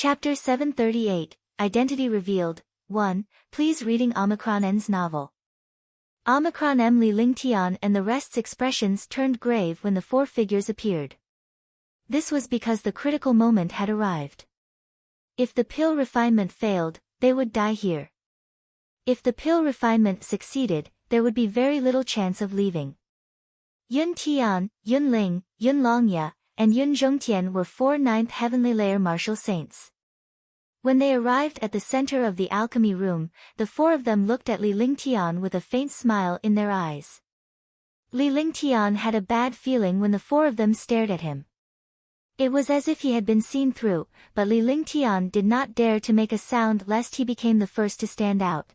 Chapter 738, Identity Revealed, 1, Please reading Omicron N's novel. Omicron M. Li Lingtian and the rest's expressions turned grave when the four figures appeared. This was because the critical moment had arrived. If the pill refinement failed, they would die here. If the pill refinement succeeded, there would be very little chance of leaving. Yun Tian, Yun Ling, Yun Longya, and Yun Zhongtian were 4 ninth heavenly layer martial saints. When they arrived at the center of the alchemy room, the four of them looked at Li Lingtian with a faint smile in their eyes. Li Lingtian had a bad feeling when the four of them stared at him. It was as if he had been seen through, but Li Lingtian did not dare to make a sound lest he became the first to stand out.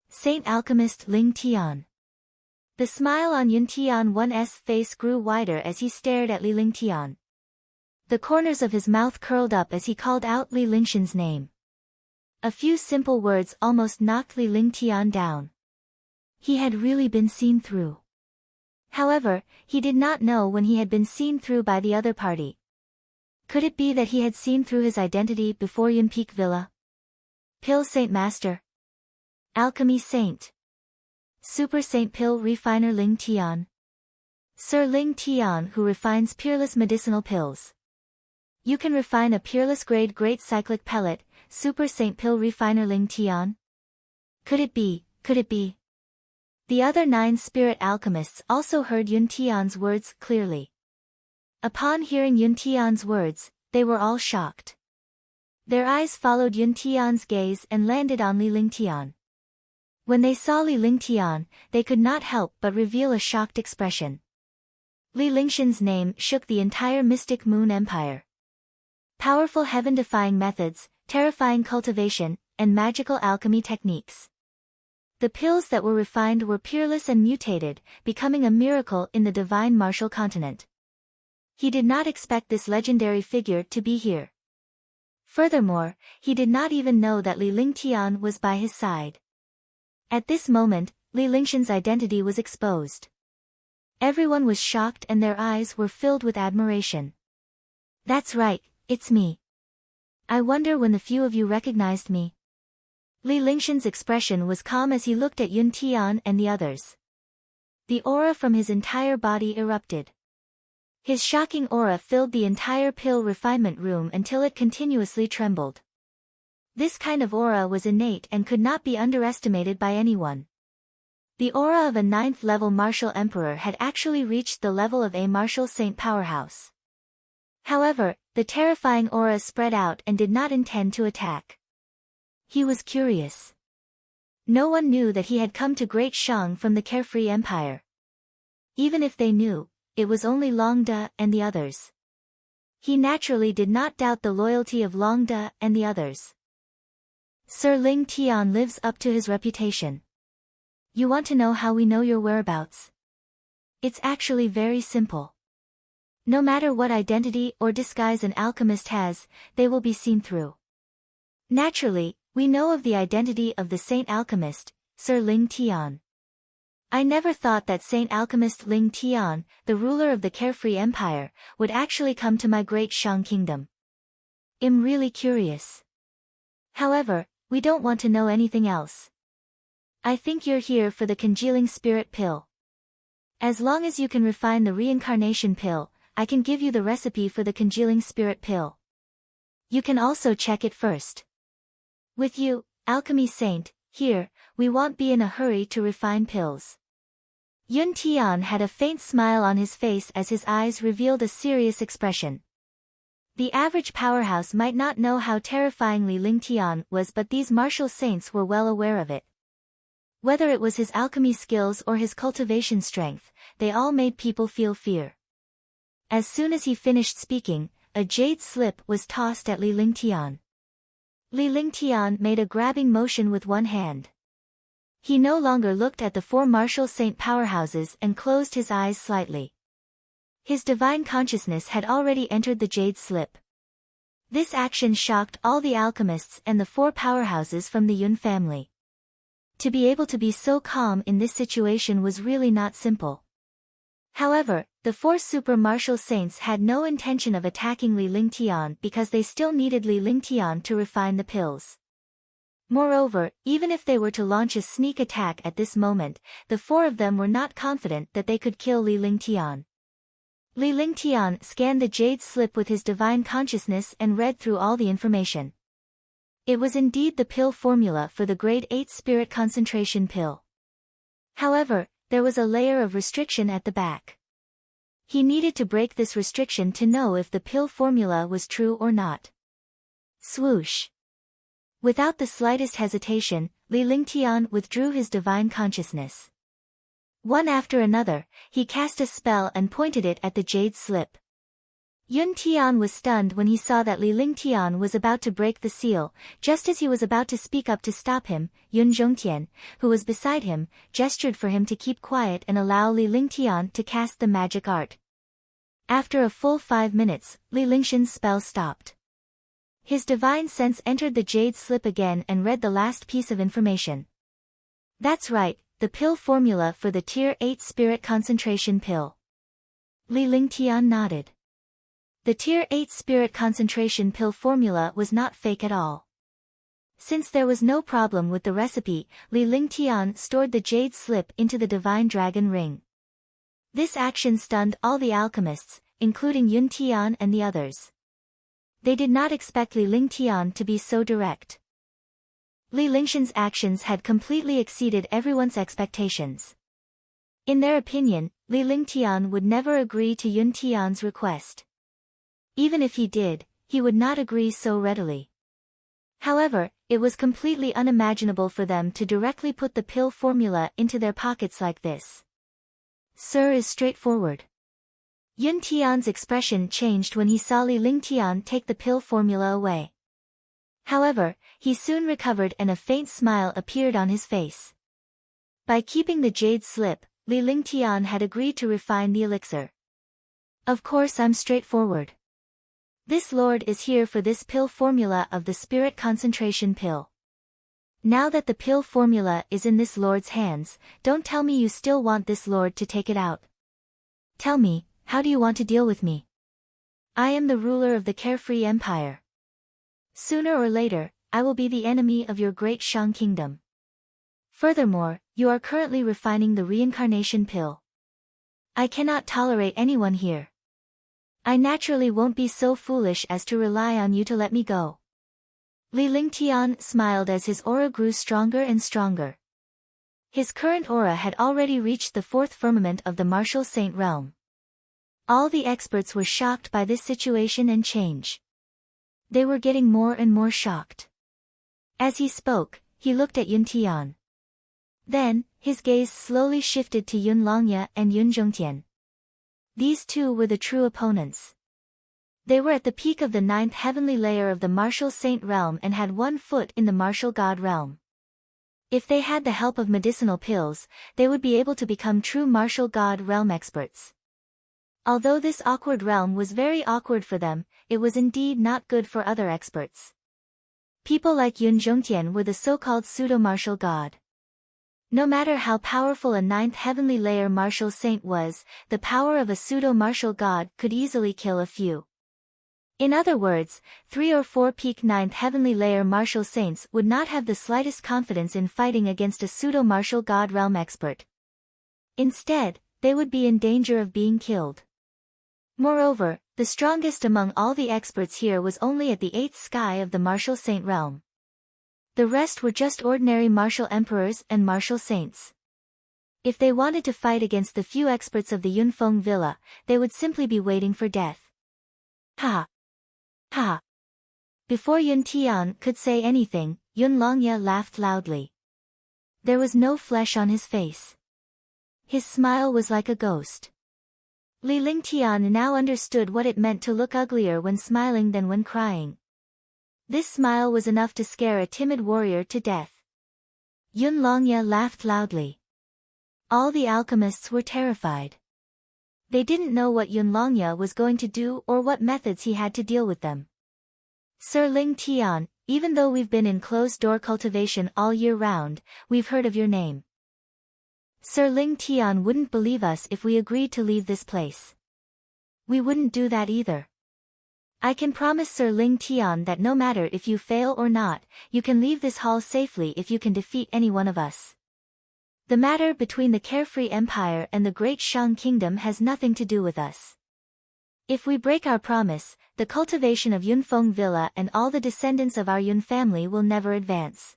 Saint Alchemist Ling Tian. The smile on Yun Tian 1's face grew wider as he stared at Li Lingtian. The corners of his mouth curled up as he called out Li Lingshan's name. A few simple words almost knocked Li Lingtian down. He had really been seen through. However, he did not know when he had been seen through by the other party. Could it be that he had seen through his identity before Yun Peak Villa? Pill Saint Master. Alchemy Saint. Super Saint Pill Refiner Ling Tian. Sir Ling Tian who refines peerless medicinal pills. You can refine a peerless grade great cyclic pellet, Super Saint Pill Refiner Ling Tian? Could it be, could it be? The other 9 spirit alchemists also heard Yun Tian's words clearly. Upon hearing Yun Tian's words, they were all shocked. Their eyes followed Yun Tian's gaze and landed on Li Lingtian. When they saw Li Lingtian, they could not help but reveal a shocked expression. Li Lingshan's name shook the entire Mystic Moon Empire. Powerful heaven-defying methods, terrifying cultivation, and magical alchemy techniques. The pills that were refined were peerless and mutated, becoming a miracle in the divine martial continent. He did not expect this legendary figure to be here. Furthermore, he did not even know that Li Lingtian was by his side. At this moment, Li Lingshan's identity was exposed. Everyone was shocked and their eyes were filled with admiration. That's right, it's me. I wonder when the few of you recognized me. Li Lingshan's expression was calm as he looked at Yun Tian and the others. The aura from his entire body erupted. His shocking aura filled the entire pill refinement room until it continuously trembled. This kind of aura was innate and could not be underestimated by anyone. The aura of a 9th level martial emperor had actually reached the level of a martial saint powerhouse. However, the terrifying aura spread out and did not intend to attack. He was curious. No one knew that he had come to Great Shang from the Carefree Empire. Even if they knew, it was only Longda and the others. He naturally did not doubt the loyalty of Longda and the others. Sir Ling Tian lives up to his reputation. You want to know how we know your whereabouts? It's actually very simple. No matter what identity or disguise an alchemist has, they will be seen through. Naturally, we know of the identity of the Saint Alchemist, Sir Ling Tian. I never thought that Saint Alchemist Ling Tian, the ruler of the Carefree Empire, would actually come to my Great Shang Kingdom. I'm really curious. However, we don't want to know anything else. I think you're here for the congealing spirit pill. As long as you can refine the reincarnation pill, I can give you the recipe for the congealing spirit pill. You can also check it first. With you, Alchemy Saint, here, we won't be in a hurry to refine pills. Yun Tian had a faint smile on his face as his eyes revealed a serious expression. The average powerhouse might not know how terrifying Li Lingtian was, but these martial saints were well aware of it. Whether it was his alchemy skills or his cultivation strength, they all made people feel fear. As soon as he finished speaking, a jade slip was tossed at Li Lingtian. Li Lingtian made a grabbing motion with one hand. He no longer looked at the 4 martial saint powerhouses and closed his eyes slightly. His divine consciousness had already entered the jade slip. This action shocked all the alchemists and the 4 powerhouses from the Yun family. To be able to be so calm in this situation was really not simple. However, the four super martial saints had no intention of attacking Li Lingtian because they still needed Li Lingtian to refine the pills. Moreover, even if they were to launch a sneak attack at this moment, the four of them were not confident that they could kill Li Lingtian. Li Lingtian scanned the jade slip with his divine consciousness and read through all the information. It was indeed the pill formula for the grade 8 spirit concentration pill. However, there was a layer of restriction at the back. He needed to break this restriction to know if the pill formula was true or not. Swoosh. Without the slightest hesitation, Li Lingtian withdrew his divine consciousness. One after another, he cast a spell and pointed it at the jade slip. Yun Tian was stunned when he saw that Li Lingtian was about to break the seal. Just as he was about to speak up to stop him, Yun Zhongtian, who was beside him, gestured for him to keep quiet and allow Li Lingtian to cast the magic art. After a full 5 minutes, Li Lingshan's spell stopped. His divine sense entered the jade slip again and read the last piece of information. That's right, the pill formula for the Tier 8 Spirit Concentration Pill. Li Lingtian nodded. The Tier 8 Spirit Concentration Pill formula was not fake at all. Since there was no problem with the recipe, Li Lingtian stored the jade slip into the divine dragon ring. This action stunned all the alchemists, including Yun Tian and the others. They did not expect Li Lingtian to be so direct. Li Lingshan's actions had completely exceeded everyone's expectations. In their opinion, Li Lingtian would never agree to Yun Tian's request. Even if he did, he would not agree so readily. However, it was completely unimaginable for them to directly put the pill formula into their pockets like this. Sir is straightforward. Yun Tian's expression changed when he saw Li Lingtian take the pill formula away. However, he soon recovered and a faint smile appeared on his face. By keeping the jade slip, Li Lingtian had agreed to refine the elixir. Of course I'm straightforward. This lord is here for this pill formula of the spirit concentration pill. Now that the pill formula is in this lord's hands, don't tell me you still want this lord to take it out. Tell me, how do you want to deal with me? I am the ruler of the carefree empire. Sooner or later, I will be the enemy of your great Shang kingdom. Furthermore, you are currently refining the reincarnation pill. I cannot tolerate anyone here. I naturally won't be so foolish as to rely on you to let me go. Li Lingtian smiled as his aura grew stronger and stronger. His current aura had already reached the 4th firmament of the martial saint realm. All the experts were shocked by this situation and change. They were getting more and more shocked. As he spoke, he looked at Yun Tian. Then, his gaze slowly shifted to Yun Longye and Yun Zhongtian. These two were the true opponents. They were at the peak of the 9th heavenly layer of the martial saint realm and had 1 foot in the martial god realm. If they had the help of medicinal pills, they would be able to become true martial god realm experts. Although this awkward realm was very awkward for them, it was indeed not good for other experts. People like Yun Zhongtian were the so-called pseudo-martial god. No matter how powerful a 9th heavenly layer martial saint was, the power of a pseudo-martial god could easily kill a few. In other words, 3 or 4 peak 9th heavenly layer martial saints would not have the slightest confidence in fighting against a pseudo-martial god realm expert. Instead, they would be in danger of being killed. Moreover, the strongest among all the experts here was only at the 8th sky of the martial saint realm. The rest were just ordinary martial emperors and martial saints. If they wanted to fight against the few experts of the Yunfeng villa, they would simply be waiting for death. Ha! Ha! Before Yun Tian could say anything, Yun Longye laughed loudly. There was no flesh on his face. His smile was like a ghost. Li Lingtian now understood what it meant to look uglier when smiling than when crying. This smile was enough to scare a timid warrior to death. Yun Longye laughed loudly. All the alchemists were terrified. They didn't know what Yun Longye was going to do or what methods he had to deal with them. Sir Ling Tian, even though we've been in closed-door cultivation all year round, we've heard of your name. Sir Ling Tian wouldn't believe us if we agreed to leave this place. We wouldn't do that either. I can promise Sir Ling Tian that no matter if you fail or not, you can leave this hall safely if you can defeat any one of us. The matter between the Carefree Empire and the Great Shang Kingdom has nothing to do with us. If we break our promise, the cultivation of Yunfeng Villa and all the descendants of our Yun family will never advance.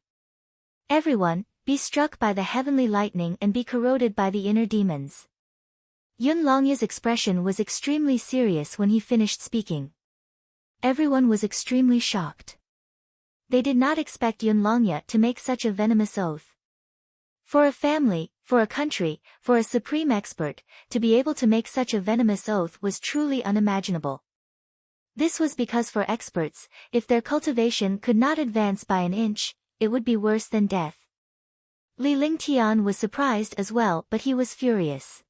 Everyone, be struck by the heavenly lightning and be corroded by the inner demons. Yun Longya's expression was extremely serious when he finished speaking. Everyone was extremely shocked. They did not expect Yun Longya to make such a venomous oath. For a family, for a country, for a supreme expert, to be able to make such a venomous oath was truly unimaginable. This was because for experts, if their cultivation could not advance by an inch, it would be worse than death. Li Lingtian was surprised as well, but he was furious.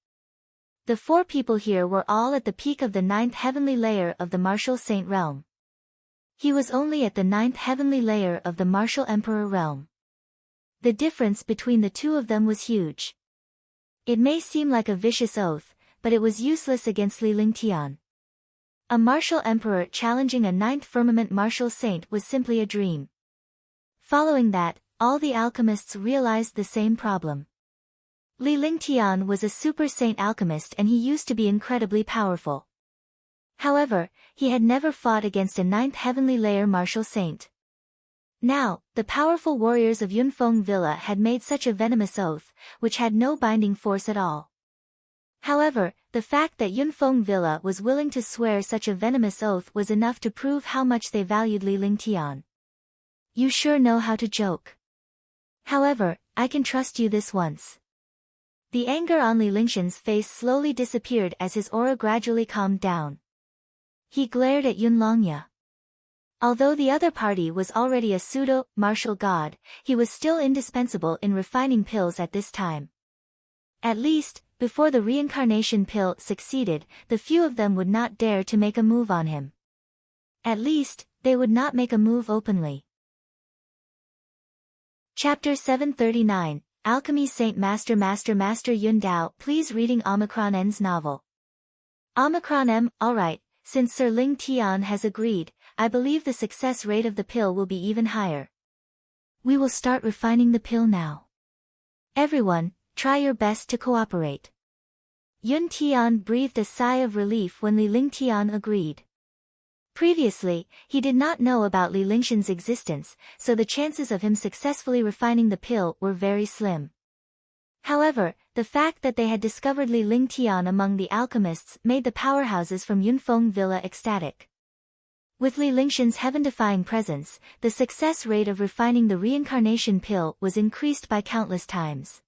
The four people here were all at the peak of the 9th heavenly layer of the martial saint realm. He was only at the 9th heavenly layer of the martial emperor realm. The difference between the two of them was huge. It may seem like a vicious oath, but it was useless against Li Lingtian. A martial emperor challenging a 9th firmament martial saint was simply a dream. Following that, all the alchemists realized the same problem. Li Lingtian was a super saint alchemist and he used to be incredibly powerful. However, he had never fought against a 9th heavenly layer martial saint. Now, the powerful warriors of Yunfeng Villa had made such a venomous oath, which had no binding force at all. However, the fact that Yunfeng Villa was willing to swear such a venomous oath was enough to prove how much they valued Li Lingtian. You sure know how to joke. However, I can trust you this once. The anger on Li Lingtian's face slowly disappeared as his aura gradually calmed down. He glared at Yun Longya. Although the other party was already a pseudo-martial god, he was still indispensable in refining pills at this time. At least, before the reincarnation pill succeeded, the few of them would not dare to make a move on him. At least, they would not make a move openly. Chapter 739, Alchemy Saint Master Yun Dao. Please reading Omicron N's novel. Omicron M. Alright, since Sir Ling Tian has agreed, I believe the success rate of the pill will be even higher. We will start refining the pill now. Everyone, try your best to cooperate. Yun Tian breathed a sigh of relief when Li Lingtian agreed. Previously, he did not know about Li Lingtian's existence, so the chances of him successfully refining the pill were very slim. However, the fact that they had discovered Li Lingtian among the alchemists made the powerhouses from Yunfeng Villa ecstatic. With Li Lingtian's heaven-defying presence, the success rate of refining the reincarnation pill was increased by countless times.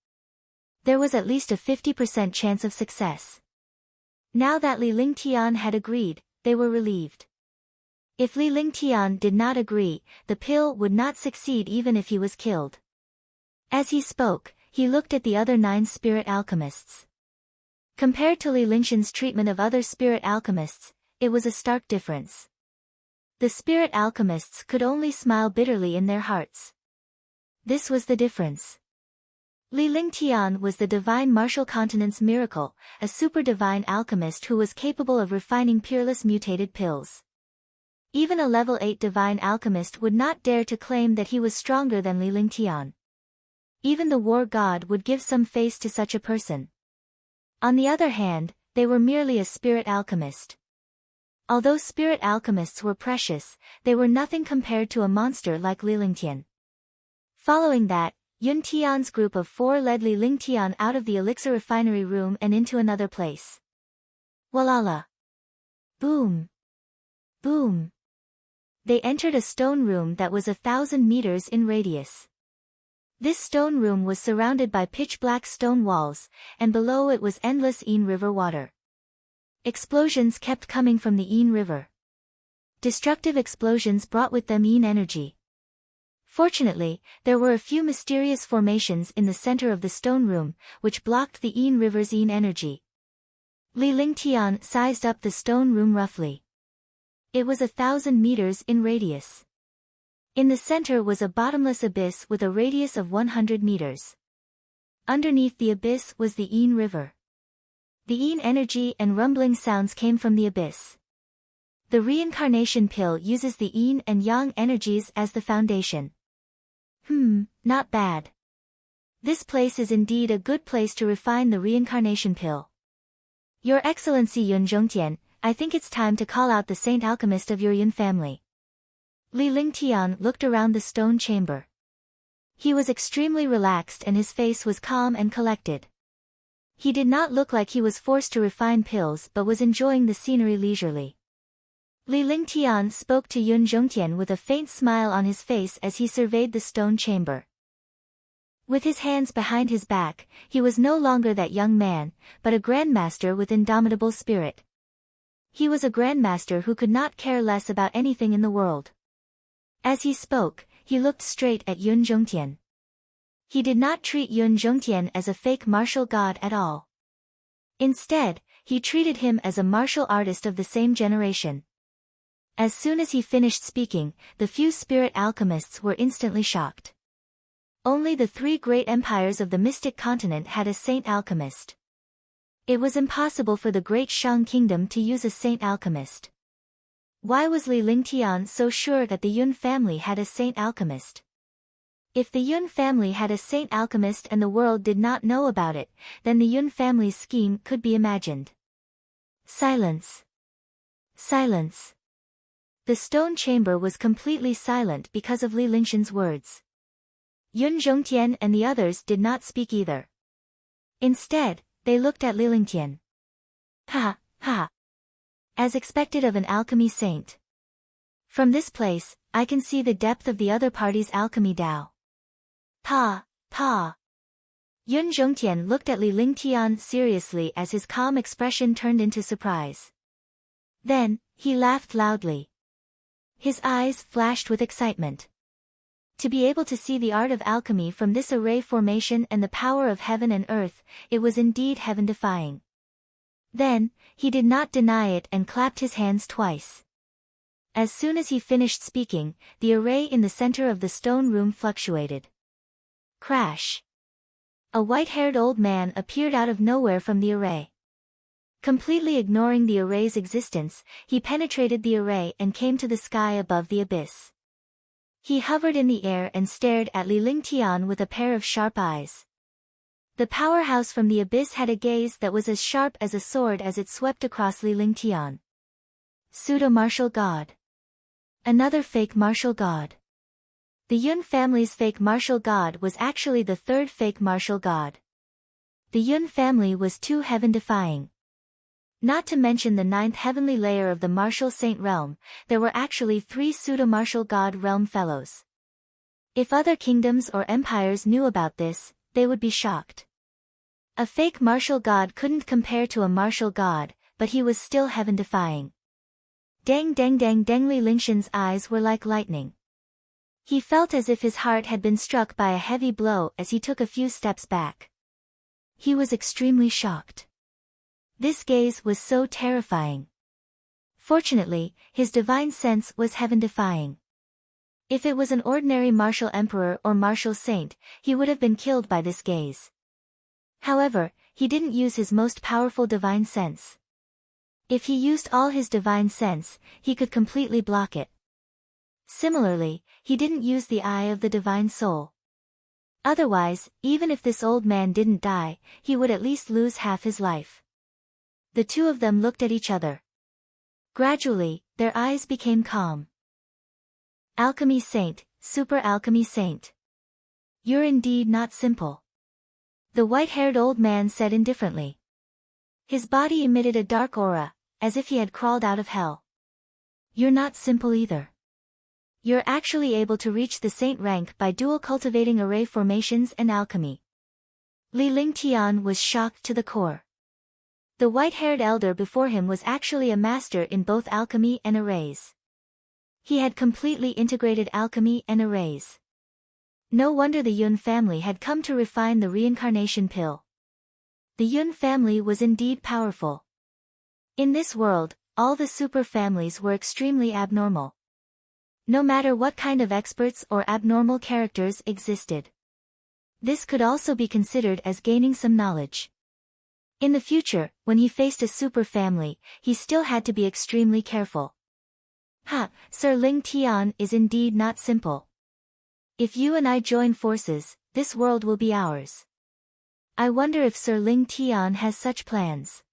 There was at least a 50% chance of success. Now that Li Lingtian had agreed, they were relieved. If Li Lingtian did not agree, the pill would not succeed even if he was killed. As he spoke, he looked at the other 9 spirit alchemists. Compared to Li Lingtian's treatment of other spirit alchemists, it was a stark difference. The spirit alchemists could only smile bitterly in their hearts. This was the difference. Li Lingtian was the divine martial continent's miracle, a super-divine alchemist who was capable of refining peerless mutated pills. Even a level 8 divine alchemist would not dare to claim that he was stronger than Li Lingtian. Even the war god would give some face to such a person. On the other hand, they were merely a spirit alchemist. Although spirit alchemists were precious, they were nothing compared to a monster like Li Lingtian. Following that, Yun Tian's group of 4 led Li Lingtian out of the elixir refinery room and into another place. Walala! Boom! Boom! They entered a stone room that was 1,000 meters in radius. This stone room was surrounded by pitch-black stone walls, and below it was endless Yin River water. Explosions kept coming from the Yin River. Destructive explosions brought with them Yin energy. Fortunately, there were a few mysterious formations in the center of the stone room, which blocked the Yin River's Yin energy. Li Lingtian sized up the stone room roughly. It was 1,000 meters in radius. In the center was a bottomless abyss with a radius of 100 meters. Underneath the abyss was the Yin River. The Yin energy and rumbling sounds came from the abyss. The reincarnation pill uses the Yin and Yang energies as the foundation. Not bad. This place is indeed a good place to refine the reincarnation pill. Your Excellency Yun Zhongtian, I think it's time to call out the saint alchemist of your Yun family. Li Lingtian looked around the stone chamber. He was extremely relaxed and his face was calm and collected. He did not look like he was forced to refine pills but was enjoying the scenery leisurely. Li Lingtian spoke to Yun Zhongtian with a faint smile on his face as he surveyed the stone chamber. With his hands behind his back, he was no longer that young man, but a grandmaster with indomitable spirit. He was a grandmaster who could not care less about anything in the world. As he spoke, he looked straight at Yun Zhongtian. He did not treat Yun Zhongtian as a fake martial god at all. Instead, he treated him as a martial artist of the same generation. As soon as he finished speaking, the few spirit alchemists were instantly shocked. Only the 3 great empires of the mystic continent had a saint alchemist. It was impossible for the great Shang kingdom to use a saint alchemist. Why was Li Lingtian so sure that the Yun family had a saint alchemist? If the Yun family had a saint alchemist and the world did not know about it, then the Yun family's scheme could be imagined. Silence. Silence. The stone chamber was completely silent because of Li Lingtian's words. Yun Zhongtian and the others did not speak either. Instead, they looked at Li Lingtian. Ha, ha. As expected of an alchemy saint. From this place, I can see the depth of the other party's alchemy Tao. Pa. Yun Zhongtian looked at Li Lingtian seriously as his calm expression turned into surprise. Then, he laughed loudly. His eyes flashed with excitement. To be able to see the art of alchemy from this array formation and the power of heaven and earth, it was indeed heaven-defying. Then, he did not deny it and clapped his hands twice. As soon as he finished speaking, the array in the center of the stone room fluctuated. Crash! A white-haired old man appeared out of nowhere from the array. Completely ignoring the array's existence, he penetrated the array and came to the sky above the abyss. He hovered in the air and stared at Li Lingtian with a pair of sharp eyes. The powerhouse from the abyss had a gaze that was as sharp as a sword as it swept across Li Lingtian. Pseudo-martial god. Another fake martial god. The Yun family's fake martial god was actually the 3rd fake martial god. The Yun family was too heaven-defying. Not to mention the 9th heavenly layer of the martial saint realm, there were actually 3 pseudo-martial god realm fellows. If other kingdoms or empires knew about this, they would be shocked. A fake martial god couldn't compare to a martial god, but he was still heaven-defying. Dang Li Lingtian's eyes were like lightning. He felt as if his heart had been struck by a heavy blow as he took a few steps back. He was extremely shocked. This gaze was so terrifying. Fortunately, his divine sense was heaven-defying. If it was an ordinary martial emperor or martial saint, he would have been killed by this gaze. However, he didn't use his most powerful divine sense. If he used all his divine sense, he could completely block it. Similarly, he didn't use the eye of the divine soul. Otherwise, even if this old man didn't die, he would at least lose half his life. The two of them looked at each other. Gradually, their eyes became calm. Alchemy Saint, Super Alchemy Saint. You're indeed not simple. The white-haired old man said indifferently. His body emitted a dark aura, as if he had crawled out of hell. You're not simple either. You're actually able to reach the saint rank by dual cultivating array formations and alchemy. Li Lingtian was shocked to the core. The white-haired elder before him was actually a master in both alchemy and arrays. He had completely integrated alchemy and arrays. No wonder the Yun family had come to refine the reincarnation pill. The Yun family was indeed powerful. In this world, all the super families were extremely abnormal. No matter what kind of experts or abnormal characters existed. This could also be considered as gaining some knowledge. In the future, when he faced a super family, he still had to be extremely careful. Sir Ling Tian is indeed not simple. If you and I join forces, this world will be ours. I wonder if Sir Ling Tian has such plans.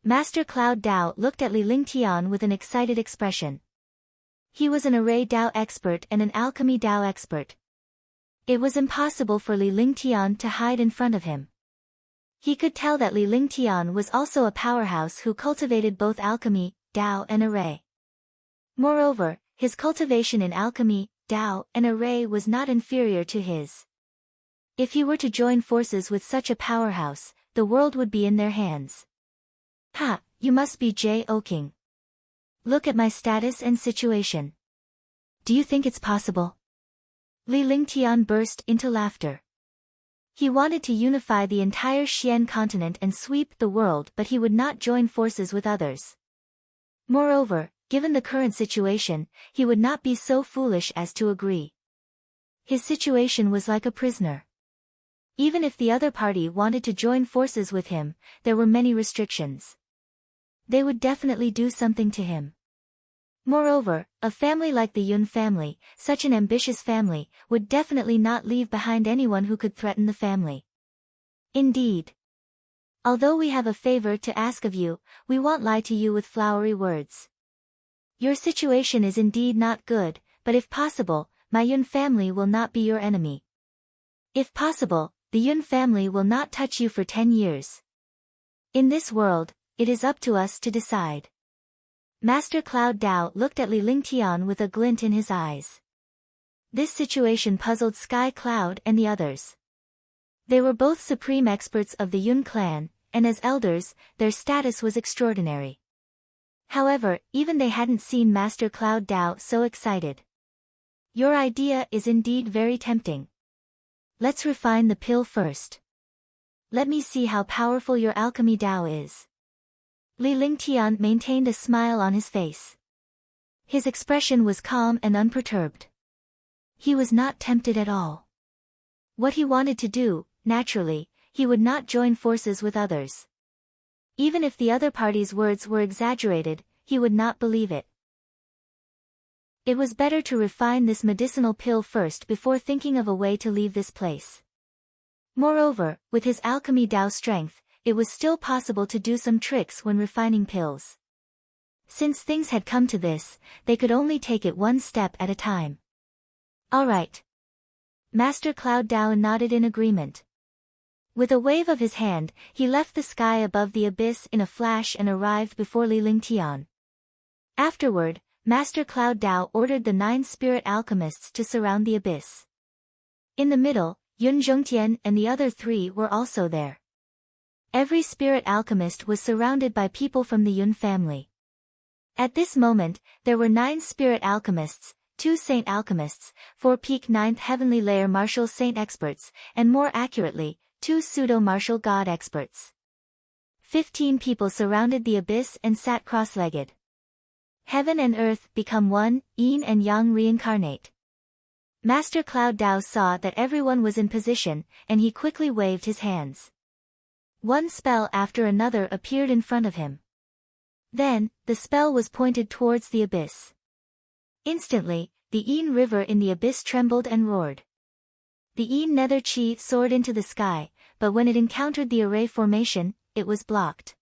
Master Cloud Dao looked at Li Ling Tian with an excited expression. He was an array Dao expert and an alchemy Dao expert. It was impossible for Li Ling Tian to hide in front of him. He could tell that Li Ling Tian was also a powerhouse who cultivated both alchemy, Dao and array. Moreover, his cultivation in alchemy, Dao, and array was not inferior to his. If he were to join forces with such a powerhouse, the world would be in their hands. You must be J.O. King. Look at my status and situation. Do you think it's possible? Li Ling Tian burst into laughter. He wanted to unify the entire Xian continent and sweep the world, but he would not join forces with others. Moreover, given the current situation, he would not be so foolish as to agree. His situation was like a prisoner. Even if the other party wanted to join forces with him, there were many restrictions. They would definitely do something to him. Moreover, a family like the Yun family, such an ambitious family, would definitely not leave behind anyone who could threaten the family. Indeed. Although we have a favor to ask of you, we won't lie to you with flowery words. Your situation is indeed not good, but if possible, my Yun family will not be your enemy. If possible, the Yun family will not touch you for 10 years. In this world, it is up to us to decide. Master Cloud Dao looked at Li Ling Tian with a glint in his eyes. This situation puzzled Sky Cloud and the others. They were both supreme experts of the Yun clan, and as elders, their status was extraordinary. However, even they hadn't seen Master Cloud Dao so excited. Your idea is indeed very tempting. Let's refine the pill first. Let me see how powerful your alchemy Dao is. Li Ling Tian maintained a smile on his face. His expression was calm and unperturbed. He was not tempted at all. What he wanted to do, naturally, he would not join forces with others. Even if the other party's words were exaggerated, he would not believe it. It was better to refine this medicinal pill first before thinking of a way to leave this place. Moreover, with his alchemy Dao strength, it was still possible to do some tricks when refining pills. Since things had come to this, they could only take it one step at a time. All right. Master Cloud Dao nodded in agreement. With a wave of his hand, he left the sky above the abyss in a flash and arrived before Li Ling Tian. Afterward, Master Cloud Dao ordered the 9 spirit alchemists to surround the abyss. In the middle, Yun Zhongtian and the other 3 were also there. Every spirit alchemist was surrounded by people from the Yun family. At this moment, there were 9 spirit alchemists, 2 saint alchemists, 4 peak 9th heavenly layer martial saint experts, and more accurately, 2 pseudo-martial god experts. 15 people surrounded the abyss and sat cross-legged. Heaven and earth become one, yin and yang reincarnate. Master Cloud Dao saw that everyone was in position, and he quickly waved his hands. One spell after another appeared in front of him. Then, the spell was pointed towards the abyss. Instantly, the Yin river in the abyss trembled and roared. The Yin nether chi soared into the sky, but when it encountered the array formation, it was blocked.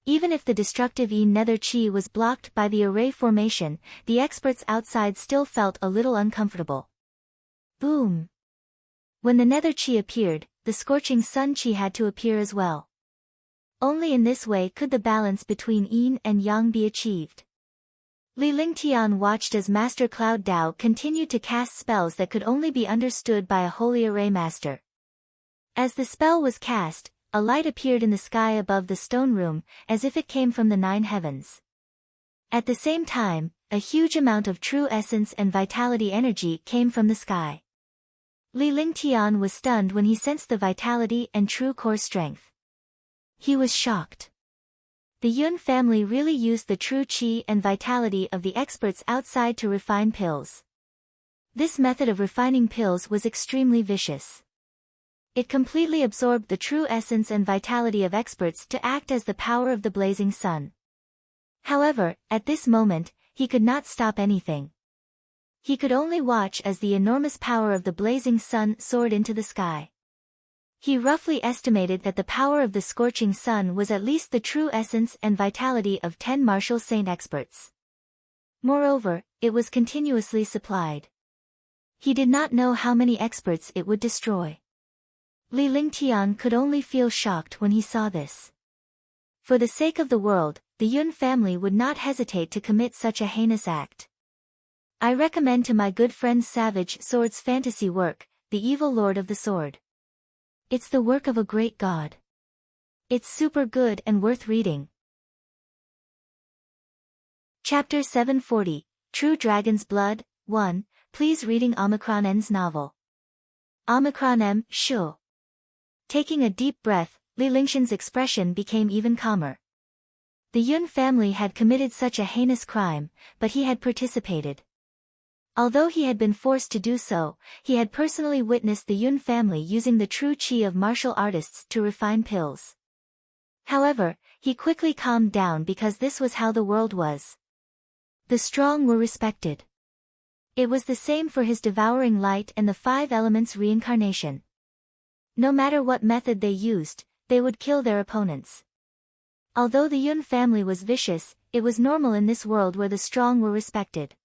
Even if the destructive Yin nether chi was blocked by the array formation, the experts outside still felt a little uncomfortable. Boom! When the nether chi appeared, the scorching sun chi had to appear as well. Only in this way could the balance between yin and yang be achieved. Li Ling Tian watched as Master Cloud Dao continued to cast spells that could only be understood by a holy array master. As the spell was cast, a light appeared in the sky above the stone room, as if it came from the 9 heavens. At the same time, a huge amount of true essence and vitality energy came from the sky. Li Ling Tian was stunned when he sensed the vitality and true core strength. He was shocked. The Yun family really used the true qi and vitality of the experts outside to refine pills. This method of refining pills was extremely vicious. It completely absorbed the true essence and vitality of experts to act as the power of the blazing sun. However, at this moment, he could not stop anything. He could only watch as the enormous power of the blazing sun soared into the sky. He roughly estimated that the power of the scorching sun was at least the true essence and vitality of 10 martial saint experts. Moreover, it was continuously supplied. He did not know how many experts it would destroy. Li Lingtian could only feel shocked when he saw this. For the sake of the world, the Yun family would not hesitate to commit such a heinous act. I recommend to my good friend Savage Sword's fantasy work, The Evil Lord of the Sword. It's the work of a great god. It's super good and worth reading. Chapter 740, True Dragon's Blood, 1, Please reading Omicron N's novel. Omicron M. Shu. Taking a deep breath, Li Lingshan's expression became even calmer. The Yun family had committed such a heinous crime, but he had participated. Although he had been forced to do so, he had personally witnessed the Yun family using the true qi of martial artists to refine pills. However, he quickly calmed down because this was how the world was. The strong were respected. It was the same for his devouring light and the 5 elements reincarnation. No matter what method they used, they would kill their opponents. Although the Yun family was vicious, it was normal in this world where the strong were respected.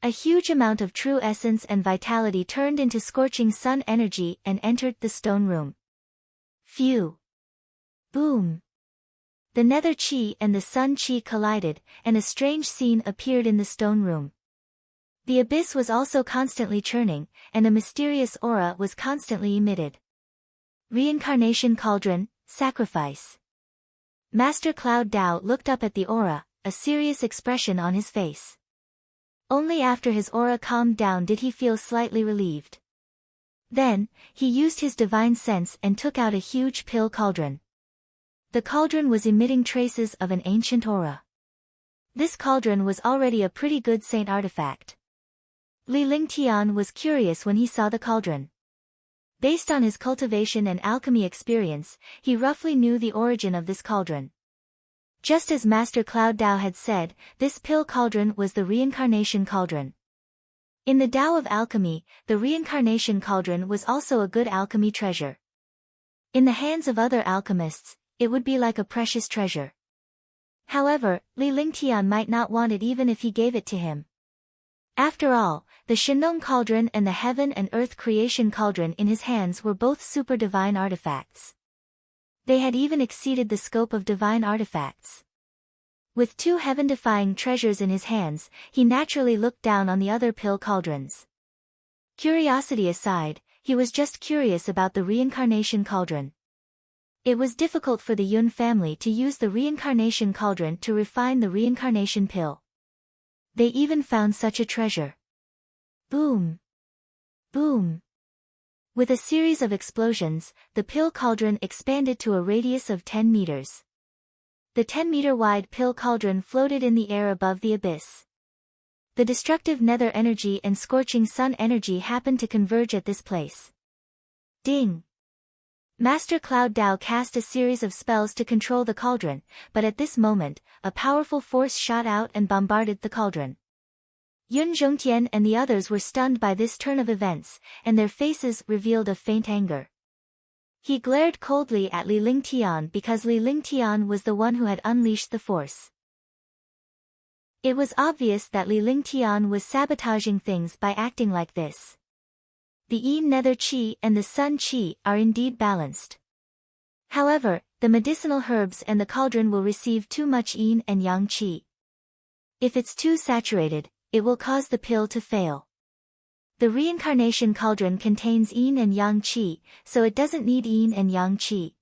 A huge amount of true essence and vitality turned into scorching sun energy and entered the stone room. Phew! Boom! The nether chi and the sun chi collided, and a strange scene appeared in the stone room. The abyss was also constantly churning, and a mysterious aura was constantly emitted. Reincarnation Cauldron, Sacrifice. Master Cloud Dao looked up at the aura, a serious expression on his face. Only after his aura calmed down did he feel slightly relieved. Then, he used his divine sense and took out a huge pill cauldron. The cauldron was emitting traces of an ancient aura. This cauldron was already a pretty good saint artifact. Li Lingtian was curious when he saw the cauldron. Based on his cultivation and alchemy experience, he roughly knew the origin of this cauldron. Just as Master Cloud Dao had said, this pill cauldron was the reincarnation cauldron. In the Tao of alchemy, the reincarnation cauldron was also a good alchemy treasure. In the hands of other alchemists, it would be like a precious treasure. However, Li Lingtian might not want it even if he gave it to him. After all, the Shinong Cauldron and the Heaven and Earth Creation Cauldron in his hands were both super divine artifacts. They had even exceeded the scope of divine artifacts. With 2 heaven-defying treasures in his hands, he naturally looked down on the other pill cauldrons. Curiosity aside, he was just curious about the reincarnation cauldron. It was difficult for the Yun family to use the reincarnation cauldron to refine the reincarnation pill. They even found such a treasure. Boom! Boom! With a series of explosions, the pill cauldron expanded to a radius of 10 meters. The 10-meter-wide pill cauldron floated in the air above the abyss. The destructive nether energy and scorching sun energy happened to converge at this place. Ding! Master Cloud Dao cast a series of spells to control the cauldron, but at this moment, a powerful force shot out and bombarded the cauldron. Yun Zhongtian and the others were stunned by this turn of events, and their faces revealed a faint anger. He glared coldly at Li Lingtian because Li Lingtian was the one who had unleashed the force. It was obvious that Li Lingtian was sabotaging things by acting like this. The Yin Nether Qi and the Sun Qi are indeed balanced. However, the medicinal herbs and the cauldron will receive too much Yin and Yang Qi. If it's too saturated, it will cause the pill to fail. The reincarnation cauldron contains Yin and Yang Qi, so it doesn't need Yin and Yang Qi.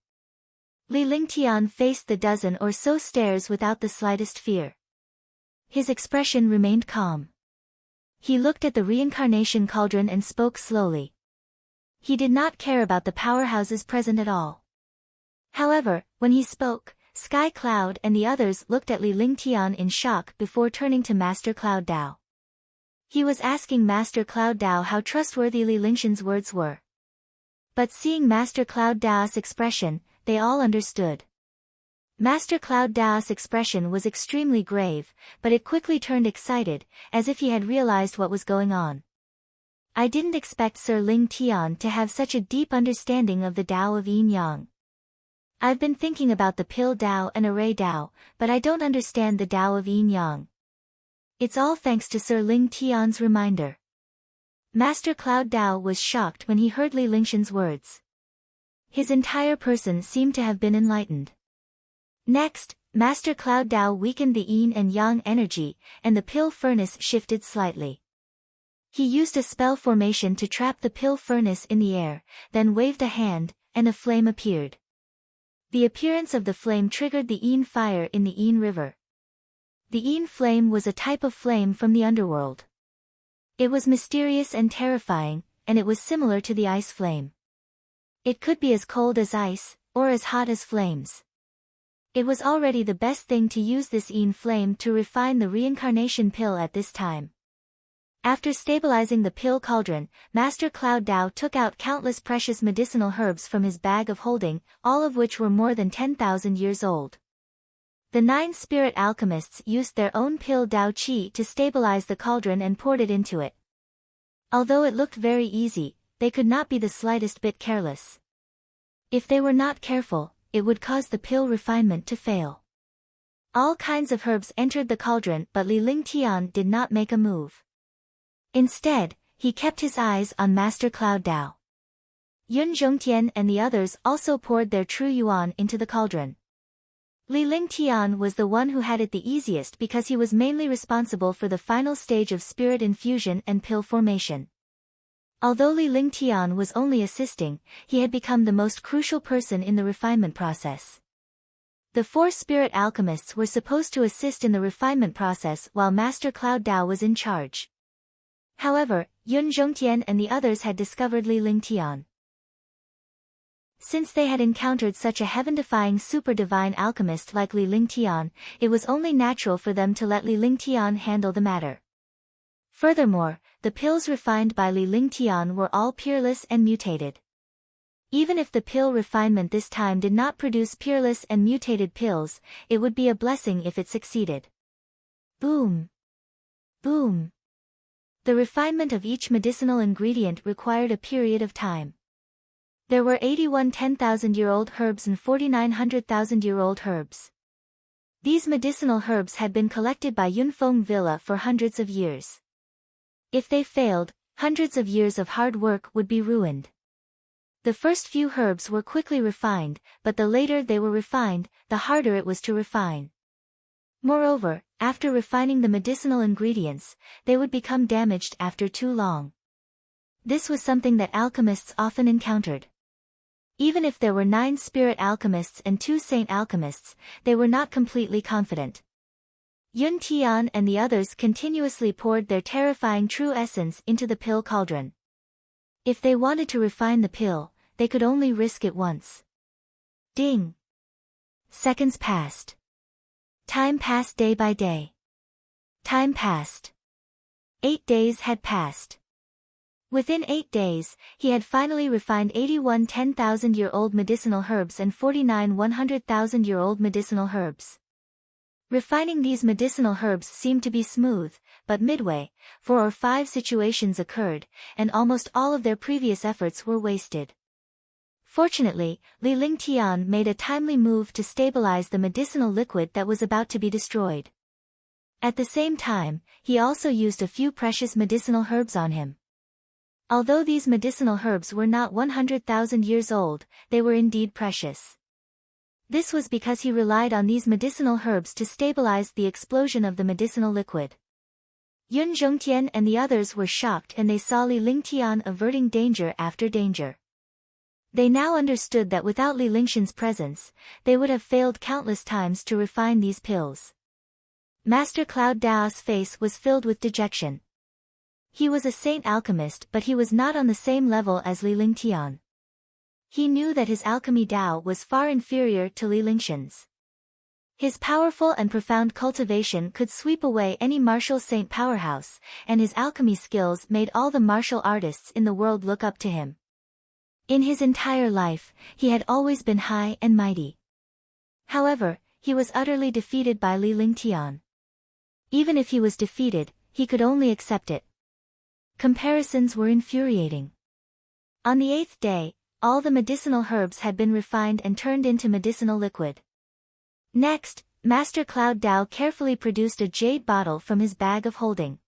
Li Lingtian faced the dozen or so stairs without the slightest fear. His expression remained calm. He looked at the reincarnation cauldron and spoke slowly. He did not care about the powerhouses present at all. However, when he spoke, Sky Cloud and the others looked at Li Lingtian in shock before turning to Master Cloud Dao. He was asking Master Cloud Dao how trustworthy Li Lingshan's words were. But seeing Master Cloud Dao's expression, they all understood. Master Cloud Dao's expression was extremely grave, but it quickly turned excited, as if he had realized what was going on. I didn't expect Sir Ling Tian to have such a deep understanding of the Tao of Yin Yang. I've been thinking about the pill Tao and array Tao, but I don't understand the Tao of Yin Yang. It's all thanks to Sir Ling Tian's reminder. Master Cloud Dao was shocked when he heard Li Lingshan's words. His entire person seemed to have been enlightened. Next, Master Cloud Dao weakened the yin and yang energy, and the pill furnace shifted slightly. He used a spell formation to trap the pill furnace in the air, then waved a hand, and a flame appeared. The appearance of the flame triggered the yin fire in the yin river. The yin flame was a type of flame from the underworld. It was mysterious and terrifying, and it was similar to the ice flame. It could be as cold as ice, or as hot as flames. It was already the best thing to use this yin flame to refine the reincarnation pill at this time. After stabilizing the pill cauldron, Master Cloud Dao took out countless precious medicinal herbs from his bag of holding, all of which were more than 10,000 years old. The 9 spirit alchemists used their own pill Dao Qi to stabilize the cauldron and poured it into it. Although it looked very easy, they could not be the slightest bit careless. If they were not careful, it would cause the pill refinement to fail. All kinds of herbs entered the cauldron, but Li Lingtian did not make a move. Instead, he kept his eyes on Master Cloud Dao. Yun Zhongtian and the others also poured their true yuan into the cauldron. Li Lingtian was the one who had it the easiest because he was mainly responsible for the final stage of spirit infusion and pill formation. Although Li Lingtian was only assisting, he had become the most crucial person in the refinement process. The 4 spirit alchemists were supposed to assist in the refinement process while Master Cloud Dao was in charge. However, Yun Zhongtian and the others had discovered Li Lingtian. Since they had encountered such a heaven-defying super-divine alchemist like Li Lingtian, it was only natural for them to let Li Lingtian handle the matter. Furthermore, the pills refined by Li Lingtian were all peerless and mutated. Even if the pill refinement this time did not produce peerless and mutated pills, it would be a blessing if it succeeded. Boom! Boom! The refinement of each medicinal ingredient required a period of time. There were 81 10,000-year-old herbs and 49 100,000-year-old herbs. These medicinal herbs had been collected by Yunfeng Villa for hundreds of years. If they failed, hundreds of years of hard work would be ruined. The first few herbs were quickly refined, but the later they were refined, the harder it was to refine. Moreover, after refining the medicinal ingredients, they would become damaged after too long. This was something that alchemists often encountered. Even if there were 9 spirit alchemists and 2 saint alchemists, they were not completely confident. Yun Tian and the others continuously poured their terrifying true essence into the pill cauldron. If they wanted to refine the pill, they could only risk it once. Ding! Seconds passed. Time passed day by day. Time passed. 8 days had passed. Within 8 days, he had finally refined 81 10,000-year-old medicinal herbs and 49 100,000-year-old medicinal herbs. Refining these medicinal herbs seemed to be smooth, but midway, 4 or 5 situations occurred, and almost all of their previous efforts were wasted. Fortunately, Li Lingtian made a timely move to stabilize the medicinal liquid that was about to be destroyed. At the same time, he also used a few precious medicinal herbs on him. Although these medicinal herbs were not 100,000 years old, they were indeed precious. This was because he relied on these medicinal herbs to stabilize the explosion of the medicinal liquid. Yun Zhongtian and the others were shocked and they saw Li Lingtian averting danger after danger. They now understood that without Li Lingshan's presence, they would have failed countless times to refine these pills. Master Cloud Dao's face was filled with dejection. He was a saint alchemist, but he was not on the same level as Li Lingtian. He knew that his alchemy Dao was far inferior to Li Lingshan's. His powerful and profound cultivation could sweep away any martial saint powerhouse, and his alchemy skills made all the martial artists in the world look up to him. In his entire life, he had always been high and mighty. However, he was utterly defeated by Li Lingtian. Even if he was defeated, he could only accept it. Comparisons were infuriating. On the 8th day, all the medicinal herbs had been refined and turned into medicinal liquid. Next, Master Cloud Dao carefully produced a jade bottle from his bag of holding.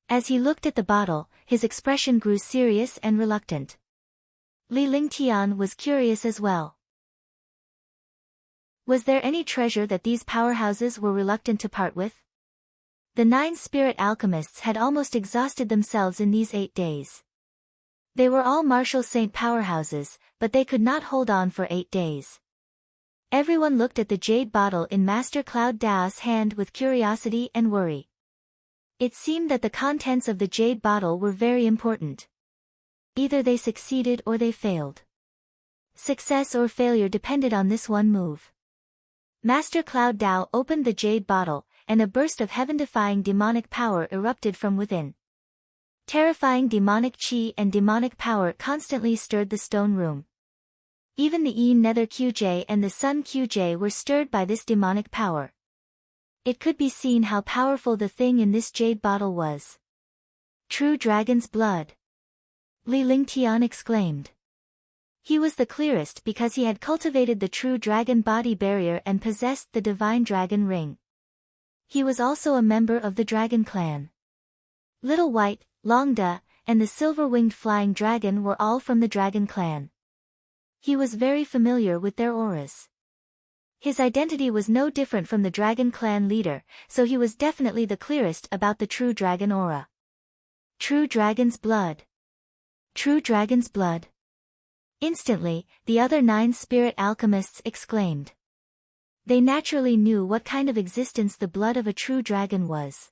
As he looked at the bottle, his expression grew serious and reluctant. Li Lingtian was curious as well. Was there any treasure that these powerhouses were reluctant to part with? The 9 spirit alchemists had almost exhausted themselves in these 8 days. They were all martial saint powerhouses, but they could not hold on for 8 days. Everyone looked at the jade bottle in Master Cloud Dao's hand with curiosity and worry. It seemed that the contents of the jade bottle were very important. Either they succeeded or they failed. Success or failure depended on this one move. Master Cloud Dao opened the jade bottle, and a burst of heaven-defying demonic power erupted from within. Terrifying demonic chi and demonic power constantly stirred the stone room. Even the Yin Nether QJ and the Sun QJ were stirred by this demonic power. It could be seen how powerful the thing in this jade bottle was. True dragon's blood! Li Lingtian exclaimed. He was the clearest because he had cultivated the true dragon body barrier and possessed the divine dragon ring. He was also a member of the dragon clan. Little White, Long Da, and the silver-winged flying dragon were all from the dragon clan. He was very familiar with their auras. His identity was no different from the dragon clan leader, so he was definitely the clearest about the true dragon aura. True dragon's blood. True dragon's blood. Instantly, the other 9 spirit alchemists exclaimed. They naturally knew what kind of existence the blood of a true dragon was.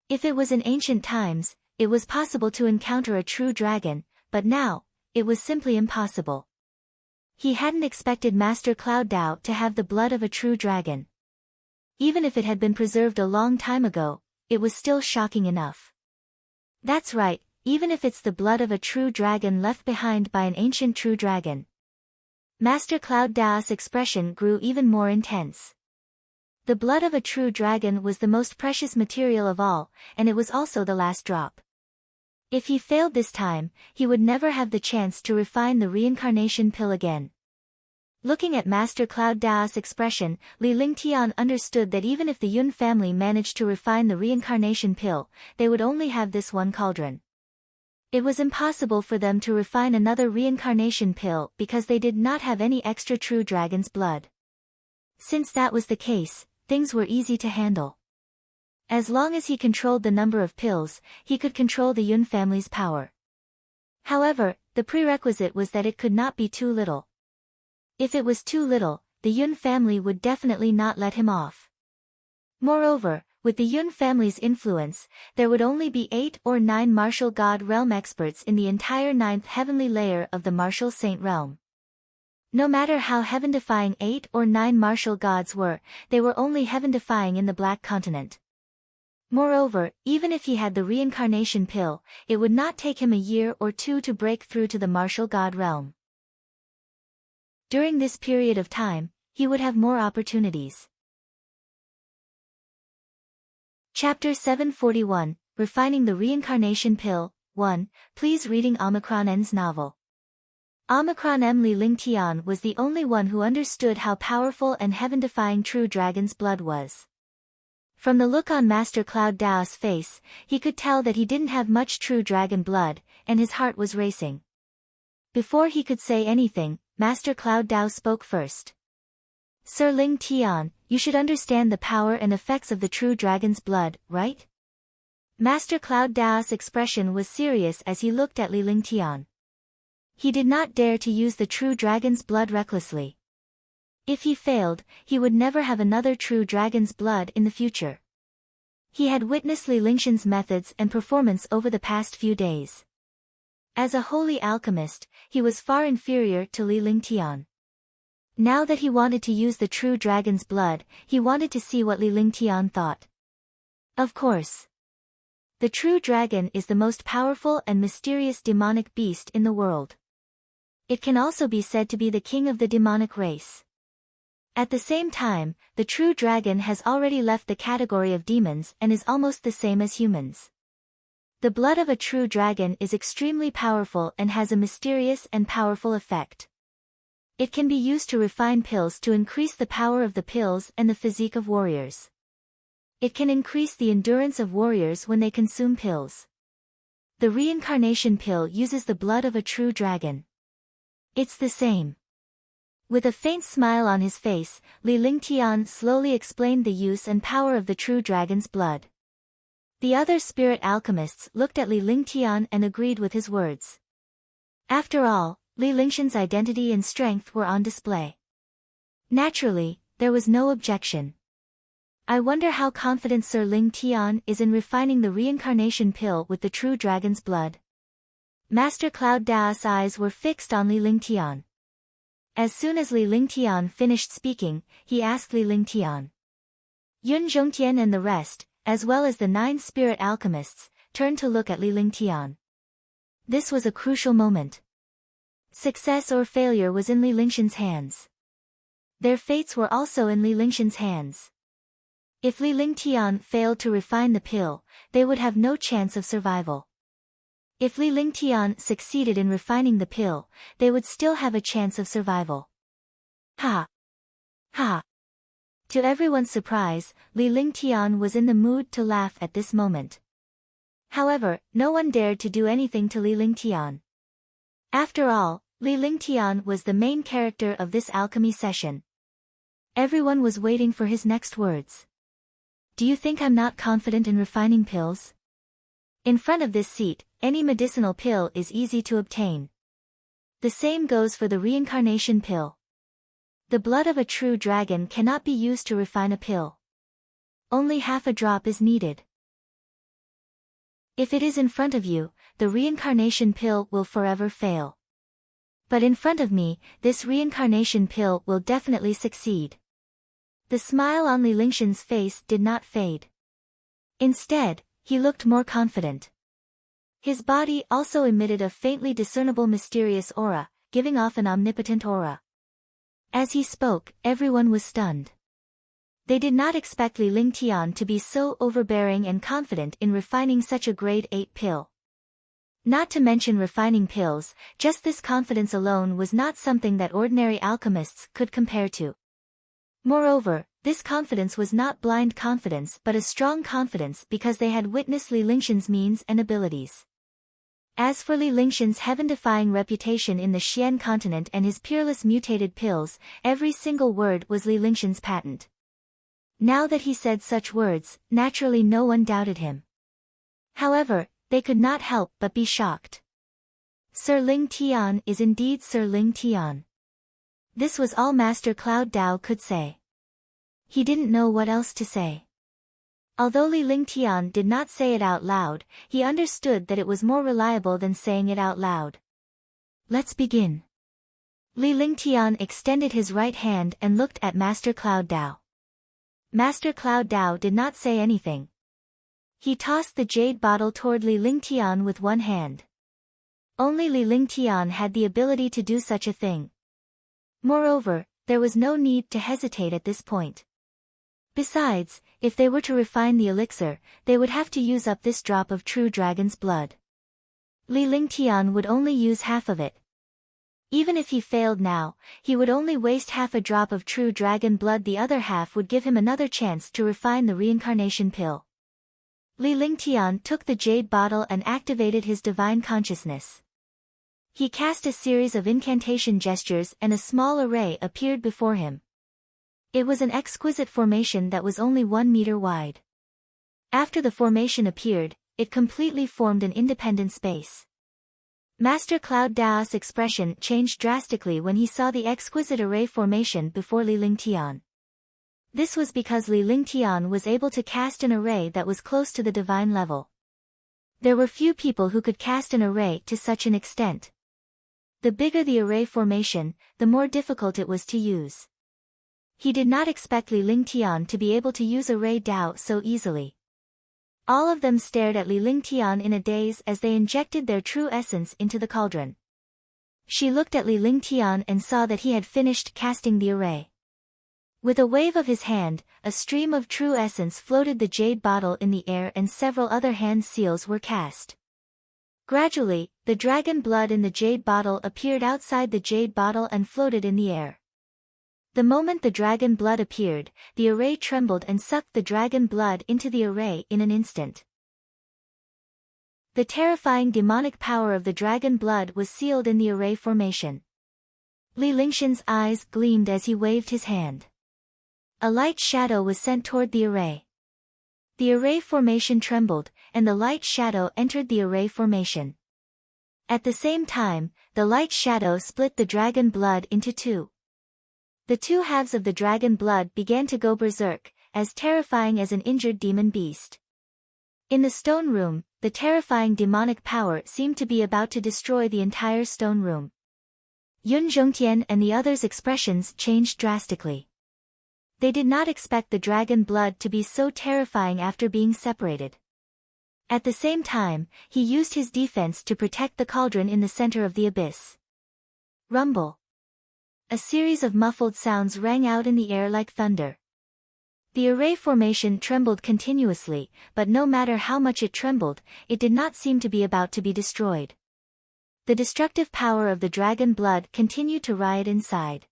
If it was in ancient times, it was possible to encounter a true dragon, but now, it was simply impossible. He hadn't expected Master Cloud Dao to have the blood of a true dragon. Even if it had been preserved a long time ago, it was still shocking enough. That's right, even if it's the blood of a true dragon left behind by an ancient true dragon. Master Cloud Dao's expression grew even more intense. The blood of a true dragon was the most precious material of all, and it was also the last drop. If he failed this time, he would never have the chance to refine the reincarnation pill again. Looking at Master Cloud Dao's expression, Li Lingtian understood that even if the Yun family managed to refine the reincarnation pill, they would only have this one cauldron. It was impossible for them to refine another reincarnation pill because they did not have any extra true dragon's blood. Since that was the case, things were easy to handle. As long as he controlled the number of pills, he could control the Yun family's power. However, the prerequisite was that it could not be too little. If it was too little, the Yun family would definitely not let him off. Moreover, with the Yun family's influence, there would only be 8 or 9 martial god realm experts in the entire 9th heavenly layer of the martial saint realm. No matter how heaven-defying 8 or 9 martial gods were, they were only heaven-defying in the Black Continent. Moreover, even if he had the reincarnation pill, it would not take him a year or 2 to break through to the martial god realm. During this period of time, he would have more opportunities. Chapter 741, Refining the Reincarnation Pill, 1, please reading Omicron N's novel. Omicron M. Li Lingtian was the only one who understood how powerful and heaven-defying true dragon's blood was. From the look on Master Cloud Dao's face, he could tell that he didn't have much true dragon blood, and his heart was racing. Before he could say anything, Master Cloud Dao spoke first. Sir Lingtian, you should understand the power and effects of the true dragon's blood, right? Master Cloud Dao's expression was serious as he looked at Li Lingtian. He did not dare to use the true dragon's blood recklessly. If he failed, he would never have another true dragon's blood in the future. He had witnessed Li Lingtian's methods and performance over the past few days. As a holy alchemist, he was far inferior to Li Lingtian. Now that he wanted to use the true dragon's blood, he wanted to see what Li Lingtian thought. Of course. The true dragon is the most powerful and mysterious demonic beast in the world. It can also be said to be the king of the demonic race. At the same time, the true dragon has already left the category of demons and is almost the same as humans. The blood of a true dragon is extremely powerful and has a mysterious and powerful effect. It can be used to refine pills to increase the power of the pills and the physique of warriors. It can increase the endurance of warriors when they consume pills. The reincarnation pill uses the blood of a true dragon. It's the same. With a faint smile on his face, Li Lingtian slowly explained the use and power of the true dragon's blood. The other spirit alchemists looked at Li Lingtian and agreed with his words. After all, Li Lingshan's identity and strength were on display. Naturally, there was no objection. I wonder how confident Sir Ling Tian is in refining the reincarnation pill with the true dragon's blood. Master Cloud Dao's eyes were fixed on Li Lingtian. As soon as Li Lingtian finished speaking, he asked Li Lingtian. Yun Zhongtian and the rest, as well as the 9 spirit alchemists, turned to look at Li Lingtian. This was a crucial moment. Success or failure was in Li Lingshan's hands. Their fates were also in Li Lingshan's hands. If Li Lingtian failed to refine the pill, they would have no chance of survival. If Li Lingtian succeeded in refining the pill, they would still have a chance of survival. Ha! Ha! To everyone's surprise, Li Lingtian was in the mood to laugh at this moment. However, no one dared to do anything to Li Lingtian. After all, Li Lingtian was the main character of this alchemy session. Everyone was waiting for his next words. Do you think I'm not confident in refining pills? In front of this seat, any medicinal pill is easy to obtain. The same goes for the reincarnation pill. The blood of a true dragon cannot be used to refine a pill. Only half a drop is needed. If it is in front of you, the reincarnation pill will forever fail. But in front of me, this reincarnation pill will definitely succeed. The smile on Li Lingshan's face did not fade. Instead, he looked more confident. His body also emitted a faintly discernible mysterious aura, giving off an omnipotent aura. As he spoke, everyone was stunned. They did not expect Li Lingtian to be so overbearing and confident in refining such a grade 8 pill. Not to mention refining pills, just this confidence alone was not something that ordinary alchemists could compare to. Moreover, this confidence was not blind confidence but a strong confidence because they had witnessed Li Lingshan's means and abilities. As for Li Lingshan's heaven-defying reputation in the Xian continent and his peerless mutated pills, every single word was Li Lingshan's patent. Now that he said such words, naturally no one doubted him. However, they could not help but be shocked. Sir Ling Tian is indeed Sir Ling Tian. This was all Master Cloud Dao could say. He didn't know what else to say. Although Li Lingtian did not say it out loud, he understood that it was more reliable than saying it out loud. Let's begin. Li Lingtian extended his right hand and looked at Master Cloud Dao. Master Cloud Dao did not say anything. He tossed the jade bottle toward Li Lingtian with one hand. Only Li Lingtian had the ability to do such a thing. Moreover, there was no need to hesitate at this point. Besides, if they were to refine the elixir, they would have to use up this drop of true dragon's blood. Li Lingtian would only use half of it. Even if he failed now, he would only waste half a drop of true dragon blood. The other half would give him another chance to refine the reincarnation pill. Li Lingtian took the jade bottle and activated his divine consciousness. He cast a series of incantation gestures and a small array appeared before him. It was an exquisite formation that was only 1 meter wide. After the formation appeared, it completely formed an independent space. Master Cloud Dao's expression changed drastically when he saw the exquisite array formation before Li Lingtian. This was because Li Lingtian was able to cast an array that was close to the divine level. There were few people who could cast an array to such an extent. The bigger the array formation, the more difficult it was to use. He did not expect Li Lingtian to be able to use array Dao so easily. All of them stared at Li Lingtian in a daze as they injected their true essence into the cauldron. She looked at Li Lingtian and saw that he had finished casting the array. With a wave of his hand, a stream of true essence floated the jade bottle in the air and several other hand seals were cast. Gradually, the dragon blood in the jade bottle appeared outside the jade bottle and floated in the air. The moment the dragon blood appeared, the array trembled and sucked the dragon blood into the array in an instant. The terrifying demonic power of the dragon blood was sealed in the array formation. Li Lingshan's eyes gleamed as he waved his hand. A light shadow was sent toward the array. The array formation trembled, and the light shadow entered the array formation. At the same time, the light shadow split the dragon blood into two. The two halves of the dragon blood began to go berserk, as terrifying as an injured demon beast. In the stone room, the terrifying demonic power seemed to be about to destroy the entire stone room. Yun Zhongtian and the others' expressions changed drastically. They did not expect the dragon blood to be so terrifying after being separated. At the same time, he used his defense to protect the cauldron in the center of the abyss. Rumble. A series of muffled sounds rang out in the air like thunder. The array formation trembled continuously, but no matter how much it trembled, it did not seem to be about to be destroyed. The destructive power of the dragon blood continued to riot inside.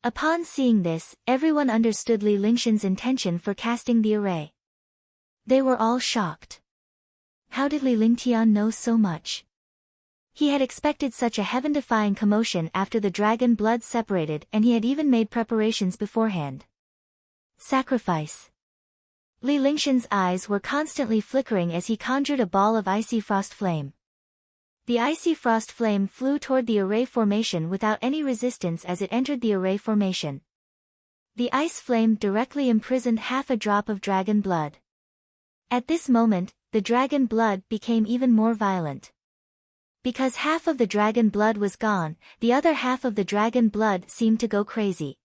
Upon seeing this, everyone understood Li Lingshan's intention for casting the array. They were all shocked. How did Li Lingtian know so much? He had expected such a heaven-defying commotion after the dragon blood separated, and he had even made preparations beforehand. Sacrifice. Li Lingshan's eyes were constantly flickering as he conjured a ball of icy frost flame. The icy frost flame flew toward the array formation without any resistance as it entered the array formation. The ice flame directly imprisoned half a drop of dragon blood. At this moment, the dragon blood became even more violent. Because half of the dragon blood was gone, the other half of the dragon blood seemed to go crazy.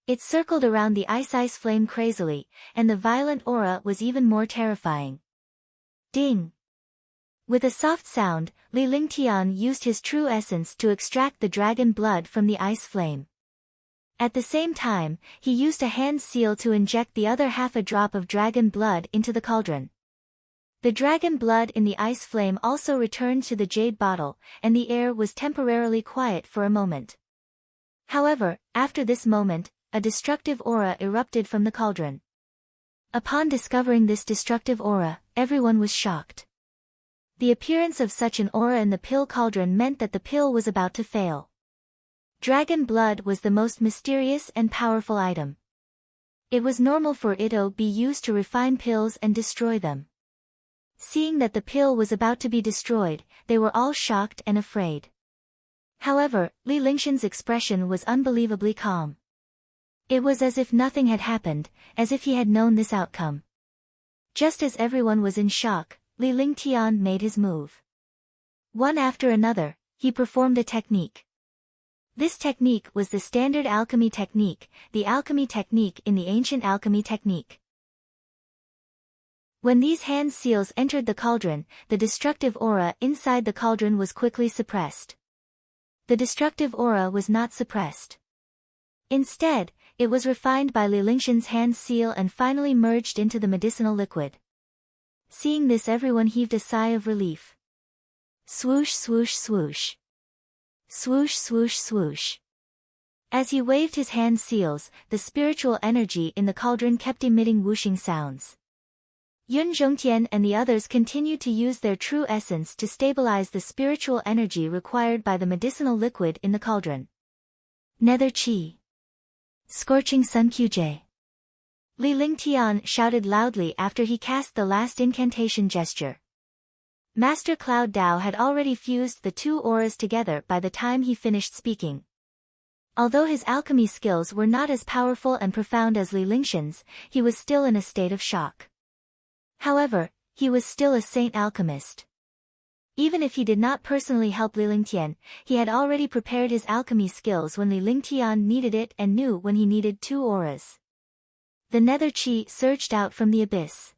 It circled around the ice flame crazily, and the violent aura was even more terrifying. Ding! With a soft sound, Li Lingtian used his true essence to extract the dragon blood from the ice flame. At the same time, he used a hand seal to inject the other half a drop of dragon blood into the cauldron. The dragon blood in the ice flame also returned to the jade bottle, and the air was temporarily quiet for a moment. However, after this moment, a destructive aura erupted from the cauldron. Upon discovering this destructive aura, everyone was shocked. The appearance of such an aura in the pill cauldron meant that the pill was about to fail. Dragon blood was the most mysterious and powerful item. It was normal for it to be used to refine pills and destroy them. Seeing that the pill was about to be destroyed, they were all shocked and afraid. However, Li Lingshan's expression was unbelievably calm. It was as if nothing had happened, as if he had known this outcome. Just as everyone was in shock, Li Lingtian made his move. One after another, he performed a technique. This technique was the standard alchemy technique, the alchemy technique in the ancient alchemy technique. When these hand seals entered the cauldron, the destructive aura inside the cauldron was quickly suppressed. The destructive aura was not suppressed. Instead, it was refined by Li Lingshan's hand seal and finally merged into the medicinal liquid. Seeing this, everyone heaved a sigh of relief. Swoosh swoosh swoosh. Swoosh swoosh swoosh. As he waved his hand seals, the spiritual energy in the cauldron kept emitting whooshing sounds. Yun Zhongtian and the others continued to use their true essence to stabilize the spiritual energy required by the medicinal liquid in the cauldron. Nether Chi. Scorching Sun Qj. Li Lingtian shouted loudly after he cast the last incantation gesture. Master Cloud Dao had already fused the two auras together by the time he finished speaking. Although his alchemy skills were not as powerful and profound as Li Lingshan's, he was still in a state of shock. However, he was still a saint alchemist. Even if he did not personally help Li Lingtian, he had already prepared his alchemy skills when Li Lingtian needed it and knew when he needed two auras. The nether chi surged out from the abyss.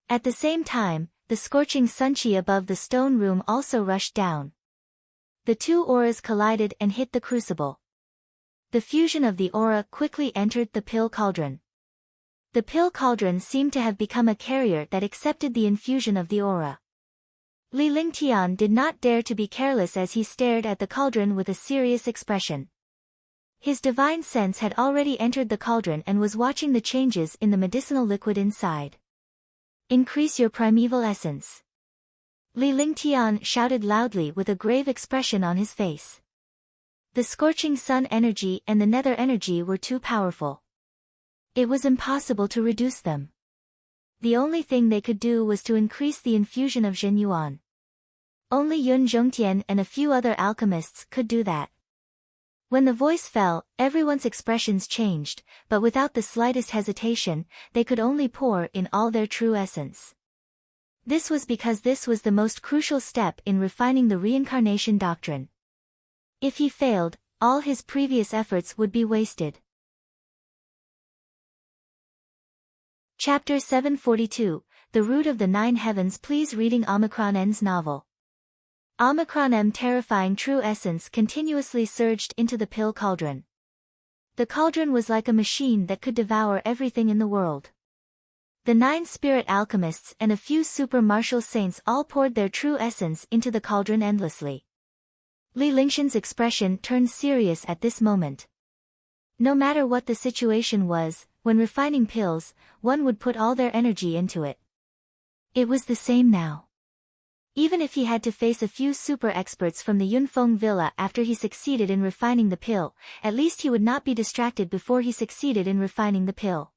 At the same time, the scorching sun chi above the stone room also rushed down. The two auras collided and hit the crucible. The fusion of the aura quickly entered the pill cauldron. The pill cauldron seemed to have become a carrier that accepted the infusion of the aura. Li Lingtian did not dare to be careless as he stared at the cauldron with a serious expression. His divine sense had already entered the cauldron and was watching the changes in the medicinal liquid inside. Increase your primeval essence. Li Lingtian shouted loudly with a grave expression on his face. The scorching sun energy and the nether energy were too powerful. It was impossible to reduce them. The only thing they could do was to increase the infusion of Zhenyuan. Only Yun Zhongtian and a few other alchemists could do that. When the voice fell, everyone's expressions changed, but without the slightest hesitation, they could only pour in all their true essence. This was because this was the most crucial step in refining the reincarnation doctrine. If he failed, all his previous efforts would be wasted. Chapter 742, The Root of the Nine Heavens. Please reading Omicron N's novel. Omicron M. Terrifying true essence continuously surged into the pill cauldron. The cauldron was like a machine that could devour everything in the world. The 9 spirit alchemists and a few super martial saints all poured their true essence into the cauldron endlessly. Li Lingshan's expression turned serious at this moment. No matter what the situation was, when refining pills, one would put all their energy into it. It was the same now. Even if he had to face a few super experts from the Yunfeng villa after he succeeded in refining the pill, at least he would not be distracted before he succeeded in refining the pill.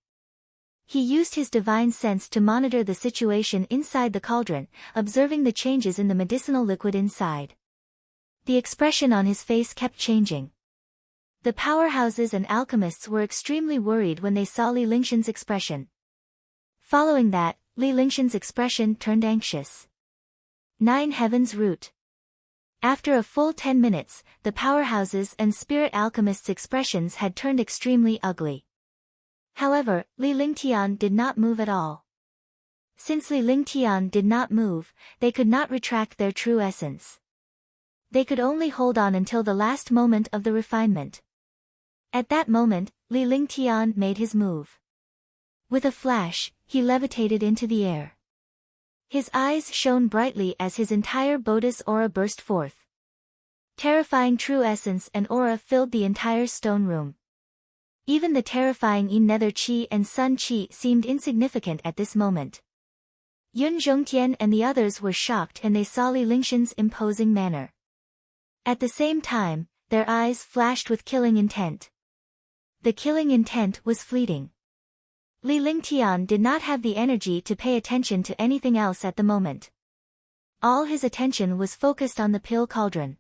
He used his divine sense to monitor the situation inside the cauldron, observing the changes in the medicinal liquid inside. The expression on his face kept changing. The powerhouses and alchemists were extremely worried when they saw Li Lingshan's expression. Following that, Li Lingshan's expression turned anxious. 9 Heavens Root. After a full 10 minutes, the powerhouses and spirit alchemists' expressions had turned extremely ugly. However, Li Lingtian did not move at all. Since Li Lingtian did not move, they could not retract their true essence. They could only hold on until the last moment of the refinement. At that moment, Li Lingtian made his move. With a flash, he levitated into the air. His eyes shone brightly as his entire Bodhi's aura burst forth. Terrifying true essence and aura filled the entire stone room. Even the terrifying Yin Nether Qi and Sun Qi seemed insignificant at this moment. Yun Zhongtian and the others were shocked and they saw Li Lingshan's imposing manner. At the same time, their eyes flashed with killing intent. The killing intent was fleeting. Li Lingtian did not have the energy to pay attention to anything else at the moment. All his attention was focused on the pill cauldron.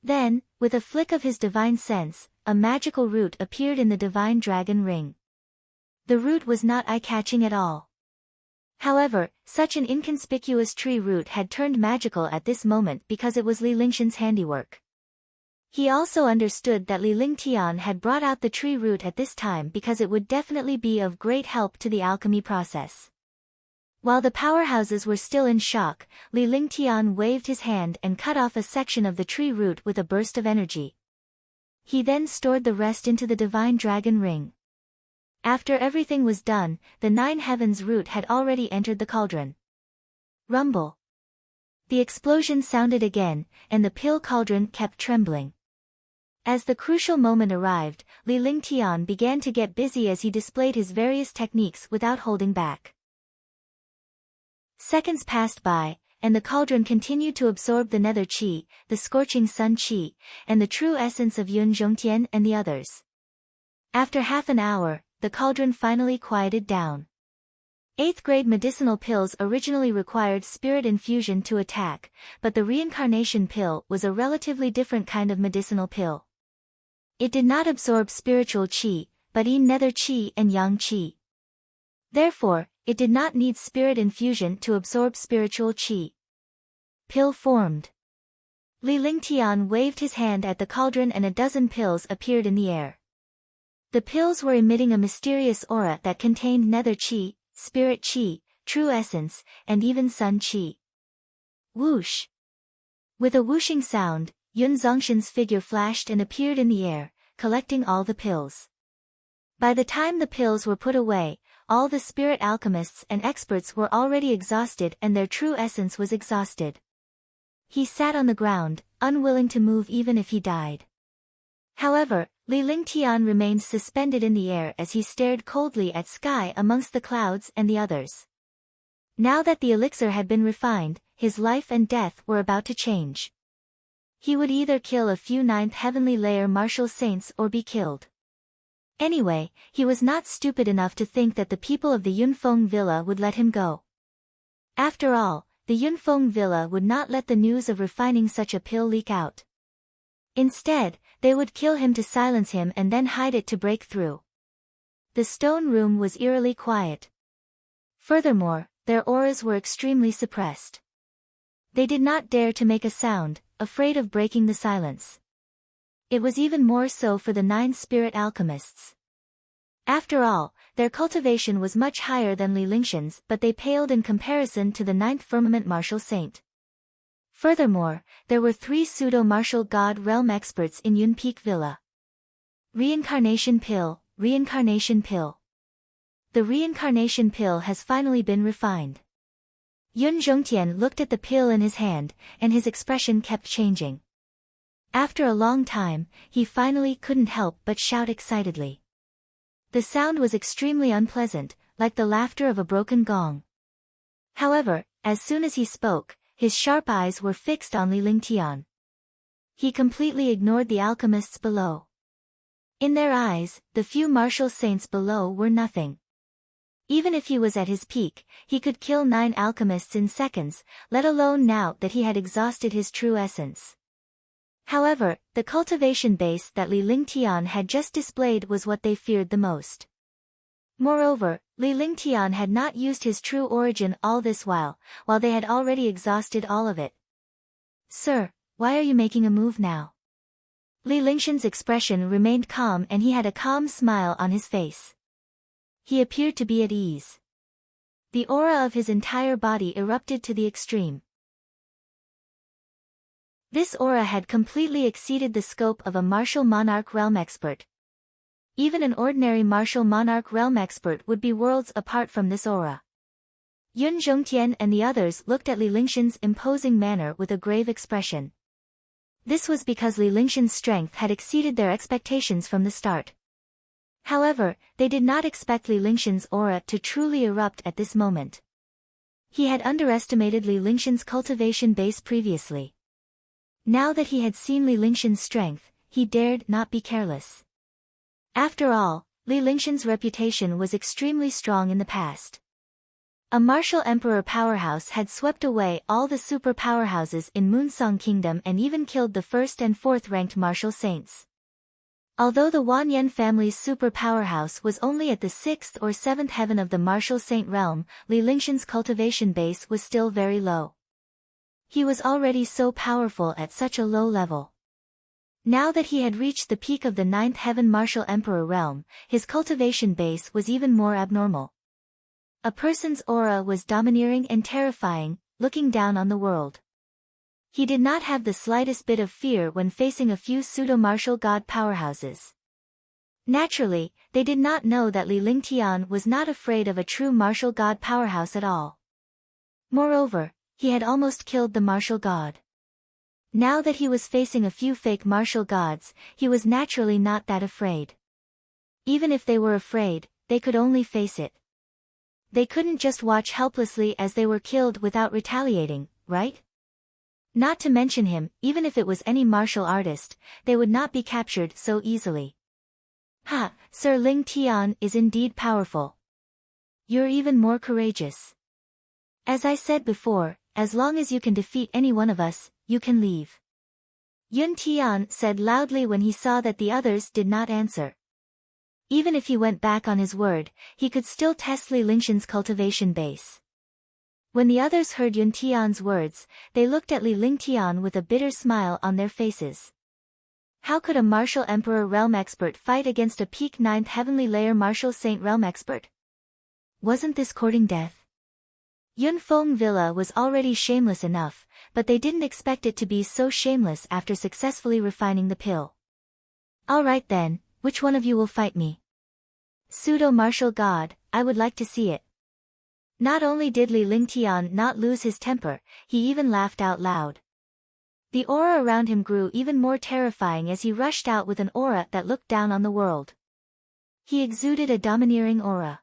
Then, with a flick of his divine sense, a magical root appeared in the divine dragon ring. The root was not eye-catching at all. However, such an inconspicuous tree root had turned magical at this moment because it was Li Lingshan's handiwork. He also understood that Li Lingtian had brought out the tree root at this time because it would definitely be of great help to the alchemy process. While the powerhouses were still in shock, Li Lingtian waved his hand and cut off a section of the tree root with a burst of energy. He then stored the rest into the divine dragon ring. After everything was done, the 9 Heavens root had already entered the cauldron. Rumble. The explosion sounded again, and the pill cauldron kept trembling. As the crucial moment arrived, Li Lingtian began to get busy as he displayed his various techniques without holding back. Seconds passed by, and the cauldron continued to absorb the nether qi, the scorching sun qi, and the true essence of Yun Zhongtian and the others. After half an hour, the cauldron finally quieted down. 8th grade medicinal pills originally required spirit infusion to attack, but the reincarnation pill was a relatively different kind of medicinal pill. It did not absorb spiritual qi, but yin nether qi and yang qi. Therefore, it did not need spirit infusion to absorb spiritual qi. Pill formed. Li Lingtian waved his hand at the cauldron and a dozen pills appeared in the air. The pills were emitting a mysterious aura that contained nether qi, spirit qi, true essence, and even sun qi. Whoosh! With a whooshing sound, Yun Zongshan's figure flashed and appeared in the air, collecting all the pills. By the time the pills were put away, all the spirit alchemists and experts were already exhausted and their true essence was exhausted. He sat on the ground, unwilling to move even if he died. However, Li Lingtian remained suspended in the air as he stared coldly at sky amongst the clouds and the others. Now that the elixir had been refined, his life and death were about to change. He would either kill a few ninth heavenly layer martial saints or be killed. Anyway, he was not stupid enough to think that the people of the Yunfeng Villa would let him go. After all, the Yunfeng Villa would not let the news of refining such a pill leak out. Instead, they would kill him to silence him and then hide it to break through. The stone room was eerily quiet. Furthermore, their auras were extremely suppressed. They did not dare to make a sound, afraid of breaking the silence. It was even more so for the 9 spirit alchemists. After all, their cultivation was much higher than Li Lingshan's, but they paled in comparison to the 9th firmament martial saint. Furthermore, there were 3 pseudo-martial god realm experts in Yun Peak Villa. Reincarnation Pill, Reincarnation Pill. The reincarnation pill has finally been refined. Yun Zhongtian looked at the pill in his hand, and his expression kept changing. After a long time, he finally couldn't help but shout excitedly. The sound was extremely unpleasant, like the laughter of a broken gong. However, as soon as he spoke, his sharp eyes were fixed on Li Lingtian. He completely ignored the alchemists below. In their eyes, the few martial saints below were nothing. Even if he was at his peak, he could kill 9 alchemists in seconds, let alone now that he had exhausted his true essence. However, the cultivation base that Li Lingtian had just displayed was what they feared the most. Moreover, Li Lingtian had not used his true origin all this while they had already exhausted all of it. "Sir, why are you making a move now?" Li Lingshan's expression remained calm and he had a calm smile on his face. He appeared to be at ease. The aura of his entire body erupted to the extreme. This aura had completely exceeded the scope of a martial monarch realm expert. Even an ordinary martial monarch realm expert would be worlds apart from this aura. Yun Zhongtian and the others looked at Li Lingshan's imposing manner with a grave expression. This was because Li Lingshan's strength had exceeded their expectations from the start. However, they did not expect Li Lingshan's aura to truly erupt at this moment. He had underestimated Li Lingshan's cultivation base previously. Now that he had seen Li Lingshan's strength, he dared not be careless. After all, Li Lingshan's reputation was extremely strong in the past. A martial emperor powerhouse had swept away all the super powerhouses in Moonsong Kingdom and even killed the 1st and 4th ranked martial saints. Although the Wanyan family's super powerhouse was only at the 6th or 7th heaven of the martial saint realm, Li Lingshan's cultivation base was still very low. He was already so powerful at such a low level. Now that he had reached the peak of the 9th heaven martial emperor realm, his cultivation base was even more abnormal. A person's aura was domineering and terrifying, looking down on the world. He did not have the slightest bit of fear when facing a few pseudo-martial god powerhouses. Naturally, they did not know that Li Lingtian was not afraid of a true martial god powerhouse at all. Moreover, he had almost killed the martial god. Now that he was facing a few fake martial gods, he was naturally not that afraid. Even if they were afraid, they could only face it. They couldn't just watch helplessly as they were killed without retaliating, right? Not to mention him, even if it was any martial artist, they would not be captured so easily. "Ha, Sir Lingtian is indeed powerful. You're even more courageous. As I said before, as long as you can defeat any one of us, you can leave." Yun Tian said loudly when he saw that the others did not answer. Even if he went back on his word, he could still test Li Lingshan's cultivation base. When the others heard Yun Tian's words, they looked at Li Lingtian with a bitter smile on their faces. How could a martial emperor realm expert fight against a peak 9th heavenly layer martial saint realm expert? Wasn't this courting death? Yunfeng Villa was already shameless enough, but they didn't expect it to be so shameless after successfully refining the pill. Alright then, which one of you will fight me? Pseudo-martial god, I would like to see it. Not only did Li Lingtian not lose his temper, he even laughed out loud. The aura around him grew even more terrifying as he rushed out with an aura that looked down on the world. He exuded a domineering aura.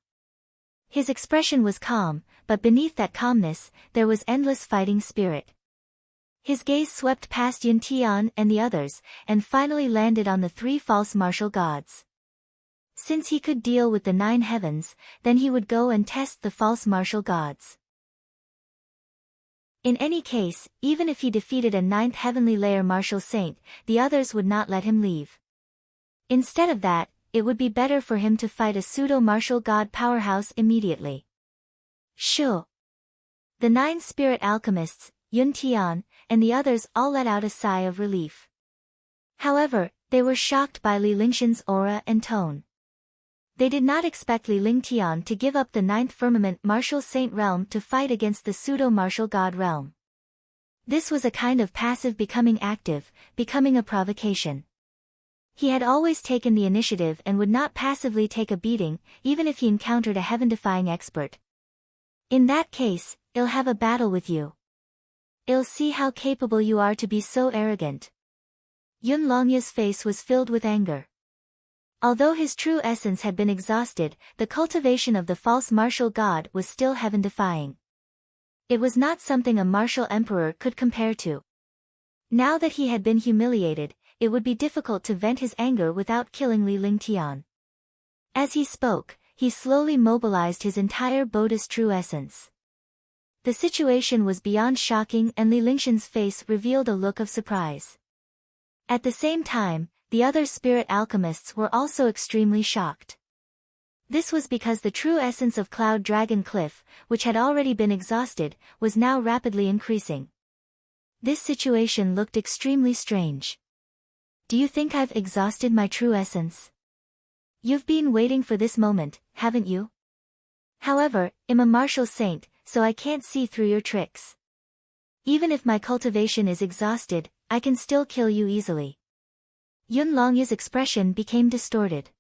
His expression was calm, but beneath that calmness, there was endless fighting spirit. His gaze swept past Yun Tian and the others, and finally landed on the three false martial gods. Since he could deal with the 9 heavens, then he would go and test the false martial gods. In any case, even if he defeated a 9th heavenly layer martial saint, the others would not let him leave. Instead of that, it would be better for him to fight a pseudo-martial god powerhouse immediately. Sure. The 9 spirit alchemists, Yun Tian, and the others all let out a sigh of relief. However, they were shocked by Li Lingtian's aura and tone. They did not expect Li Lingtian to give up the 9th firmament martial saint realm to fight against the pseudo-martial god realm. This was a kind of passive becoming active, becoming a provocation. He had always taken the initiative and would not passively take a beating, even if he encountered a heaven-defying expert. In that case, I'll have a battle with you. I'll see how capable you are to be so arrogant. Yun Longya's face was filled with anger. Although his true essence had been exhausted, the cultivation of the false martial god was still heaven-defying. It was not something a martial emperor could compare to. Now that he had been humiliated, it would be difficult to vent his anger without killing Li Lingtian. As he spoke, he slowly mobilized his entire Buddha's true essence. The situation was beyond shocking and Li Lingtian's face revealed a look of surprise. At the same time, the other spirit alchemists were also extremely shocked. This was because the true essence of Cloud Dragon Cliff, which had already been exhausted, was now rapidly increasing. This situation looked extremely strange. Do you think I've exhausted my true essence? You've been waiting for this moment, haven't you? However, I'm a martial saint, so I can't see through your tricks. Even if my cultivation is exhausted, I can still kill you easily. Yun Longya's expression became distorted.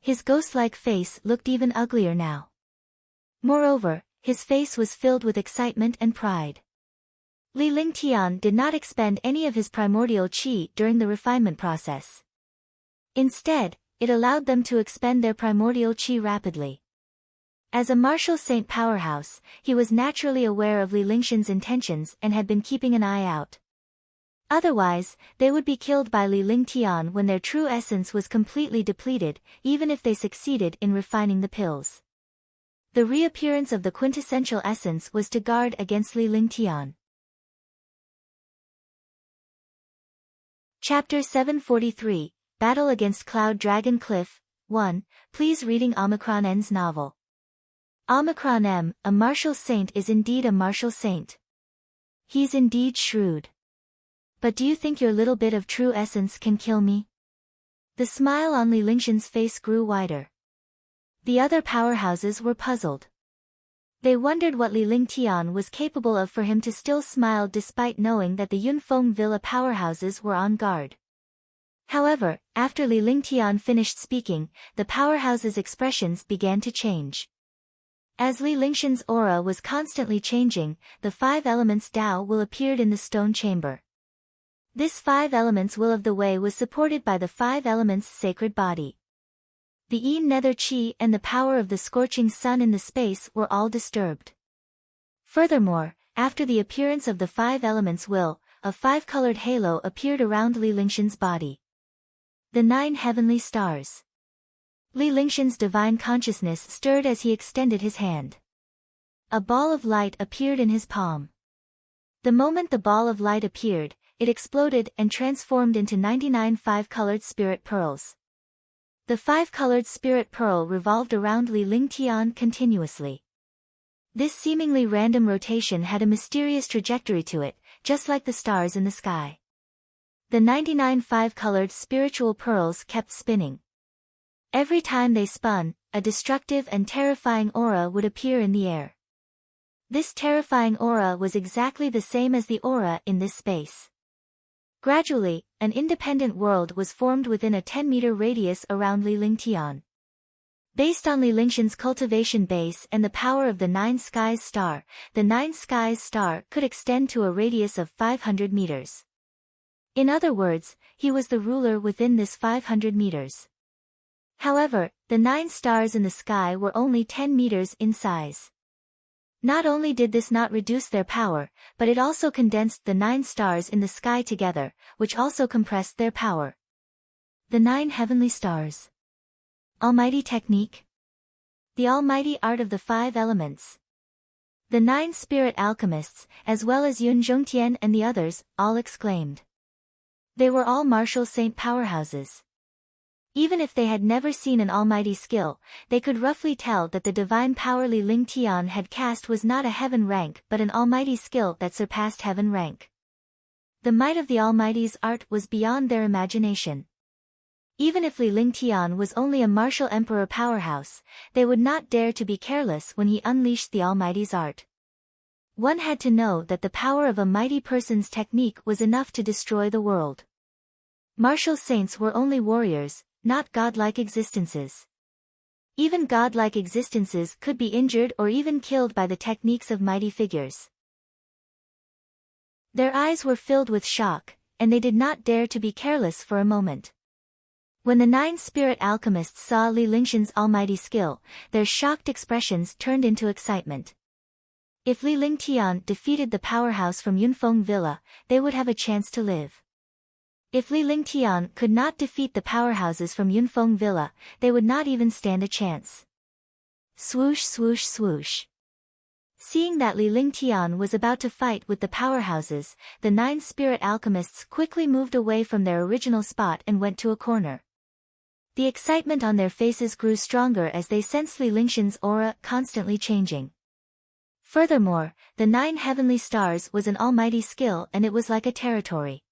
His ghost-like face looked even uglier now. Moreover, his face was filled with excitement and pride. Li Lingtian did not expend any of his primordial qi during the refinement process. Instead, it allowed them to expend their primordial qi rapidly. As a martial saint powerhouse, he was naturally aware of Li Lingtian's intentions and had been keeping an eye out. Otherwise, they would be killed by Li Lingtian when their true essence was completely depleted, even if they succeeded in refining the pills. The reappearance of the quintessential essence was to guard against Li Lingtian. Chapter 743, Battle Against Cloud Dragon Cliff, 1, please reading Omicron N's novel. Omicron M, a martial saint is indeed a martial saint. He's indeed shrewd. But do you think your little bit of true essence can kill me? The smile on Li Lingtian's face grew wider. The other powerhouses were puzzled. They wondered what Li Lingtian was capable of for him to still smile despite knowing that the Yunfeng Villa powerhouses were on guard. However, after Li Lingtian finished speaking, the powerhouses' expressions began to change. As Li Lingtian's aura was constantly changing, the 5 elements Tao will appeared in the stone chamber. This 5 elements will of the way was supported by the 5 elements sacred body. The Yin Nether Chi and the power of the scorching sun in the space were all disturbed. Furthermore, after the appearance of the 5 elements will, a 5-colored halo appeared around Li Lingtian's body. The 9 heavenly stars. Li Lingtian's divine consciousness stirred as he extended his hand. A ball of light appeared in his palm. The moment the ball of light appeared, it exploded and transformed into 99 5-colored spirit pearls. The 5-colored spirit pearl revolved around Li Lingtian continuously. This seemingly random rotation had a mysterious trajectory to it, just like the stars in the sky. The 99 5-colored spiritual pearls kept spinning. Every time they spun, a destructive and terrifying aura would appear in the air. This terrifying aura was exactly the same as the aura in this space. Gradually, an independent world was formed within a 10-meter radius around Li Lingtian. Based on Li Lingshan's cultivation base and the power of the Nine Skies star, the Nine Skies star could extend to a radius of 500 meters. In other words, he was the ruler within this 500 meters. However, the 9 stars in the sky were only 10 meters in size. Not only did this not reduce their power, but it also condensed the 9 stars in the sky together, which also compressed their power. The 9 heavenly stars. Almighty technique. The almighty art of the 5 elements. The 9 spirit alchemists, as well as Yun Zhongtian and the others, all exclaimed. They were all martial saint powerhouses. Even if they had never seen an almighty skill, they could roughly tell that the divine power Li Lingtian had cast was not a heaven rank but an almighty skill that surpassed heaven rank. The might of the almighty's art was beyond their imagination. Even if Li Lingtian was only a martial emperor powerhouse, they would not dare to be careless when he unleashed the almighty's art. One had to know that the power of a mighty person's technique was enough to destroy the world. Martial saints were only warriors, not godlike existences. Even godlike existences could be injured or even killed by the techniques of mighty figures. Their eyes were filled with shock, and they did not dare to be careless for a moment. When the 9 spirit alchemists saw Li Lingshan's almighty skill, their shocked expressions turned into excitement. If Li Lingtian defeated the powerhouse from Yunfeng Villa, they would have a chance to live. If Li Lingtian could not defeat the powerhouses from Yunfeng Villa, they would not even stand a chance. Swoosh swoosh swoosh. Seeing that Li Lingtian was about to fight with the powerhouses, the 9 spirit alchemists quickly moved away from their original spot and went to a corner. The excitement on their faces grew stronger as they sensed Li Lingshan's aura constantly changing. Furthermore, the 9 heavenly stars was an almighty skill and it was like a territory.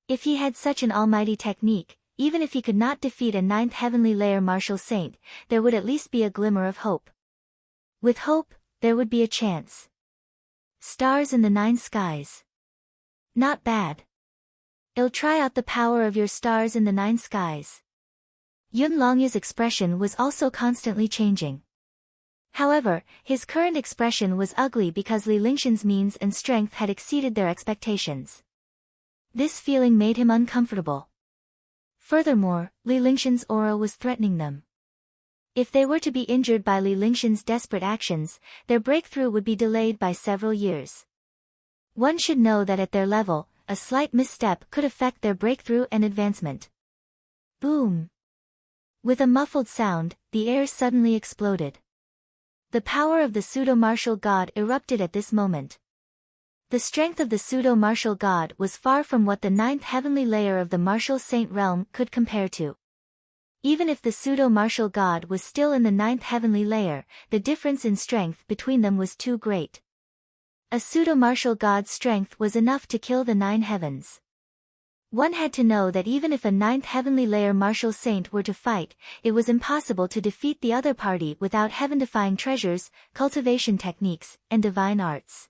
If he had such an almighty technique, even if he could not defeat a 9th heavenly layer martial saint, there would at least be a glimmer of hope. With hope, there would be a chance. Stars in the 9 skies. Not bad. I'll try out the power of your stars in the 9 skies. Yun Longya's expression was also constantly changing. However, his current expression was ugly because Li Lingshan's means and strength had exceeded their expectations. This feeling made him uncomfortable. Furthermore, Li Lingshan's aura was threatening them. If they were to be injured by Li Lingshan's desperate actions, their breakthrough would be delayed by several years. One should know that at their level, a slight misstep could affect their breakthrough and advancement. Boom! With a muffled sound, the air suddenly exploded. The power of the pseudo-martial god erupted at this moment. The strength of the pseudo-martial god was far from what the 9th heavenly layer of the martial saint realm could compare to. Even if the pseudo-martial god was still in the 9th heavenly layer, the difference in strength between them was too great. A pseudo-martial god's strength was enough to kill the 9 heavens. One had to know that even if a 9th heavenly layer martial saint were to fight, it was impossible to defeat the other party without heaven-defying treasures, cultivation techniques, and divine arts.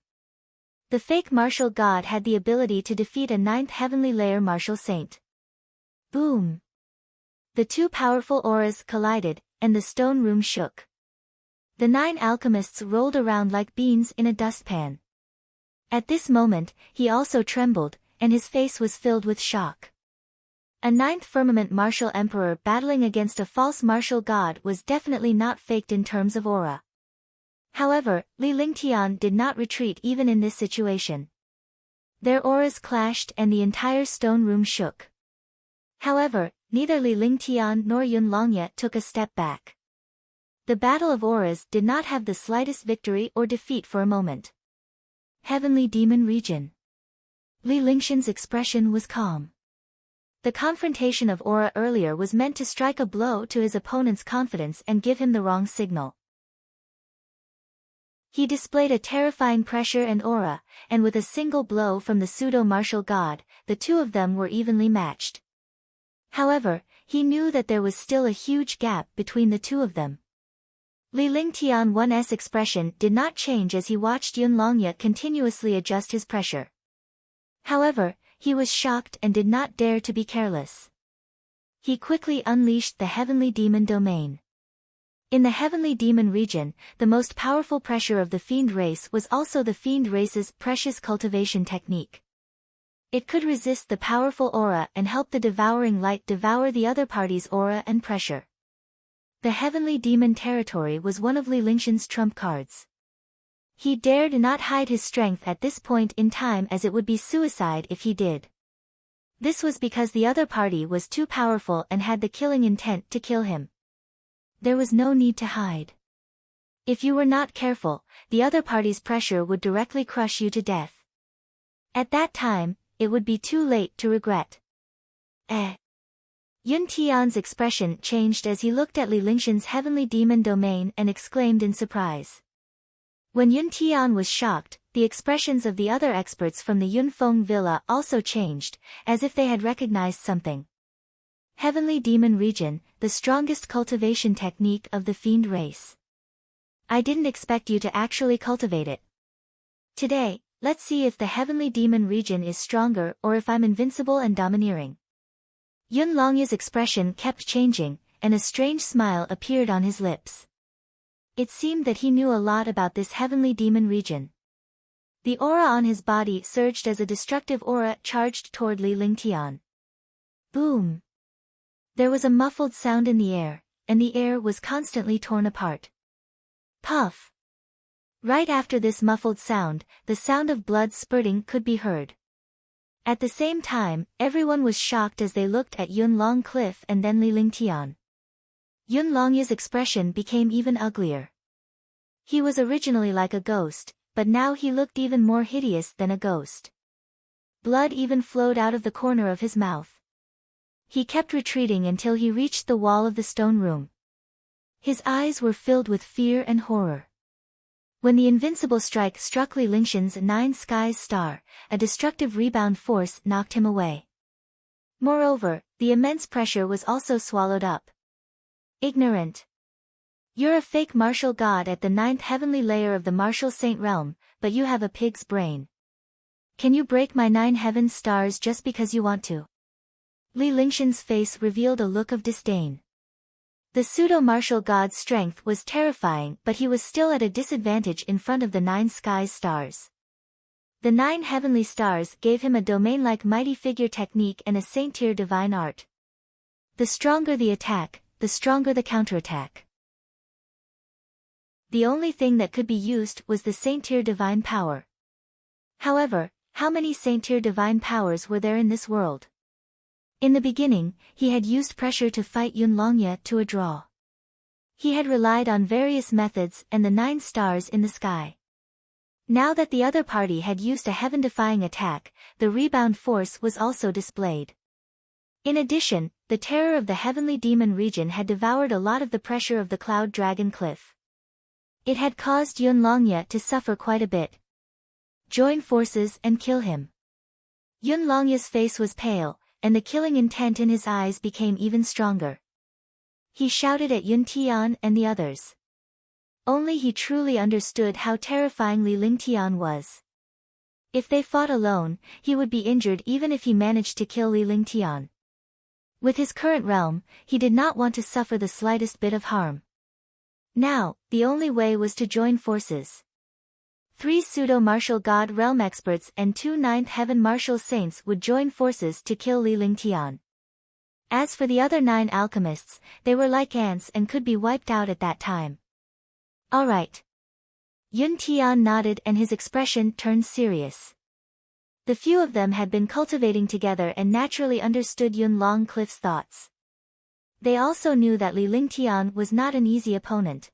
The fake martial god had the ability to defeat a 9th heavenly layer martial saint. Boom! The 2 powerful auras collided, and the stone room shook. The 9 alchemists rolled around like beans in a dustpan. At this moment, he also trembled, and his face was filled with shock. A 9th firmament martial emperor battling against a false martial god was definitely not faked in terms of aura. However, Li Lingtian did not retreat even in this situation. Their auras clashed and the entire stone room shook. However, neither Li Lingtian nor Yun Longya took a step back. The battle of auras did not have the slightest victory or defeat for a moment. Heavenly Demon Region. Li Lingshan's expression was calm. The confrontation of aura earlier was meant to strike a blow to his opponent's confidence and give him the wrong signal. He displayed a terrifying pressure and aura, and with a single blow from the pseudo-martial god, the 2 of them were evenly matched. However, he knew that there was still a huge gap between the 2 of them. Li Lingtian 1's expression did not change as he watched Yun Longye continuously adjust his pressure. However, he was shocked and did not dare to be careless. He quickly unleashed the Heavenly Demon domain. In the Heavenly Demon region, the most powerful pressure of the Fiend race was also the Fiend race's precious cultivation technique. It could resist the powerful aura and help the devouring light devour the other party's aura and pressure. The Heavenly Demon territory was one of Li Lingtian's trump cards. He dared not hide his strength at this point in time as it would be suicide if he did. This was because the other party was too powerful and had the killing intent to kill him. There was no need to hide. If you were not careful, the other party's pressure would directly crush you to death. At that time, it would be too late to regret. Yun Tian's expression changed as he looked at Li Lingtian's Heavenly Demon domain and exclaimed in surprise. When Yun Tian was shocked, the expressions of the other experts from the Yun Feng Villa also changed, as if they had recognized something. Heavenly Demon region, the strongest cultivation technique of the Fiend race. I didn't expect you to actually cultivate it. Today, let's see if the Heavenly Demon region is stronger or if I'm invincible and domineering. Yun Longye's expression kept changing, and a strange smile appeared on his lips. It seemed that he knew a lot about this Heavenly Demon region. The aura on his body surged as a destructive aura charged toward Li Lingtian. Boom! There was a muffled sound in the air, and the air was constantly torn apart. Puff! Right after this muffled sound, the sound of blood spurting could be heard. At the same time, everyone was shocked as they looked at Yun Long Cliff and then Li Lingtian. Yun Longye's expression became even uglier. He was originally like a ghost, but now he looked even more hideous than a ghost. Blood even flowed out of the corner of his mouth. He kept retreating until he reached the wall of the stone room. His eyes were filled with fear and horror. When the invincible strike struck Li Lingtian's 9 Skies star, a destructive rebound force knocked him away. Moreover, the immense pressure was also swallowed up. Ignorant. You're a fake martial god at the 9th heavenly layer of the martial saint realm, but you have a pig's brain. Can you break my 9 heaven stars just because you want to? Li Lingtian's face revealed a look of disdain. The pseudo-martial god's strength was terrifying, but he was still at a disadvantage in front of the 9 skies stars. The 9 heavenly stars gave him a domain-like mighty figure technique and a saint-tier divine art. The stronger the attack, the stronger the counterattack. The only thing that could be used was the saint-tier divine power. However, how many saint-tier divine powers were there in this world? In the beginning, he had used pressure to fight Yun Longye to a draw. He had relied on various methods and the 9 stars in the sky. Now that the other party had used a heaven-defying attack, the rebound force was also displayed. In addition, the terror of the Heavenly Demon region had devoured a lot of the pressure of the Cloud Dragon Cliff. It had caused Yun Longye to suffer quite a bit. Join forces and kill him. Yun Longye's face was pale, and the killing intent in his eyes became even stronger. He shouted at Yun Tian and the others. Only he truly understood how terrifying Li Lingtian was. If they fought alone, he would be injured even if he managed to kill Li Lingtian. With his current realm, he did not want to suffer the slightest bit of harm. Now, the only way was to join forces. 3 pseudo-martial god realm experts and 2 9th heaven martial saints would join forces to kill Li Lingtian. As for the other 9 alchemists, they were like ants and could be wiped out at that time. Alright. Yun Tian nodded and his expression turned serious. The few of them had been cultivating together and naturally understood Yun Long Cliff's thoughts. They also knew that Li Lingtian was not an easy opponent.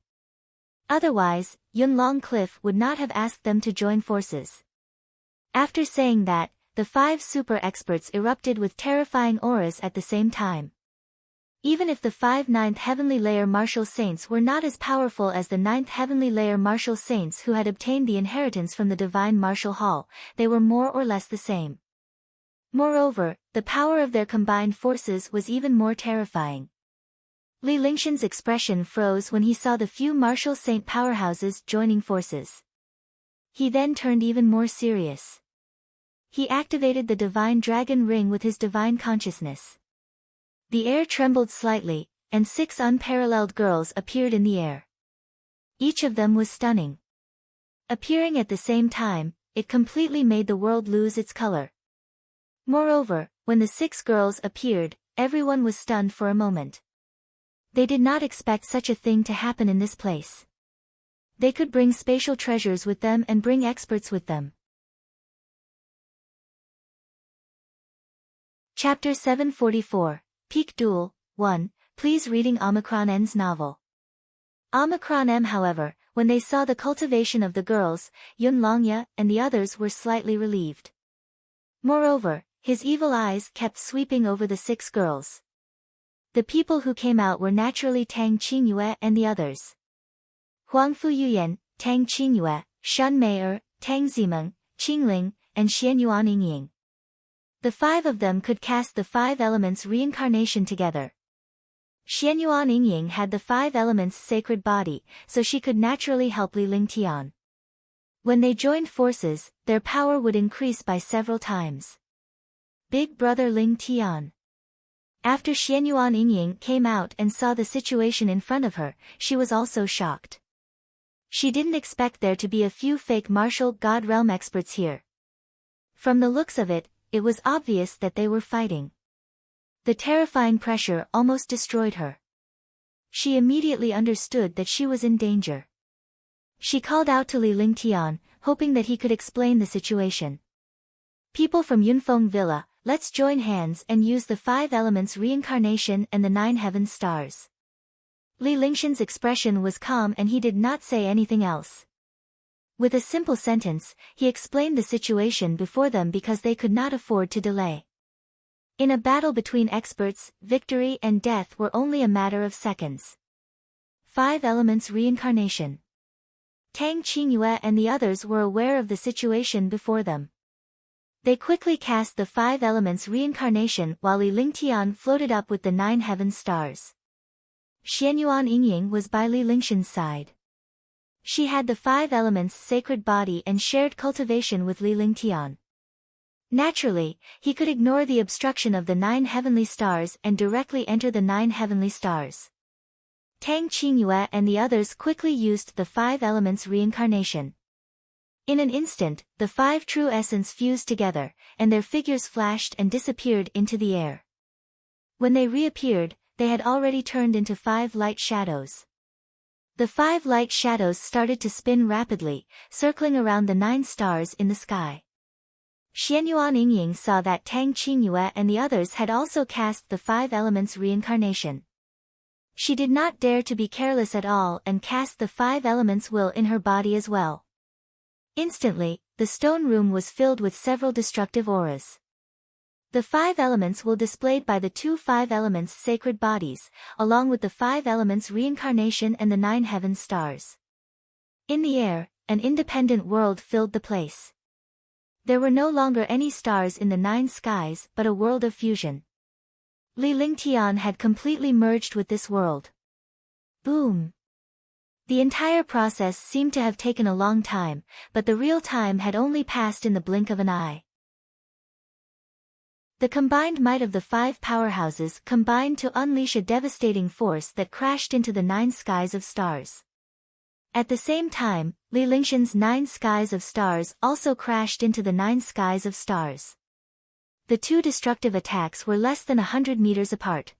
Otherwise, Yun Long Cliff would not have asked them to join forces. After saying that, the 5 super experts erupted with terrifying auras at the same time. Even if the 5 9th heavenly layer martial saints were not as powerful as the 9th heavenly layer martial saints who had obtained the inheritance from the divine martial hall, they were more or less the same. Moreover, the power of their combined forces was even more terrifying. Li Lingshan's expression froze when he saw the few martial saint powerhouses joining forces. He then turned even more serious. He activated the divine dragon ring with his divine consciousness. The air trembled slightly, and 6 unparalleled girls appeared in the air. Each of them was stunning. Appearing at the same time, it completely made the world lose its color. Moreover, when the 6 girls appeared, everyone was stunned for a moment. They did not expect such a thing to happen in this place. They could bring spatial treasures with them and bring experts with them. Chapter 744, Peak Duel, 1, Please reading Omicron N's novel. Omicron M, however, when they saw the cultivation of the girls, Yun Longya and the others were slightly relieved. Moreover, his evil eyes kept sweeping over the 6 girls. The people who came out were naturally Tang Qingyue and the others. Huang Fuyuyan, Tang Qingyue, Shen Mei'er, Tang Zimeng, Qingling, and Xian Yuan Yingying. The 5 of them could cast the 5 elements reincarnation together. Xian Yuan Yingying had the 5 elements sacred body, so she could naturally help Li Lingtian. When they joined forces, their power would increase by several times. Big brother Ling Tian. After Xian Yuan Yingying came out and saw the situation in front of her, she was also shocked. She didn't expect there to be a few fake martial god realm experts here. From the looks of it, it was obvious that they were fighting. The terrifying pressure almost destroyed her. She immediately understood that she was in danger. She called out to Li Lingtian, hoping that he could explain the situation. People from Yunfeng Villa, let's join hands and use the 5 elements reincarnation and the 9 heaven stars. Li Lingshan's expression was calm and he did not say anything else. With a simple sentence, he explained the situation before them because they could not afford to delay. In a battle between experts, victory and death were only a matter of seconds. 5 elements reincarnation. Tang Qingyue and the others were aware of the situation before them. They quickly cast the 5 elements reincarnation while Li Lingtian floated up with the 9 heaven stars. Xian Yuan Yingying was by Li Lingshan's side. She had the 5 elements sacred body and shared cultivation with Li Lingtian. Naturally, he could ignore the obstruction of the 9 heavenly stars and directly enter the 9 heavenly stars. Tang Qingyue and the others quickly used the 5 elements reincarnation. In an instant, the 5 true essence fused together, and their figures flashed and disappeared into the air. When they reappeared, they had already turned into 5 light shadows. The 5 light shadows started to spin rapidly, circling around the 9 stars in the sky. Xian Yuan Yingying saw that Tang Qingyue and the others had also cast the 5 elements reincarnation. She did not dare to be careless at all and cast the 5 elements will in her body as well. Instantly, the stone room was filled with several destructive auras. The 5 elements were displayed by the 2 5 elements sacred bodies, along with the 5 elements reincarnation and the 9 heaven stars. In the air, an independent world filled the place. There were no longer any stars in the 9 skies but a world of fusion. Li Lingtian had completely merged with this world. Boom! The entire process seemed to have taken a long time, but the real time had only passed in the blink of an eye. The combined might of the 5 powerhouses combined to unleash a devastating force that crashed into the 9 skies of stars. At the same time, Li Lingshan's 9 skies of stars also crashed into the 9 skies of stars. The 2 destructive attacks were less than 100 meters apart.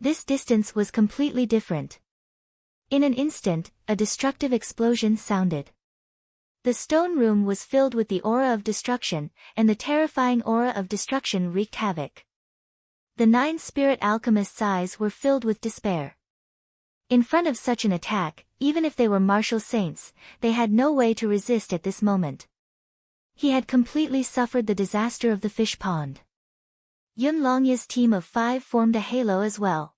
This distance was completely different. In an instant, a destructive explosion sounded. The stone room was filled with the aura of destruction, and the terrifying aura of destruction wreaked havoc. The 9 spirit alchemists' eyes were filled with despair. In front of such an attack, even if they were martial saints, they had no way to resist at this moment. He had completely suffered the disaster of the fish pond. Yun Longya's team of 5 formed a halo as well.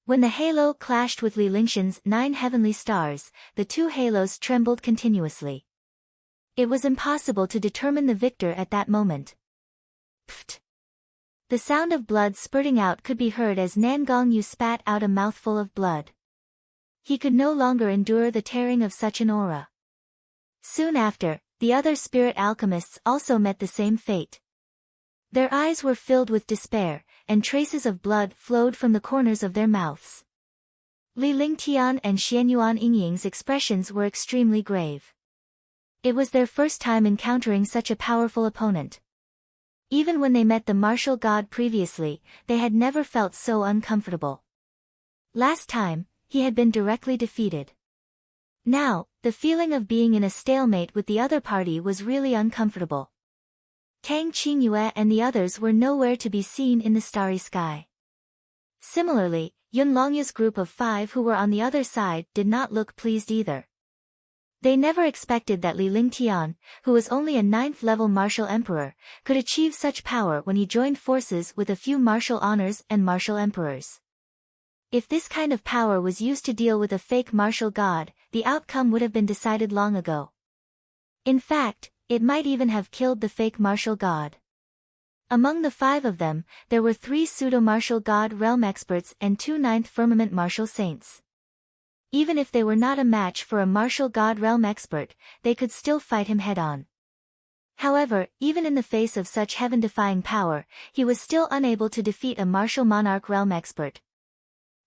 When the halo clashed with Li Lingshan's 9 heavenly stars, the 2 halos trembled continuously. It was impossible to determine the victor at that moment. Pfft! The sound of blood spurting out could be heard as Nangong Yu spat out a mouthful of blood. He could no longer endure the tearing of such an aura. Soon after, the other spirit alchemists also met the same fate. Their eyes were filled with despair, and traces of blood flowed from the corners of their mouths. Li Lingtian and Xianyuan Yingying's expressions were extremely grave. It was their first time encountering such a powerful opponent. Even when they met the martial god previously, they had never felt so uncomfortable. Last time, he had been directly defeated. Now, the feeling of being in a stalemate with the other party was really uncomfortable. Tang Qingyue and the others were nowhere to be seen in the starry sky. Similarly, Yun Longya's group of 5 who were on the other side did not look pleased either. They never expected that Li Lingtian, who was only a 9th-level martial emperor, could achieve such power when he joined forces with a few martial honors and martial emperors. If this kind of power was used to deal with a fake martial god, the outcome would have been decided long ago. In fact, it might even have killed the fake martial god. Among the 5 of them, there were 3 pseudo-martial god realm experts and 2 9th firmament martial saints. Even if they were not a match for a martial god realm expert, they could still fight him head-on. However, even in the face of such heaven-defying power, he was still unable to defeat a martial monarch realm expert.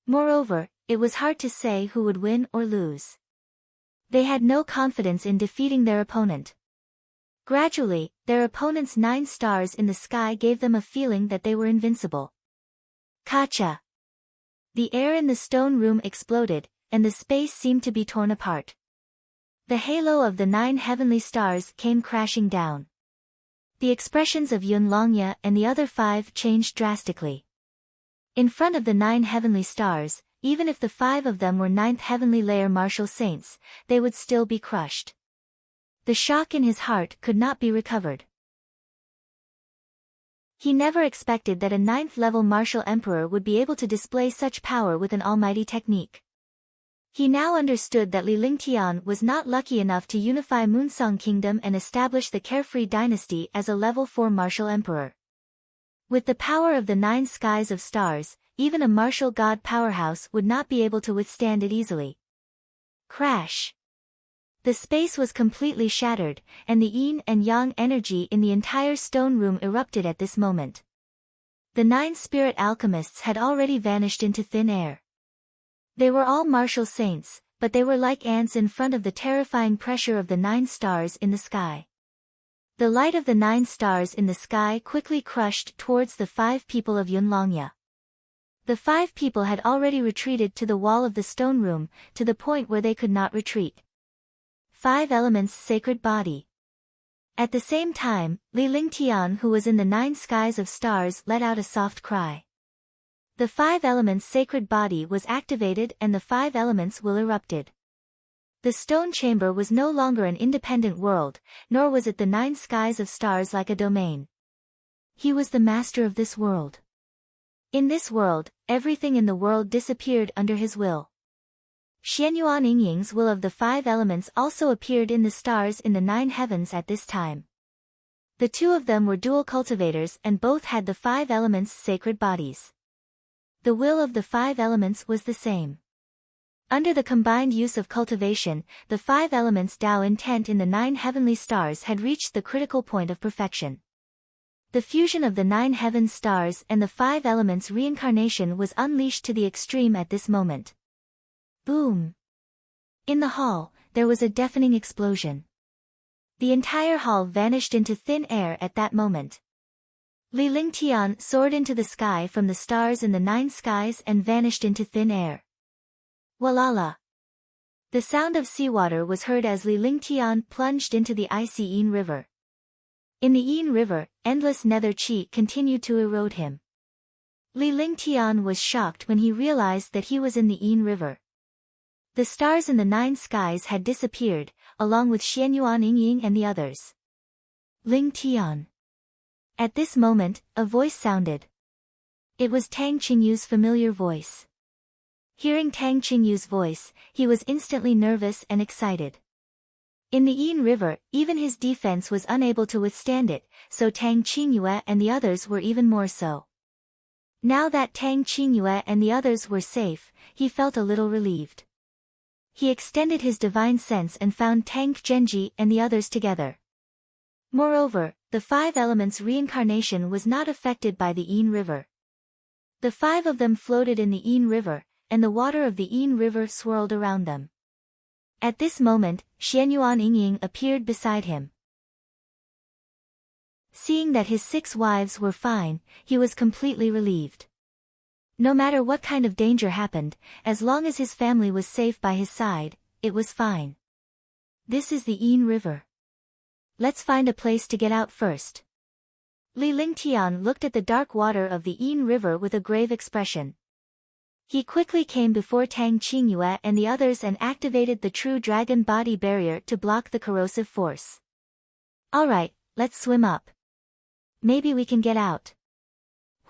Moreover, it was hard to say who would win or lose. They had no confidence in defeating their opponent. Gradually, their opponent's 9 stars in the sky gave them a feeling that they were invincible. Kacha! The air in the stone room exploded, and the space seemed to be torn apart. The halo of the 9 heavenly stars came crashing down. The expressions of Yun Longya and the other 5 changed drastically. In front of the 9 heavenly stars, even if the 5 of them were 9th heavenly layer martial saints, they would still be crushed. The shock in his heart could not be recovered. He never expected that a 9th-level martial emperor would be able to display such power with an almighty technique. He now understood that Li Lingtian was not lucky enough to unify Moonsong Kingdom and establish the Carefree Dynasty as a level 4 martial emperor. With the power of the 9 skies of stars, even a martial god powerhouse would not be able to withstand it easily. Crash! The space was completely shattered, and the yin and yang energy in the entire stone room erupted at this moment. The 9 spirit alchemists had already vanished into thin air. They were all martial saints, but they were like ants in front of the terrifying pressure of the 9 stars in the sky. The light of the 9 stars in the sky quickly crushed towards the 5 people of Yun Longya. The 5 people had already retreated to the wall of the stone room, to the point where they could not retreat. 5 elements sacred body. At the same time, Li Lingtian, who was in the 9 skies of stars, let out a soft cry. The 5 elements sacred body was activated and the 5 elements will erupted. The stone chamber was no longer an independent world, nor was it the 9 skies of stars like a domain. He was the master of this world. In this world, everything in the world disappeared under his will. Xianyuan Yingying's will of the 5 elements also appeared in the stars in the 9 heavens at this time. The 2 of them were dual cultivators and both had the 5 elements' sacred bodies. The will of the 5 elements was the same. Under the combined use of cultivation, the 5 elements' Tao intent in the 9 heavenly stars had reached the critical point of perfection. The fusion of the 9 heaven stars and the 5 elements' reincarnation was unleashed to the extreme at this moment. Boom! In the hall, there was a deafening explosion. The entire hall vanished into thin air at that moment. Li Lingtian soared into the sky from the stars in the 9 skies and vanished into thin air. Walala! The sound of seawater was heard as Li Lingtian plunged into the icy Yin River. In the Yin River, endless nether chi continued to erode him. Li Lingtian was shocked when he realized that he was in the Yin River. The stars in the 9 skies had disappeared, along with Xianyuan Yingying and the others. Lingtian. At this moment, a voice sounded. It was Tang Qingyu's familiar voice. Hearing Tang Qingyu's voice, he was instantly nervous and excited. In the Yin River, even his defense was unable to withstand it, so Tang Qingyue and the others were even more so. Now that Tang Qingyue and the others were safe, he felt a little relieved. He extended his divine sense and found Tang Genji and the others together. Moreover, the 5 elements' reincarnation was not affected by the Yin River. The 5 of them floated in the Yin River, and the water of the Yin River swirled around them. At this moment, Xianyuan Yingying appeared beside him. Seeing that his 6 wives were fine, he was completely relieved. No matter what kind of danger happened, as long as his family was safe by his side, it was fine. This is the Yin River. Let's find a place to get out first. Li Lingtian looked at the dark water of the Yin River with a grave expression. He quickly came before Tang Qingyue and the others and activated the true dragon body barrier to block the corrosive force. Alright, let's swim up. Maybe we can get out.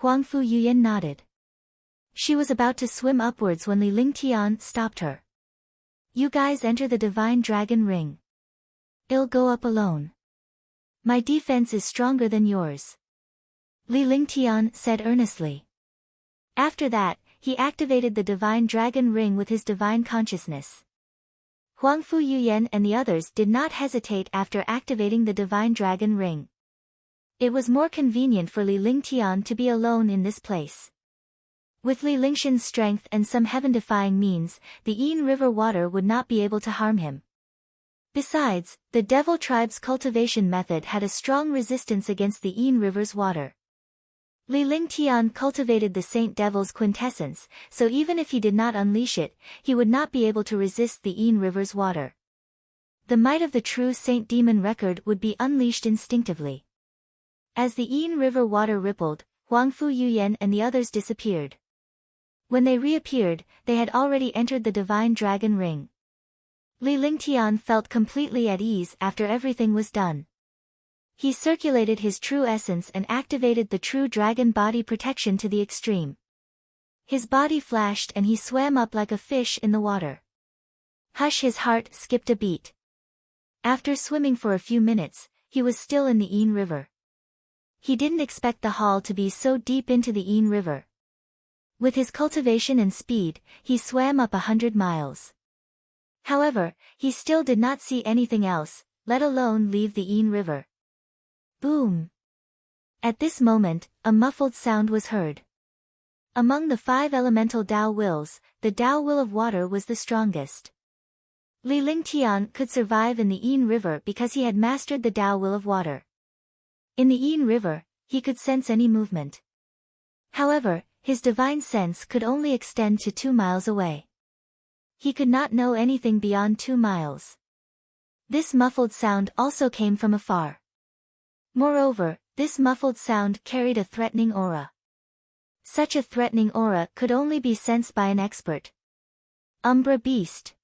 Huangfu Yuyan nodded. She was about to swim upwards when Li Lingtian stopped her. You guys enter the divine dragon ring. I'll go up alone. My defense is stronger than yours. Li Lingtian said earnestly. After that, he activated the divine dragon ring with his divine consciousness. Huangfu Yuyan and the others did not hesitate after activating the divine dragon ring. It was more convenient for Li Lingtian to be alone in this place. With Li Lingshan's strength and some heaven-defying means, the Yin River water would not be able to harm him. Besides, the Devil Tribe's cultivation method had a strong resistance against the Yin River's water. Li Lingtian cultivated the Saint Devil's quintessence, so even if he did not unleash it, he would not be able to resist the Yin River's water. The might of the true Saint Demon record would be unleashed instinctively. As the Yin River water rippled, Huangfu Yuyan and the others disappeared. When they reappeared, they had already entered the divine dragon ring. Li Lingtian felt completely at ease after everything was done. He circulated his true essence and activated the true dragon body protection to the extreme. His body flashed and he swam up like a fish in the water. Hush, his heart skipped a beat. After swimming for a few minutes, he was still in the Yin River. He didn't expect the hall to be so deep into the Yin River. With his cultivation and speed, he swam up 100 miles. However, he still did not see anything else, let alone leave the Yin River. Boom! At this moment, a muffled sound was heard. Among the 5 elemental Tao wills, the Tao will of water was the strongest. Li Lingtian could survive in the Yin River because he had mastered the Tao will of water. In the Yin River, he could sense any movement. However, his divine sense could only extend to 2 miles away. He could not know anything beyond 2 miles. This muffled sound also came from afar. Moreover, this muffled sound carried a threatening aura. Such a threatening aura could only be sensed by an expert. Umbra Beast!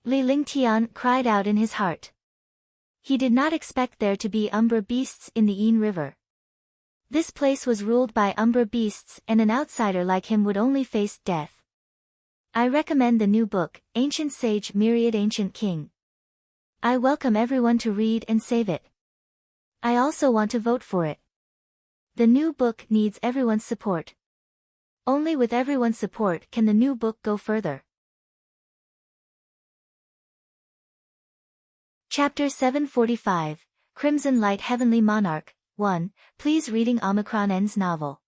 Li Lingtian cried out in his heart. He did not expect there to be Umbra Beasts in the Yin River. This place was ruled by Umbra Beasts and an outsider like him would only face death. I recommend the new book, Ancient Sage Myriad Ancient King. I welcome everyone to read and save it. I also want to vote for it. The new book needs everyone's support. Only with everyone's support can the new book go further. Chapter 745, Crimson Light Heavenly Monarch, 1, please reading Omicron N's novel.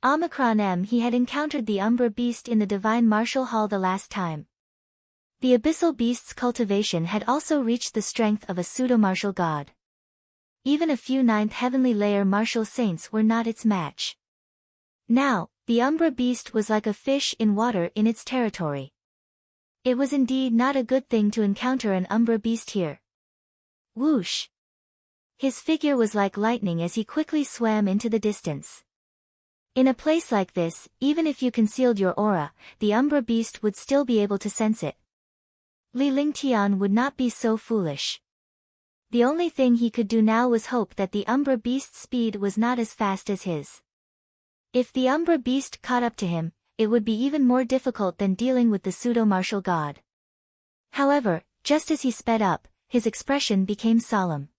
Omicron M. He had encountered the Umbra Beast in the Divine Martial Hall the last time. The Abyssal Beast's cultivation had also reached the strength of a pseudo-martial god. Even a few 9th heavenly layer martial saints were not its match. Now, the Umbra Beast was like a fish in water in its territory. It was indeed not a good thing to encounter an Umbra Beast here. Whoosh! His figure was like lightning as he quickly swam into the distance. In a place like this, even if you concealed your aura, the Umbra Beast would still be able to sense it. Li Lingtian would not be so foolish. The only thing he could do now was hope that the Umbra Beast's speed was not as fast as his. If the Umbra Beast caught up to him, it would be even more difficult than dealing with the pseudo-martial god. However, just as he sped up, his expression became solemn.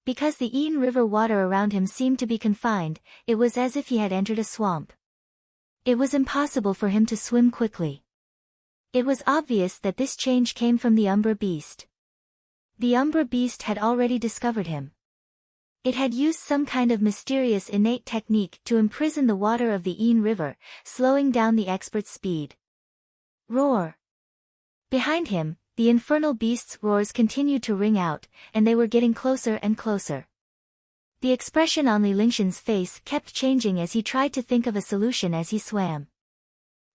Because the Yin River water around him seemed to be confined, it was as if he had entered a swamp. It was impossible for him to swim quickly. It was obvious that this change came from the Umbra beast. The Umbra beast had already discovered him. It had used some kind of mysterious innate technique to imprison the water of the Yin River, slowing down the expert's speed. Roar! Behind him, the infernal beast's roars continued to ring out, and they were getting closer and closer. The expression on Li Lingshan's face kept changing as he tried to think of a solution as he swam.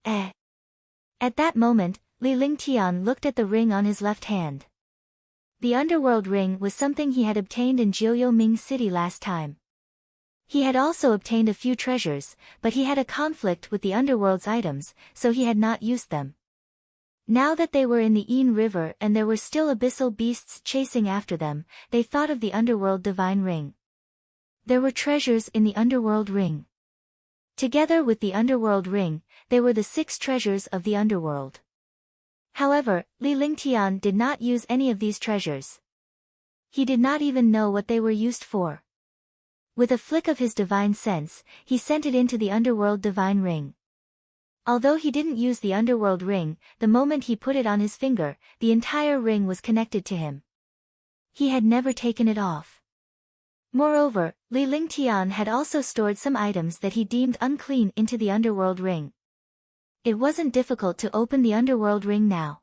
At that moment, Li Lingtian looked at the ring on his left hand. The underworld ring was something he had obtained in Jiuyou Ming City last time. He had also obtained a few treasures, but he had a conflict with the underworld's items, so he had not used them. Now that they were in the Yin River and there were still abyssal beasts chasing after them, they thought of the underworld divine ring. There were treasures in the underworld ring. Together with the underworld ring, they were the 6 treasures of the underworld. However, Li Lingtian did not use any of these treasures. He did not even know what they were used for. With a flick of his divine sense, he sent it into the underworld divine ring. Although he didn't use the underworld ring, the moment he put it on his finger, the entire ring was connected to him. He had never taken it off. Moreover, Li Lingtian had also stored some items that he deemed unclean into the underworld ring. It wasn't difficult to open the underworld ring now.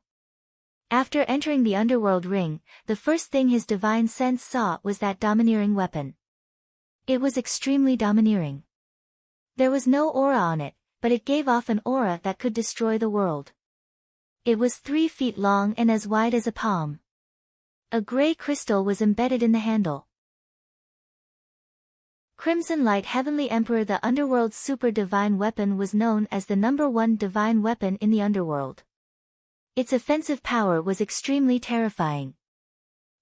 After entering the underworld ring, the first thing his divine sense saw was that domineering weapon. It was extremely domineering. There was no aura on it, but it gave off an aura that could destroy the world. It was 3 feet long and as wide as a palm. A gray crystal was embedded in the handle. Crimson Light Heavenly Emperor. The underworld's super divine weapon was known as the #1 divine weapon in the underworld. Its offensive power was extremely terrifying.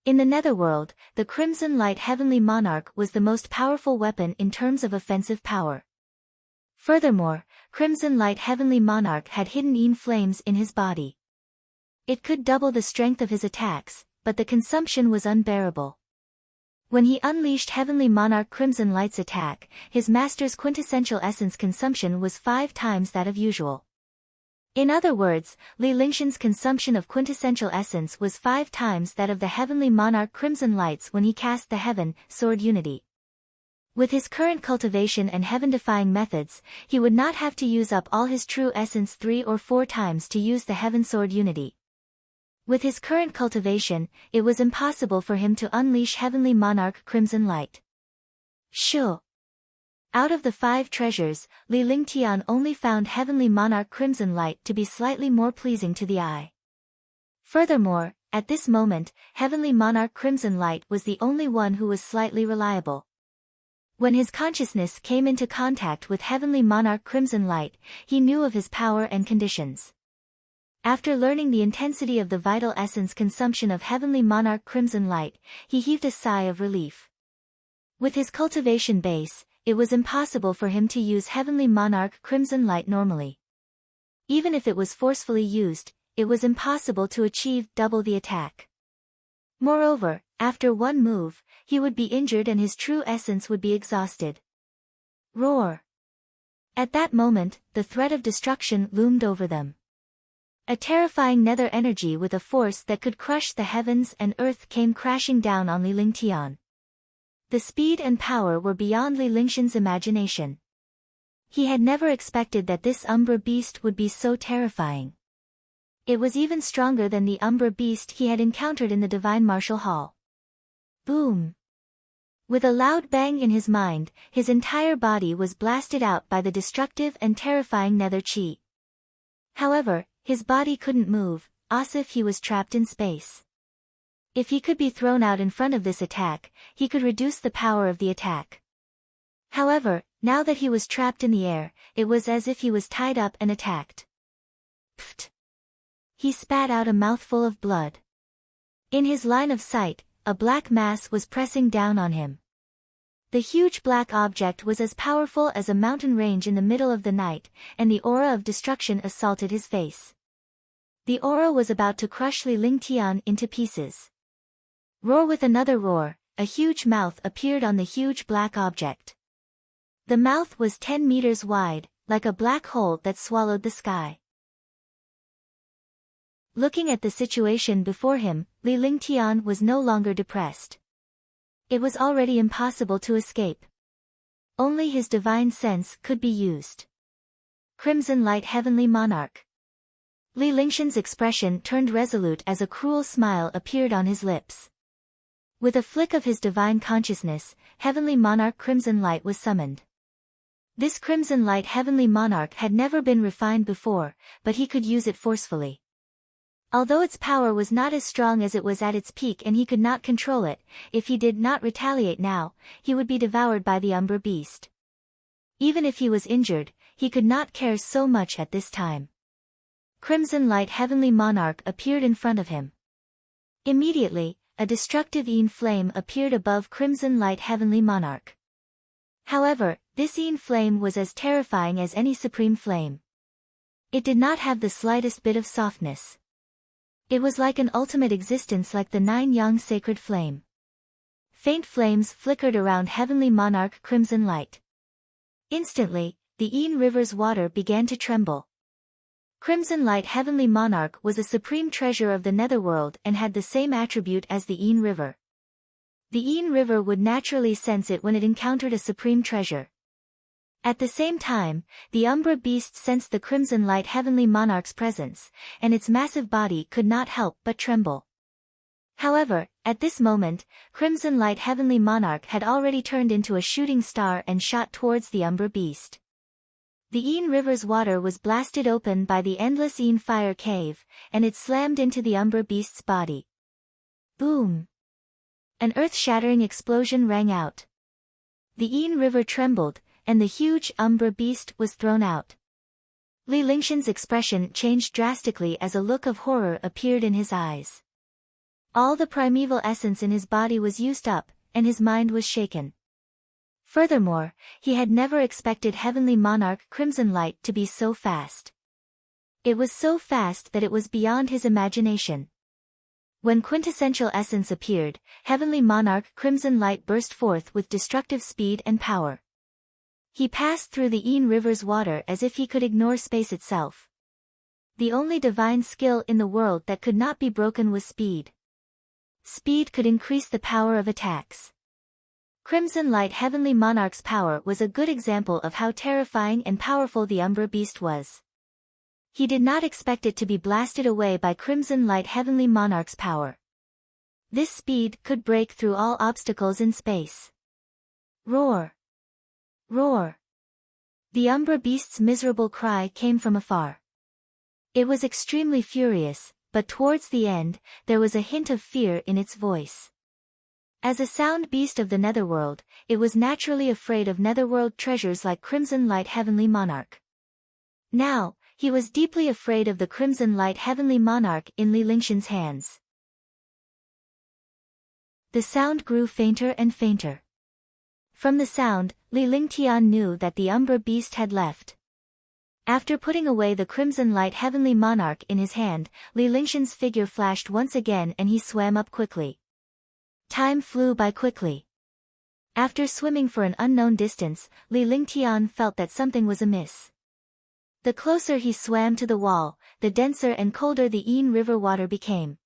In the netherworld, the Crimson Light Heavenly Monarch was the most powerful weapon in terms of offensive power. Furthermore, Crimson Light Heavenly Monarch had hidden Yin flames in his body. It could double the strength of his attacks, but the consumption was unbearable. When he unleashed Heavenly Monarch Crimson Light's attack, his master's quintessential essence consumption was 5 times that of usual. In other words, Li Lingshan's consumption of quintessential essence was 5 times that of the Heavenly Monarch Crimson Lights when he cast the Heaven Sword Unity. With his current cultivation and heaven-defying methods, he would not have to use up all his true essence 3 or 4 times to use the Heaven Sword Unity. With his current cultivation, it was impossible for him to unleash Heavenly Monarch Crimson Light. Sure. Out of the 5 treasures, Li Lingtian only found Heavenly Monarch Crimson Light to be slightly more pleasing to the eye. Furthermore, at this moment, Heavenly Monarch Crimson Light was the only one who was slightly reliable. When his consciousness came into contact with Heavenly Monarch Crimson Light, he knew of his power and conditions. After learning the intensity of the vital essence consumption of Heavenly Monarch Crimson Light, he heaved a sigh of relief. With his cultivation base, it was impossible for him to use Heavenly Monarch Crimson Light normally. Even if it was forcefully used, it was impossible to achieve double the attack. Moreover, after one move, he would be injured and his true essence would be exhausted. Roar! At that moment, the threat of destruction loomed over them. A terrifying nether energy with a force that could crush the heavens and earth came crashing down on Li Lingtian. The speed and power were beyond Li Lingshan's imagination. He had never expected that this Umbra beast would be so terrifying. It was even stronger than the Umbra beast he had encountered in the Divine Martial Hall. Boom! With a loud bang in his mind, his entire body was blasted out by the destructive and terrifying nether chi. However, his body couldn't move, as if he was trapped in space. If he could be thrown out in front of this attack, he could reduce the power of the attack. However, now that he was trapped in the air, it was as if he was tied up and attacked. Pfft! He spat out a mouthful of blood. In his line of sight, a black mass was pressing down on him. The huge black object was as powerful as a mountain range in the middle of the night, and the aura of destruction assaulted his face. The aura was about to crush Li Lingtian into pieces. Roar! With another roar, a huge mouth appeared on the huge black object. The mouth was 10 meters wide, like a black hole that swallowed the sky. Looking at the situation before him, Li Lingtian was no longer depressed. It was already impossible to escape. Only his divine sense could be used. Crimson Light Heavenly Monarch. Li Lingtian's expression turned resolute as a cruel smile appeared on his lips. With a flick of his divine consciousness, Heavenly Monarch Crimson Light was summoned. This Crimson Light Heavenly Monarch had never been refined before, but he could use it forcefully. Although its power was not as strong as it was at its peak and he could not control it, if he did not retaliate now, he would be devoured by the Umber Beast. Even if he was injured, he could not care so much at this time. Crimson Light Heavenly Monarch appeared in front of him. Immediately, a destructive Yin flame appeared above Crimson Light Heavenly Monarch. However, this Yin flame was as terrifying as any supreme flame. It did not have the slightest bit of softness. It was like an ultimate existence, like the 9-yang sacred flame. Faint flames flickered around Heavenly Monarch Crimson Light. Instantly, the Yin River's water began to tremble. Crimson Light Heavenly Monarch was a supreme treasure of the netherworld and had the same attribute as the Yin River. The Yin River would naturally sense it when it encountered a supreme treasure. At the same time, the Umbra Beast sensed the Crimson Light Heavenly Monarch's presence, and its massive body could not help but tremble. However, at this moment, Crimson Light Heavenly Monarch had already turned into a shooting star and shot towards the Umbra Beast. The Yin River's water was blasted open by the endless Yin fire cave, and it slammed into the Umbra Beast's body. Boom! An earth-shattering explosion rang out. The Yin River trembled, and the huge Umbra Beast was thrown out. Li Lingtian's expression changed drastically as a look of horror appeared in his eyes. All the primeval essence in his body was used up, and his mind was shaken. Furthermore, he had never expected Heavenly Monarch Crimson Light to be so fast. It was so fast that it was beyond his imagination. When quintessential essence appeared, Heavenly Monarch Crimson Light burst forth with destructive speed and power. He passed through the Yin River's water as if he could ignore space itself. The only divine skill in the world that could not be broken was speed. Speed could increase the power of attacks. Crimson Light Heavenly Monarch's power was a good example of how terrifying and powerful the Umbra Beast was. He did not expect it to be blasted away by Crimson Light Heavenly Monarch's power. This speed could break through all obstacles in space. Roar! Roar! The Umbra Beast's miserable cry came from afar. It was extremely furious, but towards the end, there was a hint of fear in its voice. As a sound beast of the netherworld, it was naturally afraid of netherworld treasures like Crimson Light Heavenly Monarch. Now, he was deeply afraid of the Crimson Light Heavenly Monarch in Li Lingtian's hands. The sound grew fainter and fainter. From the sound, Li Lingtian knew that the Umbra Beast had left. After putting away the Crimson Light Heavenly Monarch in his hand, Li Lingtian's figure flashed once again and he swam up quickly. Time flew by quickly. After swimming for an unknown distance, Li Lingtian felt that something was amiss. The closer he swam to the wall, the denser and colder the Yin River water became.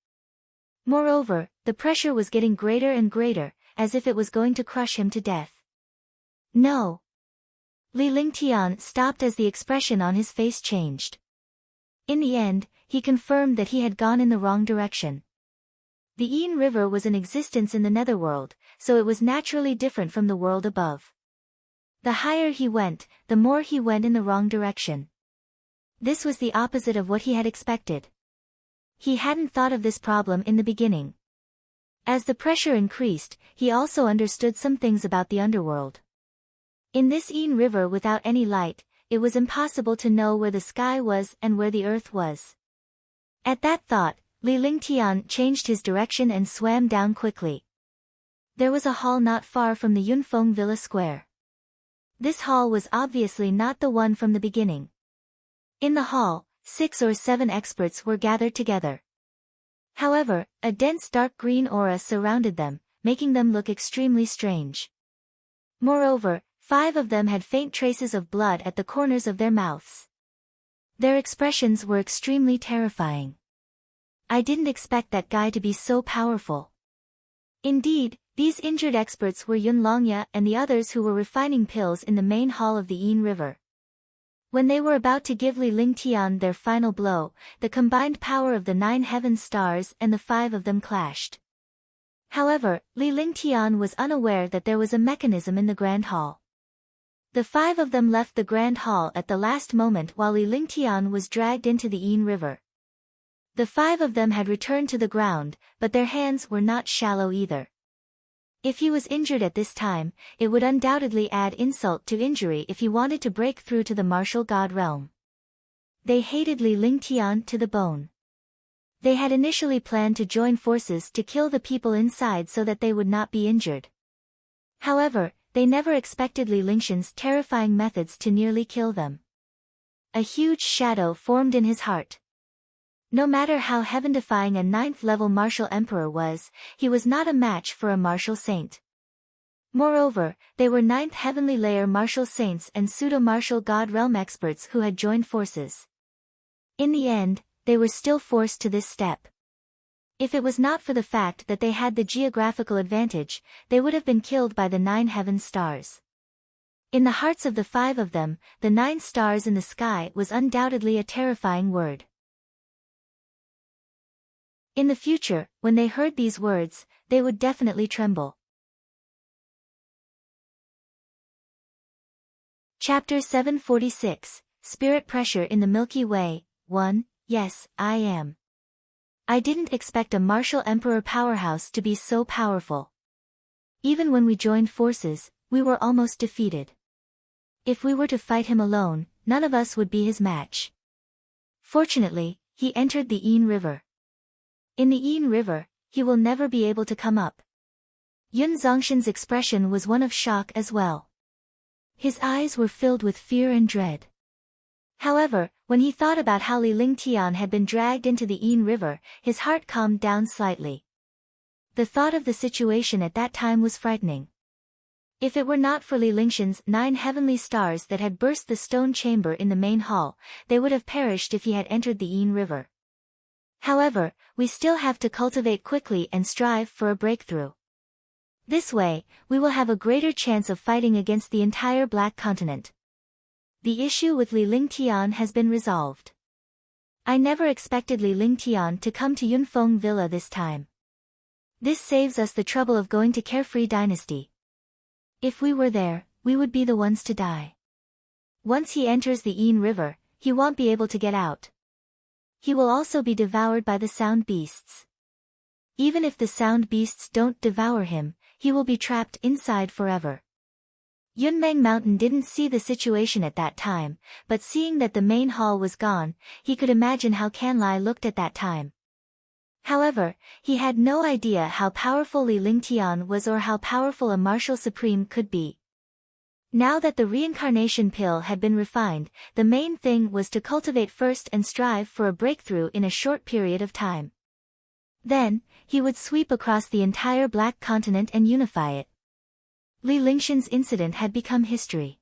Moreover, the pressure was getting greater and greater, as if it was going to crush him to death. No! Li Lingtian stopped as the expression on his face changed. In the end, he confirmed that he had gone in the wrong direction. The Yin River was in existence in the netherworld, so it was naturally different from the world above. The higher he went, the more he went in the wrong direction. This was the opposite of what he had expected. He hadn't thought of this problem in the beginning. As the pressure increased, he also understood some things about the underworld. In this Yin River without any light, it was impossible to know where the sky was and where the earth was. At that thought, Li Lingtian changed his direction and swam down quickly. There was a hall not far from the Yunfeng Villa Square. This hall was obviously not the one from the beginning. In the hall, 6 or 7 experts were gathered together. However, a dense dark green aura surrounded them, making them look extremely strange. Moreover, 5 of them had faint traces of blood at the corners of their mouths. Their expressions were extremely terrifying. I didn't expect that guy to be so powerful. Indeed, these injured experts were Yun Longya and the others who were refining pills in the main hall of the Yin River. When they were about to give Li Lingtian their final blow, the combined power of the 9 heaven stars and the 5 of them clashed. However, Li Lingtian was unaware that there was a mechanism in the Grand Hall. The 5 of them left the Grand Hall at the last moment while Li Lingtian was dragged into the Yin River. The 5 of them had returned to the ground, but their hands were not shallow either. If he was injured at this time, it would undoubtedly add insult to injury if he wanted to break through to the martial god realm. They hated Li Lingtian to the bone. They had initially planned to join forces to kill the people inside so that they would not be injured. However, they never expected Li Lingtian's terrifying methods to nearly kill them. A huge shadow formed in his heart. No matter how heaven-defying a 9th-level martial emperor was, he was not a match for a martial saint. Moreover, they were 9th heavenly layer martial saints and pseudo-martial god realm experts who had joined forces. In the end, they were still forced to this step. If it was not for the fact that they had the geographical advantage, they would have been killed by the 9 heaven stars. In the hearts of the 5 of them, the 9 stars in the sky was undoubtedly a terrifying word. In the future, when they heard these words, they would definitely tremble. Chapter 746, Spirit Pressure in the Milky Way, 1, Yes, I am. I didn't expect a martial emperor powerhouse to be so powerful. Even when we joined forces, we were almost defeated. If we were to fight him alone, none of us would be his match. Fortunately, he entered the Yin River. In the Yin River, he will never be able to come up. Yun Zongshan's expression was one of shock as well. His eyes were filled with fear and dread. However, when he thought about how Li Lingtian had been dragged into the Yin River, his heart calmed down slightly. The thought of the situation at that time was frightening. If it were not for Li Lingtian's 9 heavenly stars that had burst the stone chamber in the main hall, they would have perished if he had entered the Yin River. However, we still have to cultivate quickly and strive for a breakthrough. This way, we will have a greater chance of fighting against the entire Black Continent. The issue with Li Lingtian has been resolved. I never expected Li Lingtian to come to Yunfeng Villa this time. This saves us the trouble of going to Carefree Dynasty. If we were there, we would be the ones to die. Once he enters the Yin River, he won't be able to get out. He will also be devoured by the sound beasts. Even if the sound beasts don't devour him, he will be trapped inside forever. Yunmeng Mountain didn't see the situation at that time, but seeing that the main hall was gone, he could imagine how Canlai looked at that time. However, he had no idea how powerful Li Lingtian was or how powerful a martial supreme could be. Now that the reincarnation pill had been refined, the main thing was to cultivate first and strive for a breakthrough in a short period of time. Then, he would sweep across the entire Black Continent and unify it. Li Lingtian's incident had become history.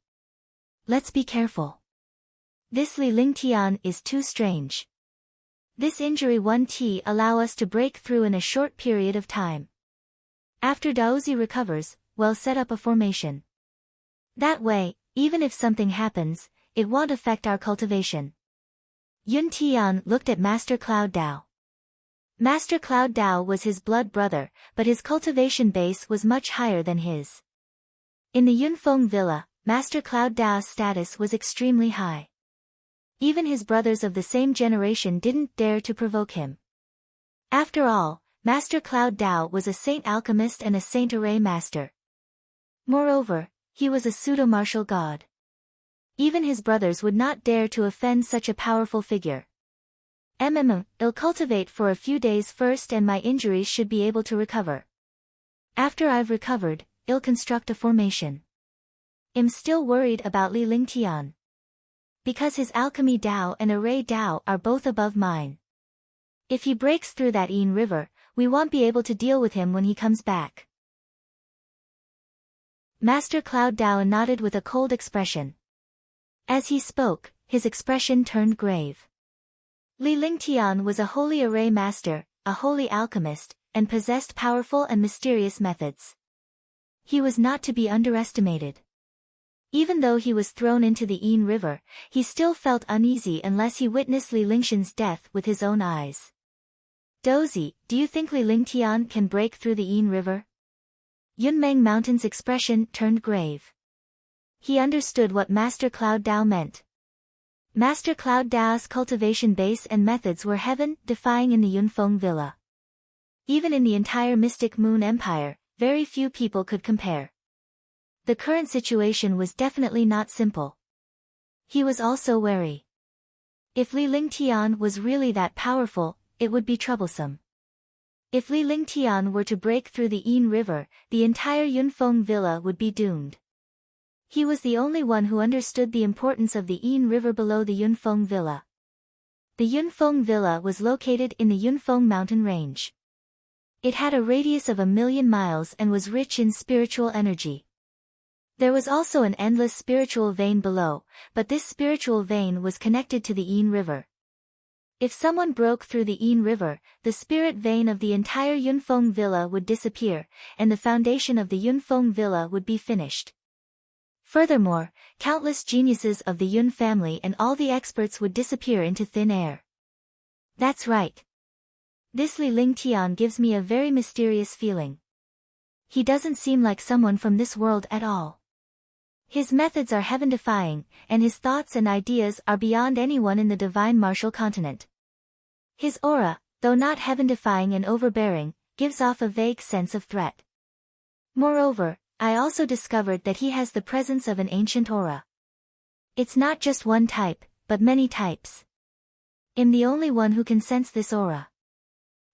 Let's be careful. This Li Lingtian is too strange. This injury won't allow us to break through in a short period of time. After Daozi recovers, we'll set up a formation. That way, even if something happens, it won't affect our cultivation. Yun Tian looked at Master Cloud Dao. Master Cloud Dao was his blood brother, but his cultivation base was much higher than his. In the Yunfeng Villa, Master Cloud Dao's status was extremely high. Even his brothers of the same generation didn't dare to provoke him. After all, Master Cloud Dao was a saint alchemist and a saint array master. Moreover, he was a pseudo-martial god. Even his brothers would not dare to offend such a powerful figure. I'll cultivate for a few days first and my injuries should be able to recover. After I've recovered, I'll construct a formation. I'm still worried about Li Lingtian. Because his alchemy Dao and array Dao are both above mine. If he breaks through that Yin River, we won't be able to deal with him when he comes back. Master Cloud Dao nodded with a cold expression. As he spoke, his expression turned grave. Li Lingtian was a holy array master, a holy alchemist, and possessed powerful and mysterious methods. He was not to be underestimated. Even though he was thrown into the Yin River, he still felt uneasy unless he witnessed Li Lingtian's death with his own eyes. Dozy, do you think Li Lingtian can break through the Yin River? Yunmeng Mountain's expression turned grave. He understood what Master Cloud Dao meant. Master Cloud Dao's cultivation base and methods were heaven-defying in the Yunfeng Villa. Even in the entire Mystic Moon Empire, very few people could compare. The current situation was definitely not simple. He was also wary. If Li Lingtian was really that powerful, it would be troublesome. If Li Lingtian were to break through the Yin River, the entire Yunfeng Villa would be doomed. He was the only one who understood the importance of the Yin River below the Yunfeng Villa. The Yunfeng Villa was located in the Yunfeng mountain range. It had a radius of 1,000,000 miles and was rich in spiritual energy. There was also an endless spiritual vein below, but this spiritual vein was connected to the Yin River. If someone broke through the Yin River, the spirit vein of the entire Yunfeng Villa would disappear, and the foundation of the Yunfeng Villa would be finished. Furthermore, countless geniuses of the Yun family and all the experts would disappear into thin air. That's right. This Li Lingtian gives me a very mysterious feeling. He doesn't seem like someone from this world at all. His methods are heaven-defying, and his thoughts and ideas are beyond anyone in the divine martial continent. His aura, though not heaven-defying and overbearing, gives off a vague sense of threat. Moreover, I also discovered that he has the presence of an ancient aura. It's not just one type, but many types. I'm the only one who can sense this aura.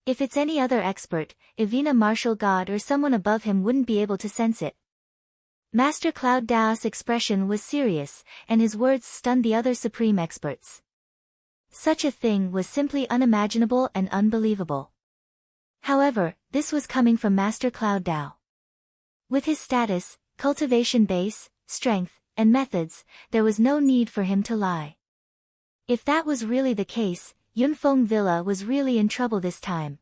If it's any other expert, even a martial god or someone above him wouldn't be able to sense it. Master Cloud Dao's expression was serious, and his words stunned the other supreme experts. Such a thing was simply unimaginable and unbelievable. However, this was coming from Master Cloud Dao. With his status, cultivation base, strength, and methods, there was no need for him to lie. If that was really the case, Yunfeng Villa was really in trouble this time.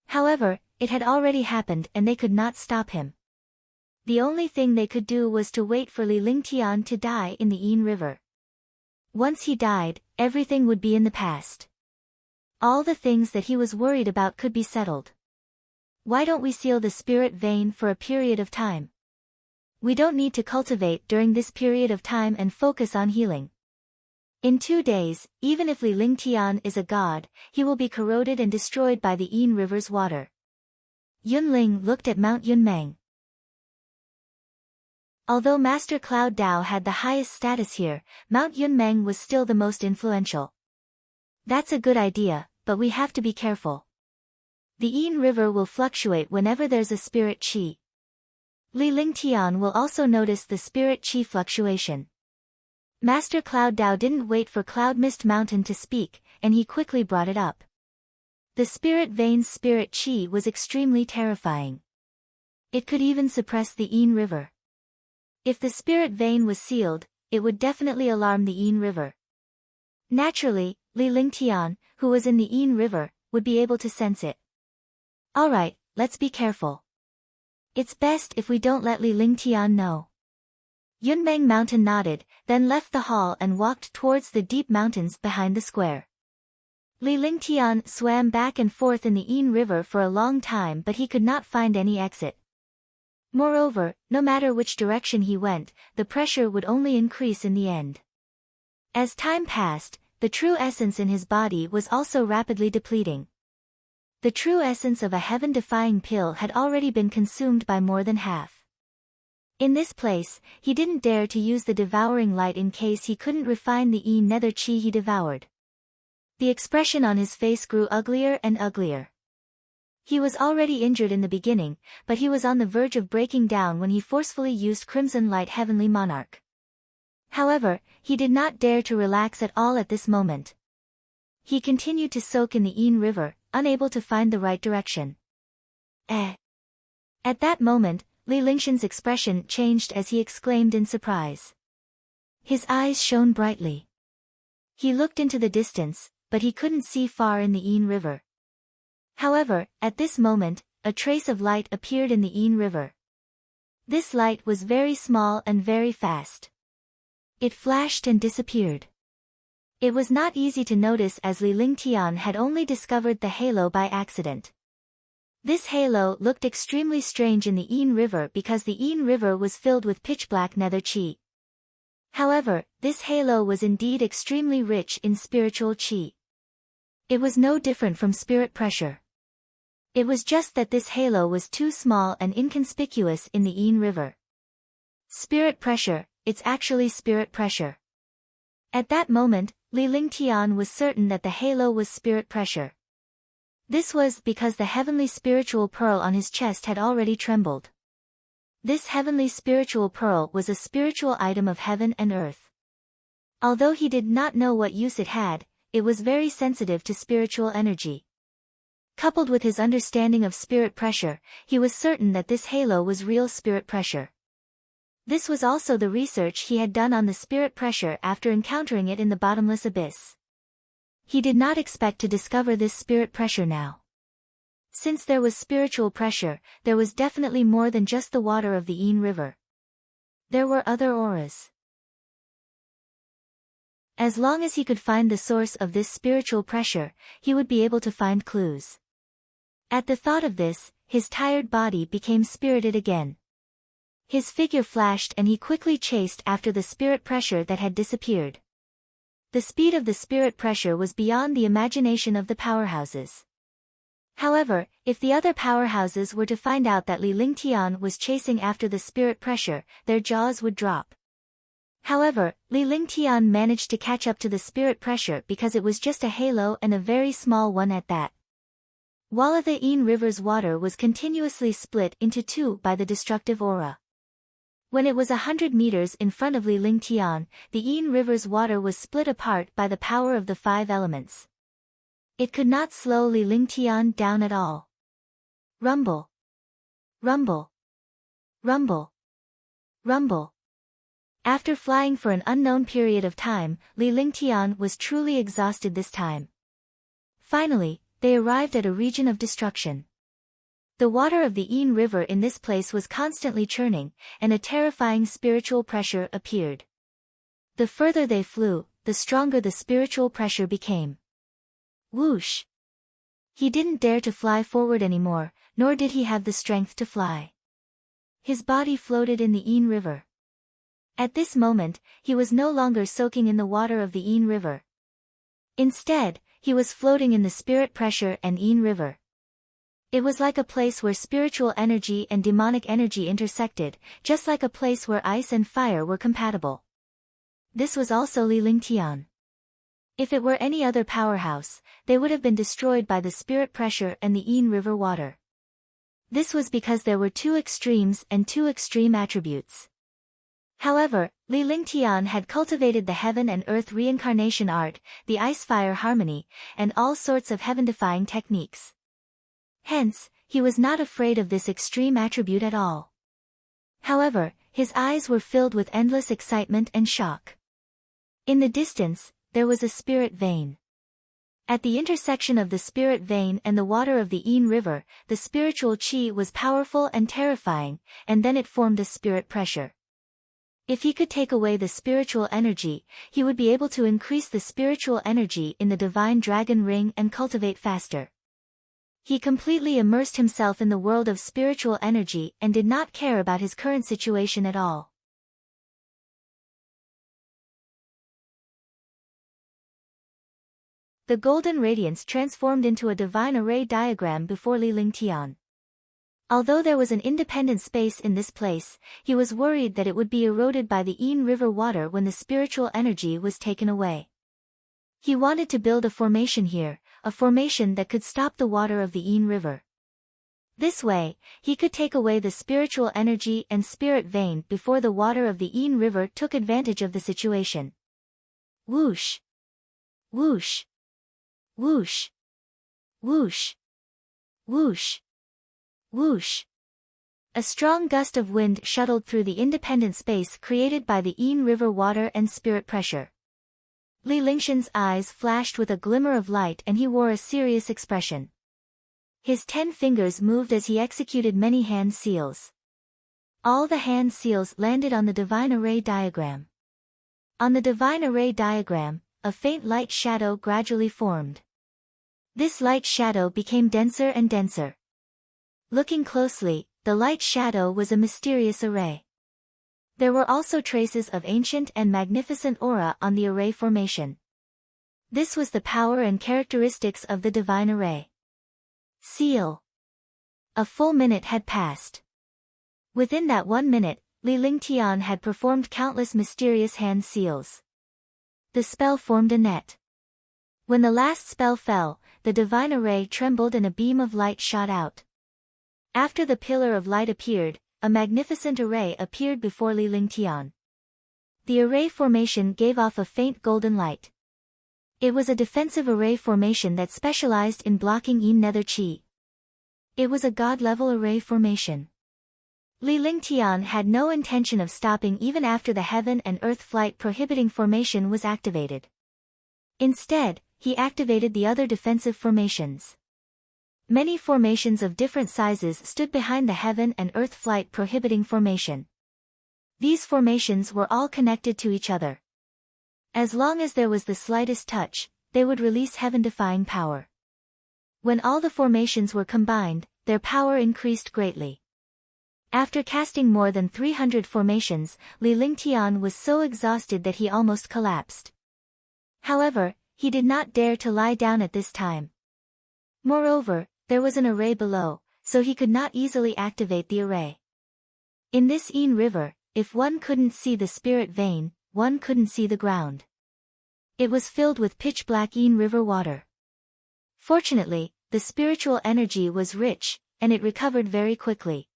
However, it had already happened and they could not stop him. The only thing they could do was to wait for Li Lingtian to die in the Yin River. Once he died, everything would be in the past. All the things that he was worried about could be settled. Why don't we seal the spirit vein for a period of time? We don't need to cultivate during this period of time and focus on healing. In 2 days, even if Li Lingtian is a god, he will be corroded and destroyed by the Yin River's water. Yunling looked at Mount Yunmeng. Although Master Cloud Dao had the highest status here, Mount Yunmeng was still the most influential. That's a good idea, but we have to be careful. The Yin River will fluctuate whenever there's a spirit qi. Li Lingtian will also notice the spirit qi fluctuation. Master Cloud Dao didn't wait for Cloud Mist Mountain to speak, and he quickly brought it up. The spirit vein's spirit qi was extremely terrifying. It could even suppress the Yin River. If the spirit vein was sealed, it would definitely alarm the Yin River. Naturally, Li Lingtian, who was in the Yin River, would be able to sense it. Alright, let's be careful. It's best if we don't let Li Lingtian know. Yunmeng Mountain nodded, then left the hall and walked towards the deep mountains behind the square. Li Lingtian swam back and forth in the Yin River for a long time, but he could not find any exit. Moreover, no matter which direction he went, the pressure would only increase in the end. As time passed, the true essence in his body was also rapidly depleting. The true essence of a heaven-defying pill had already been consumed by more than half. In this place, he didn't dare to use the devouring light in case he couldn't refine the nether chi he devoured. The expression on his face grew uglier and uglier. He was already injured in the beginning, but he was on the verge of breaking down when he forcefully used Crimson Light Heavenly Monarch. However, he did not dare to relax at all at this moment. He continued to soak in the Yin River, unable to find the right direction. At that moment, Li Lingshan's expression changed as he exclaimed in surprise. His eyes shone brightly. He looked into the distance, but he couldn't see far in the Yin River. However, at this moment, a trace of light appeared in the Yin River. This light was very small and very fast. It flashed and disappeared. It was not easy to notice as Li Lingtian had only discovered the halo by accident. This halo looked extremely strange in the Yin River because the Yin River was filled with pitch-black nether qi. However, this halo was indeed extremely rich in spiritual qi. It was no different from spirit pressure. It was just that this halo was too small and inconspicuous in the Yin River. Spirit pressure, it's actually spirit pressure. At that moment, Li Lingtian was certain that the halo was spirit pressure. This was because the heavenly spiritual pearl on his chest had already trembled. This heavenly spiritual pearl was a spiritual item of heaven and earth. Although he did not know what use it had, it was very sensitive to spiritual energy. Coupled with his understanding of spirit pressure, he was certain that this halo was real spirit pressure. This was also the research he had done on the spirit pressure after encountering it in the bottomless abyss. He did not expect to discover this spirit pressure now. Since there was spiritual pressure, there was definitely more than just the water of the Yin River. There were other auras. As long as he could find the source of this spiritual pressure, he would be able to find clues. At the thought of this, his tired body became spirited again. His figure flashed and he quickly chased after the spirit pressure that had disappeared. The speed of the spirit pressure was beyond the imagination of the powerhouses. However, if the other powerhouses were to find out that Li Lingtian was chasing after the spirit pressure, their jaws would drop. However, Li Lingtian managed to catch up to the spirit pressure because it was just a halo and a very small one at that. While the Yin River's water was continuously split into two by the destructive aura. When it was 100 meters in front of Li Lingtian, the Yin River's water was split apart by the power of the 5 elements. It could not slow Li Lingtian down at all. Rumble. Rumble. Rumble. Rumble. After flying for an unknown period of time, Li Lingtian was truly exhausted this time. Finally, they arrived at a region of destruction. The water of the Yin River in this place was constantly churning, and a terrifying spiritual pressure appeared. The further they flew, the stronger the spiritual pressure became. Whoosh! He didn't dare to fly forward anymore, nor did he have the strength to fly. His body floated in the Yin River. At this moment, he was no longer soaking in the water of the Yin River. Instead, he was floating in the spirit pressure and Yin River. It was like a place where spiritual energy and demonic energy intersected, just like a place where ice and fire were compatible. This was also Li Lingtian. If it were any other powerhouse, they would have been destroyed by the spirit pressure and the Yin River water. This was because there were two extremes and two extreme attributes. However, Li Lingtian had cultivated the heaven and earth reincarnation art, the ice-fire harmony, and all sorts of heaven-defying techniques. Hence, he was not afraid of this extreme attribute at all. However, his eyes were filled with endless excitement and shock. In the distance, there was a spirit vein. At the intersection of the spirit vein and the water of the Yin River, the spiritual qi was powerful and terrifying, and then it formed a spirit pressure. If he could take away the spiritual energy, he would be able to increase the spiritual energy in the divine dragon ring and cultivate faster. He completely immersed himself in the world of spiritual energy and did not care about his current situation at all. The golden radiance transformed into a divine array diagram before Li Lingtian. Although there was an independent space in this place, he was worried that it would be eroded by the Yin River water when the spiritual energy was taken away. He wanted to build a formation here, a formation that could stop the water of the Yin River. This way, he could take away the spiritual energy and spirit vein before the water of the Yin River took advantage of the situation. Whoosh! Whoosh! Whoosh! Whoosh! Whoosh! Whoosh! A strong gust of wind shuttled through the independent space created by the Ain River water and spirit pressure. Li Lingshan's eyes flashed with a glimmer of light and he wore a serious expression. His 10 fingers moved as he executed many hand seals. All the hand seals landed on the divine array diagram. On the divine array diagram, a faint light shadow gradually formed. This light shadow became denser and denser. Looking closely, the light shadow was a mysterious array. There were also traces of ancient and magnificent aura on the array formation. This was the power and characteristics of the divine array. Seal. A full minute had passed. Within that 1 minute, Li Lingtian had performed countless mysterious hand seals. The spell formed a net. When the last spell fell, the divine array trembled and a beam of light shot out. After the pillar of light appeared, a magnificent array appeared before Li Lingtian. The array formation gave off a faint golden light. It was a defensive array formation that specialized in blocking Ain nether chi. It was a god-level array formation. Li Lingtian had no intention of stopping even after the heaven and earth flight prohibiting formation was activated. Instead, he activated the other defensive formations. Many formations of different sizes stood behind the heaven and earth flight prohibiting formation. These formations were all connected to each other. As long as there was the slightest touch, they would release heaven-defying power. When all the formations were combined, their power increased greatly. After casting more than 300 formations, Li Lingtian was so exhausted that he almost collapsed. However, he did not dare to lie down at this time. Moreover, there was an array below, so he could not easily activate the array. In this Ain River, if one couldn't see the spirit vein, one couldn't see the ground. It was filled with pitch-black Ain River water. Fortunately, the spiritual energy was rich, and it recovered very quickly.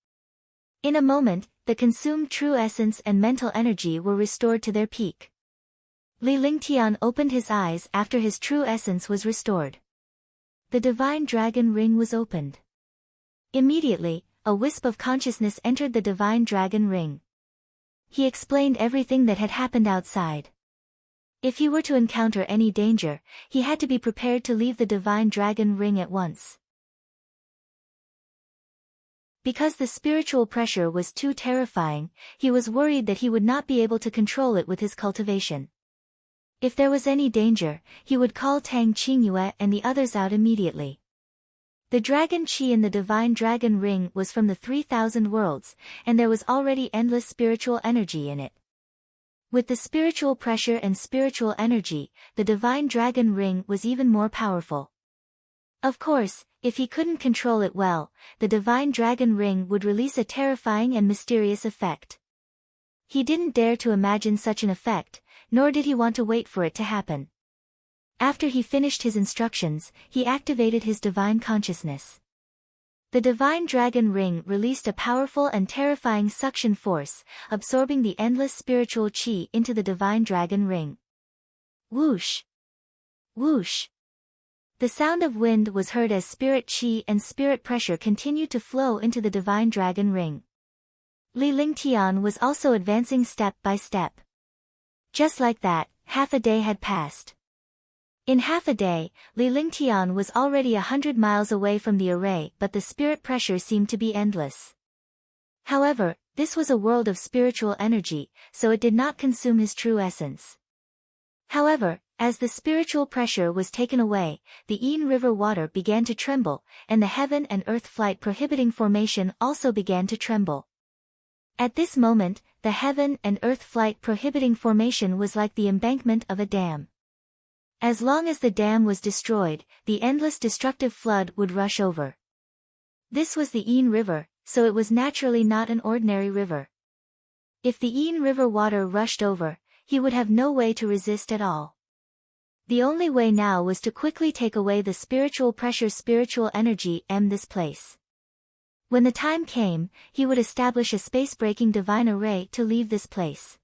In a moment, the consumed true essence and mental energy were restored to their peak. Li Lingtian opened his eyes after his true essence was restored. The divine dragon ring was opened. Immediately, a wisp of consciousness entered the divine dragon ring. He explained everything that had happened outside. If he were to encounter any danger, he had to be prepared to leave the divine dragon ring at once. Because the spiritual pressure was too terrifying, he was worried that he would not be able to control it with his cultivation. If there was any danger, he would call Tang Qingyue and the others out immediately. The dragon chi in the divine dragon ring was from the 3,000 worlds, and there was already endless spiritual energy in it. With the spiritual pressure and spiritual energy, the divine dragon ring was even more powerful. Of course, if he couldn't control it well, the divine dragon ring would release a terrifying and mysterious effect. He didn't dare to imagine such an effect, nor did he want to wait for it to happen. After he finished his instructions, he activated his divine consciousness. The divine dragon ring released a powerful and terrifying suction force, absorbing the endless spiritual chi into the divine dragon ring. Whoosh! Whoosh! The sound of wind was heard as spirit chi and spirit pressure continued to flow into the divine dragon ring. Li Lingtian was also advancing step by step. Just like that, half a day had passed. In half a day, Li Lingtian was already 100 miles away from the array, but the spirit pressure seemed to be endless. However, this was a world of spiritual energy, so it did not consume his true essence. However, as the spiritual pressure was taken away, the Ain River water began to tremble, and the heaven and earth flight prohibiting formation also began to tremble. At this moment, the heaven and earth flight prohibiting formation was like the embankment of a dam. As long as the dam was destroyed, the endless destructive flood would rush over. This was the Ain River, so it was naturally not an ordinary river. If the Ain River water rushed over, he would have no way to resist at all. The only way now was to quickly take away the spiritual pressure, spiritual energy, this place. When the time came, he would establish a space-breaking divine array to leave this place.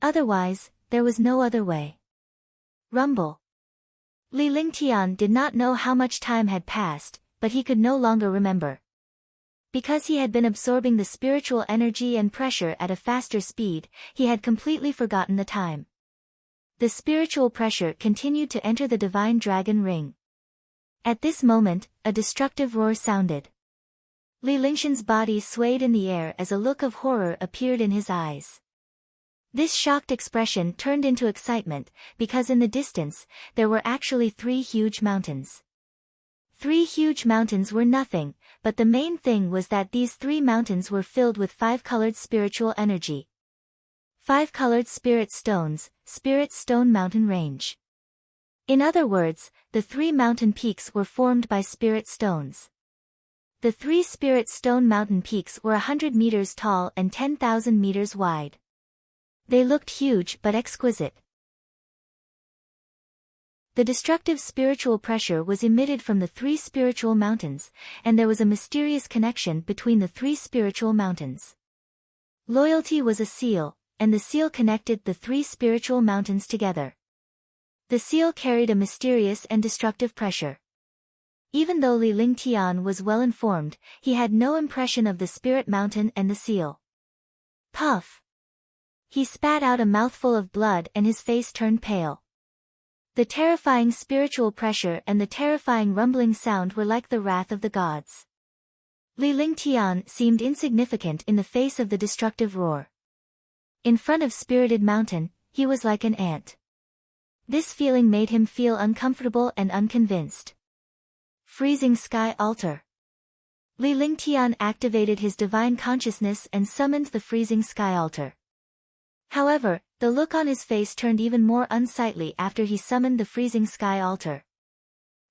Otherwise, there was no other way. Rumble. Li Lingtian did not know how much time had passed, but he could no longer remember. Because he had been absorbing the spiritual energy and pressure at a faster speed, he had completely forgotten the time. The spiritual pressure continued to enter the divine dragon ring. At this moment, a destructive roar sounded. Li Lingshan's body swayed in the air as a look of horror appeared in his eyes. This shocked expression turned into excitement, because in the distance, there were actually 3 huge mountains. 3 huge mountains were nothing, but the main thing was that these 3 mountains were filled with 5-colored spiritual energy. 5-colored spirit stones, Spirit Stone Mountain Range. In other words, the 3 mountain peaks were formed by spirit stones. The 3 spirit stone mountain peaks were 100 meters tall and 10,000 meters wide. They looked huge but exquisite. The destructive spiritual pressure was emitted from the 3 spiritual mountains, and there was a mysterious connection between the 3 spiritual mountains. Loyalty was a seal, and the seal connected the 3 spiritual mountains together. The seal carried a mysterious and destructive pressure. Even though Li Lingtian was well informed, he had no impression of the spirit mountain and the seal. Puff! He spat out a mouthful of blood and his face turned pale. The terrifying spiritual pressure and the terrifying rumbling sound were like the wrath of the gods. Li Lingtian seemed insignificant in the face of the destructive roar. In front of Spirited Mountain, he was like an ant. This feeling made him feel uncomfortable and unconvinced. Freezing Sky Altar. Li Lingtian activated his divine consciousness and summoned the Freezing Sky Altar. However, the look on his face turned even more unsightly after he summoned the Freezing Sky Altar.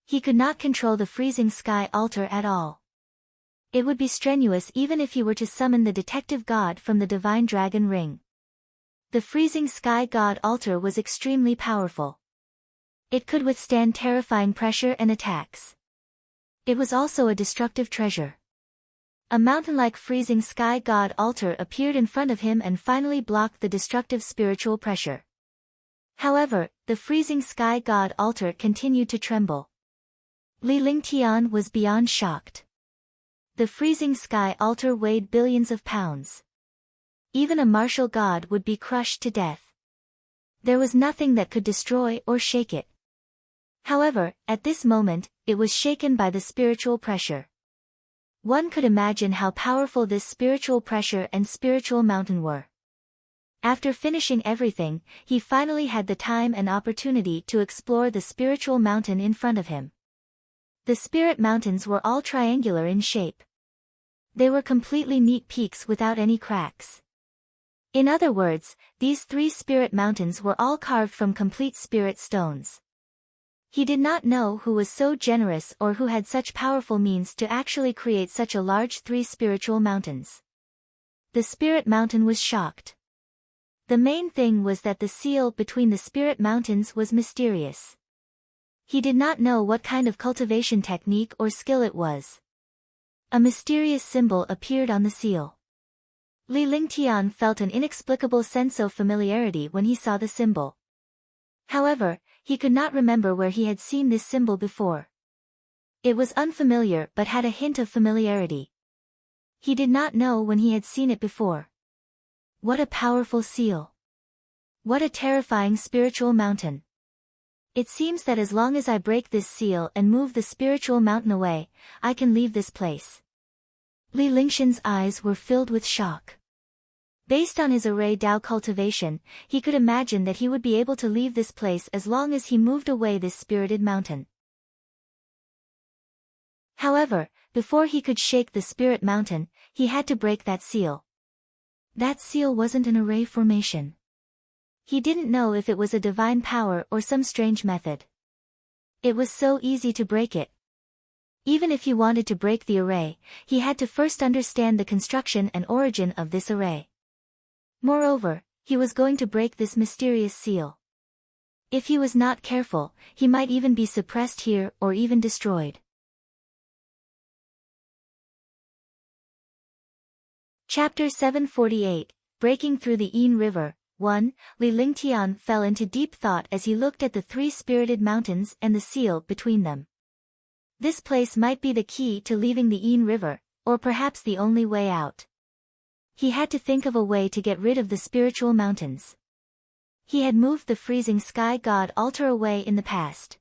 He could not control the Freezing Sky Altar at all. It would be strenuous even if he were to summon the detective god from the divine dragon ring. The Freezing Sky God Altar was extremely powerful. It could withstand terrifying pressure and attacks. It was also a destructive treasure. A mountain-like Freezing Sky God Altar appeared in front of him and finally blocked the destructive spiritual pressure. However, the Freezing Sky God Altar continued to tremble. Li Lingtian was beyond shocked. The Freezing Sky Altar weighed billions of pounds. Even a martial god would be crushed to death. There was nothing that could destroy or shake it. However, at this moment, it was shaken by the spiritual pressure. One could imagine how powerful this spiritual pressure and spiritual mountain were. After finishing everything, he finally had the time and opportunity to explore the spiritual mountain in front of him. The spirit mountains were all triangular in shape. They were completely neat peaks without any cracks. In other words, these 3 spirit mountains were all carved from complete spirit stones. He did not know who was so generous or who had such powerful means to actually create such a large 3 spiritual mountains. The spirit mountain was shocked. The main thing was that the seal between the spirit mountains was mysterious. He did not know what kind of cultivation technique or skill it was. A mysterious symbol appeared on the seal. Li Lingtian felt an inexplicable sense of familiarity when he saw the symbol. However, he could not remember where he had seen this symbol before. It was unfamiliar but had a hint of familiarity. He did not know when he had seen it before. What a powerful seal! What a terrifying spiritual mountain! It seems that as long as I break this seal and move the spiritual mountain away, I can leave this place. Li Lingshan's eyes were filled with shock. Based on his array Dao cultivation, he could imagine that he would be able to leave this place as long as he moved away this spirited mountain. However, before he could shake the spirit mountain, he had to break that seal. That seal wasn't an array formation. He didn't know if it was a divine power or some strange method. It was so easy to break it. Even if he wanted to break the array, he had to first understand the construction and origin of this array. Moreover, he was going to break this mysterious seal. If he was not careful, he might even be suppressed here or even destroyed. Chapter 748, Breaking Through the Yin River. 1. Li Lingtian fell into deep thought as he looked at the 3 spirited mountains and the seal between them. This place might be the key to leaving the Yin River, or perhaps the only way out. He had to think of a way to get rid of the spiritual mountains. He had moved the freezing sky god altar away in the past.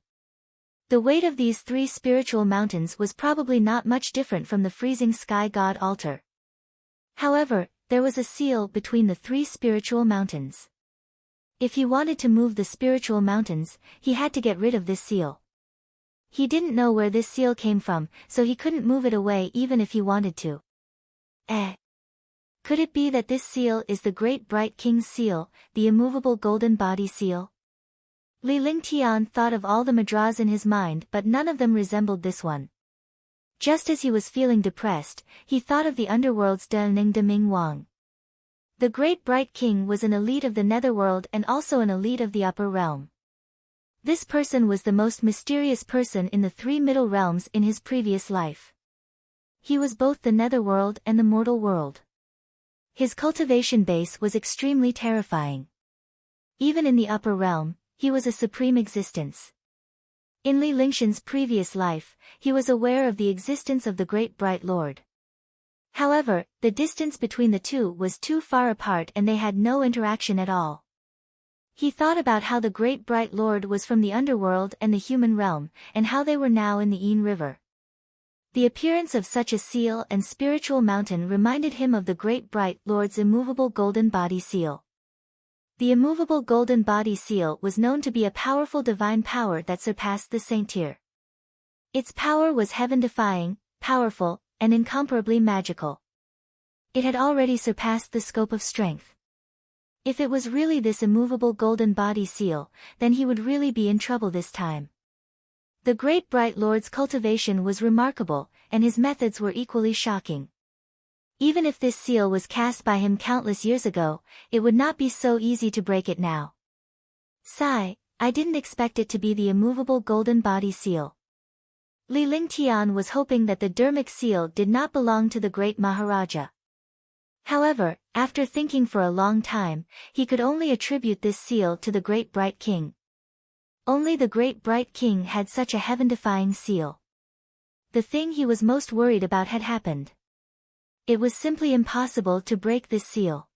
The weight of these 3 spiritual mountains was probably not much different from the freezing sky god altar. However, there was a seal between the 3 spiritual mountains. If he wanted to move the spiritual mountains, he had to get rid of this seal. He didn't know where this seal came from, so he couldn't move it away even if he wanted to. Could it be that this seal is the Great Bright King's seal, the immovable golden body seal? Li Lingtian thought of all the mudras in his mind, but none of them resembled this one. Just as he was feeling depressed, he thought of the underworld's Ning de Ming Wang. The Great Bright King was an elite of the netherworld and also an elite of the upper realm. This person was the most mysterious person in the 3 middle realms in his previous life. He was both the netherworld and the mortal world. His cultivation base was extremely terrifying. Even in the upper realm, he was a supreme existence. In Li Lingshan's previous life, he was aware of the existence of the Great Bright Lord. However, the distance between the two was too far apart and they had no interaction at all. He thought about how the Great Bright Lord was from the underworld and the human realm, and how they were now in the Ain River. The appearance of such a seal and spiritual mountain reminded him of the Great Bright Lord's immovable golden body seal. The immovable golden body seal was known to be a powerful divine power that surpassed the saint-tier. Its power was heaven-defying, powerful, and incomparably magical. It had already surpassed the scope of strength. If it was really this immovable golden body seal, then he would really be in trouble this time. The Great Bright Lord's cultivation was remarkable, and his methods were equally shocking. Even if this seal was cast by him countless years ago, it would not be so easy to break it now. Sigh, I didn't expect it to be the immovable golden body seal. Li Lingtian was hoping that the Dermic seal did not belong to the great Maharaja. However, after thinking for a long time, he could only attribute this seal to the Great Bright King. Only the Great Bright King had such a heaven-defying seal. The thing he was most worried about had happened. It was simply impossible to break this seal.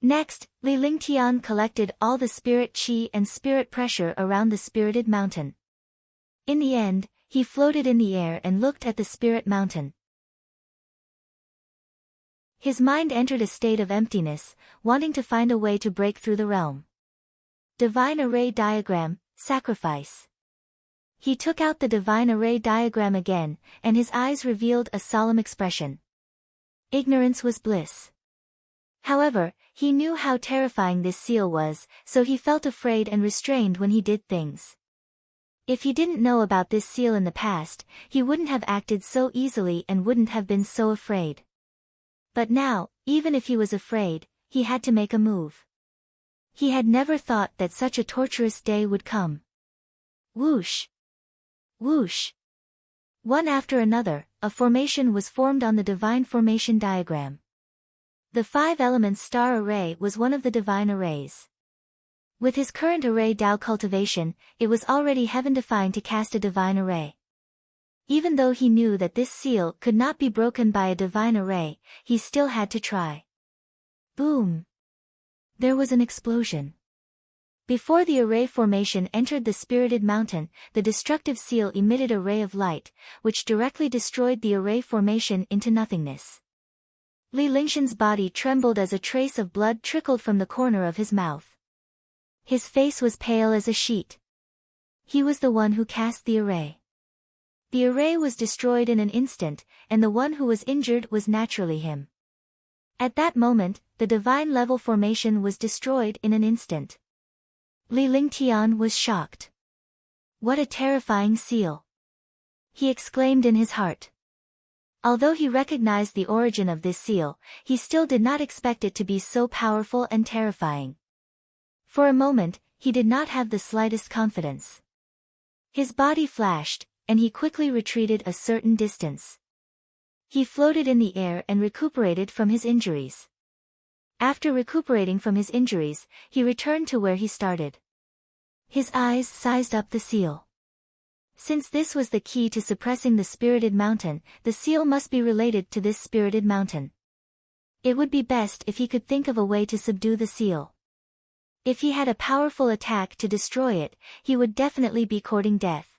Next, Li Lingtian collected all the spirit qi and spirit pressure around the spirited mountain. In the end, he floated in the air and looked at the spirit mountain. His mind entered a state of emptiness, wanting to find a way to break through the realm. Divine Array Diagram, Sacrifice. He took out the Divine Array Diagram again, and his eyes revealed a solemn expression. Ignorance was bliss. However, he knew how terrifying this seal was, so he felt afraid and restrained when he did things. If he didn't know about this seal in the past, he wouldn't have acted so easily and wouldn't have been so afraid. But now, even if he was afraid, he had to make a move. He had never thought that such a torturous day would come. Whoosh! Whoosh! One after another, a formation was formed on the Divine Formation Diagram. The 5 elements star array was one of the divine arrays. With his current array Tao cultivation, it was already heaven-defying to cast a divine array. Even though he knew that this seal could not be broken by a divine array, he still had to try. Boom! There was an explosion. Before the array formation entered the spirited mountain, the destructive seal emitted a ray of light, which directly destroyed the array formation into nothingness. Li Lingshan's body trembled as a trace of blood trickled from the corner of his mouth. His face was pale as a sheet. He was the one who cast the array. The array was destroyed in an instant, and the one who was injured was naturally him. At that moment, the divine level formation was destroyed in an instant. Li Lingtian was shocked. What a terrifying seal! He exclaimed in his heart. Although he recognized the origin of this seal, he still did not expect it to be so powerful and terrifying. For a moment, he did not have the slightest confidence. His body flashed, and he quickly retreated a certain distance. He floated in the air and recuperated from his injuries. After recuperating from his injuries, he returned to where he started. His eyes sized up the seal. Since this was the key to suppressing the spirited mountain, the seal must be related to this spirited mountain. It would be best if he could think of a way to subdue the seal. If he had a powerful attack to destroy it, he would definitely be courting death.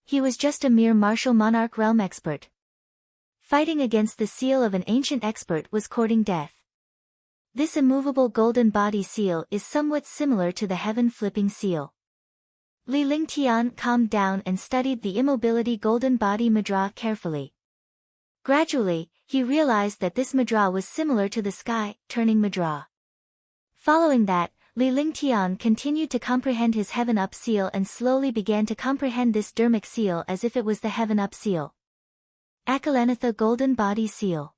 He was just a mere martial monarch realm expert. Fighting against the seal of an ancient expert was courting death. This immovable golden body seal is somewhat similar to the heaven-flipping seal. Li Lingtian calmed down and studied the immobility golden body mudra carefully. Gradually, he realized that this mudra was similar to the sky-turning mudra. Following that, Li Lingtian continued to comprehend his heaven-up seal and slowly began to comprehend this dermic seal as if it was the heaven-up seal. Akalanatha golden body seal.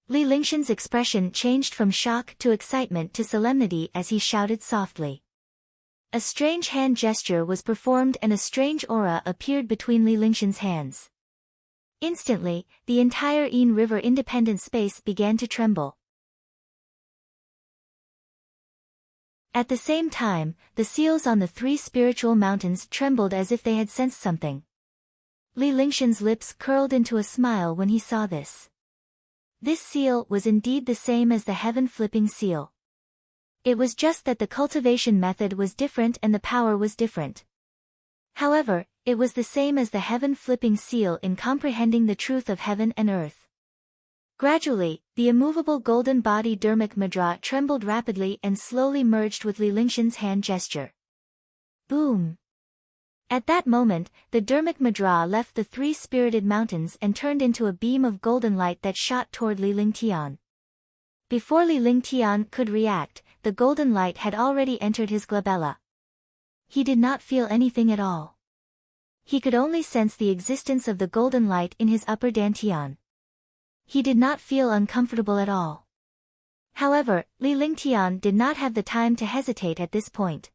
Li Lingshan's expression changed from shock to excitement to solemnity as he shouted softly. A strange hand gesture was performed and a strange aura appeared between Li Lingshan's hands. Instantly, the entire Yin River independent space began to tremble. At the same time, the seals on the three spiritual mountains trembled as if they had sensed something. Li Lingshan's lips curled into a smile when he saw this. This seal was indeed the same as the heaven-flipping seal. It was just that the cultivation method was different and the power was different. However, it was the same as the heaven-flipping seal in comprehending the truth of heaven and earth. Gradually, the immovable golden body dermic mudra trembled rapidly and slowly merged with Li Lingshan's hand gesture. Boom! At that moment, the dermic mudra left the three spirited mountains and turned into a beam of golden light that shot toward Li Lingtian. Before Li Lingtian could react, the golden light had already entered his glabella. He did not feel anything at all. He could only sense the existence of the golden light in his upper dantian. He did not feel uncomfortable at all. However, Li Lingtian did not have the time to hesitate at this point.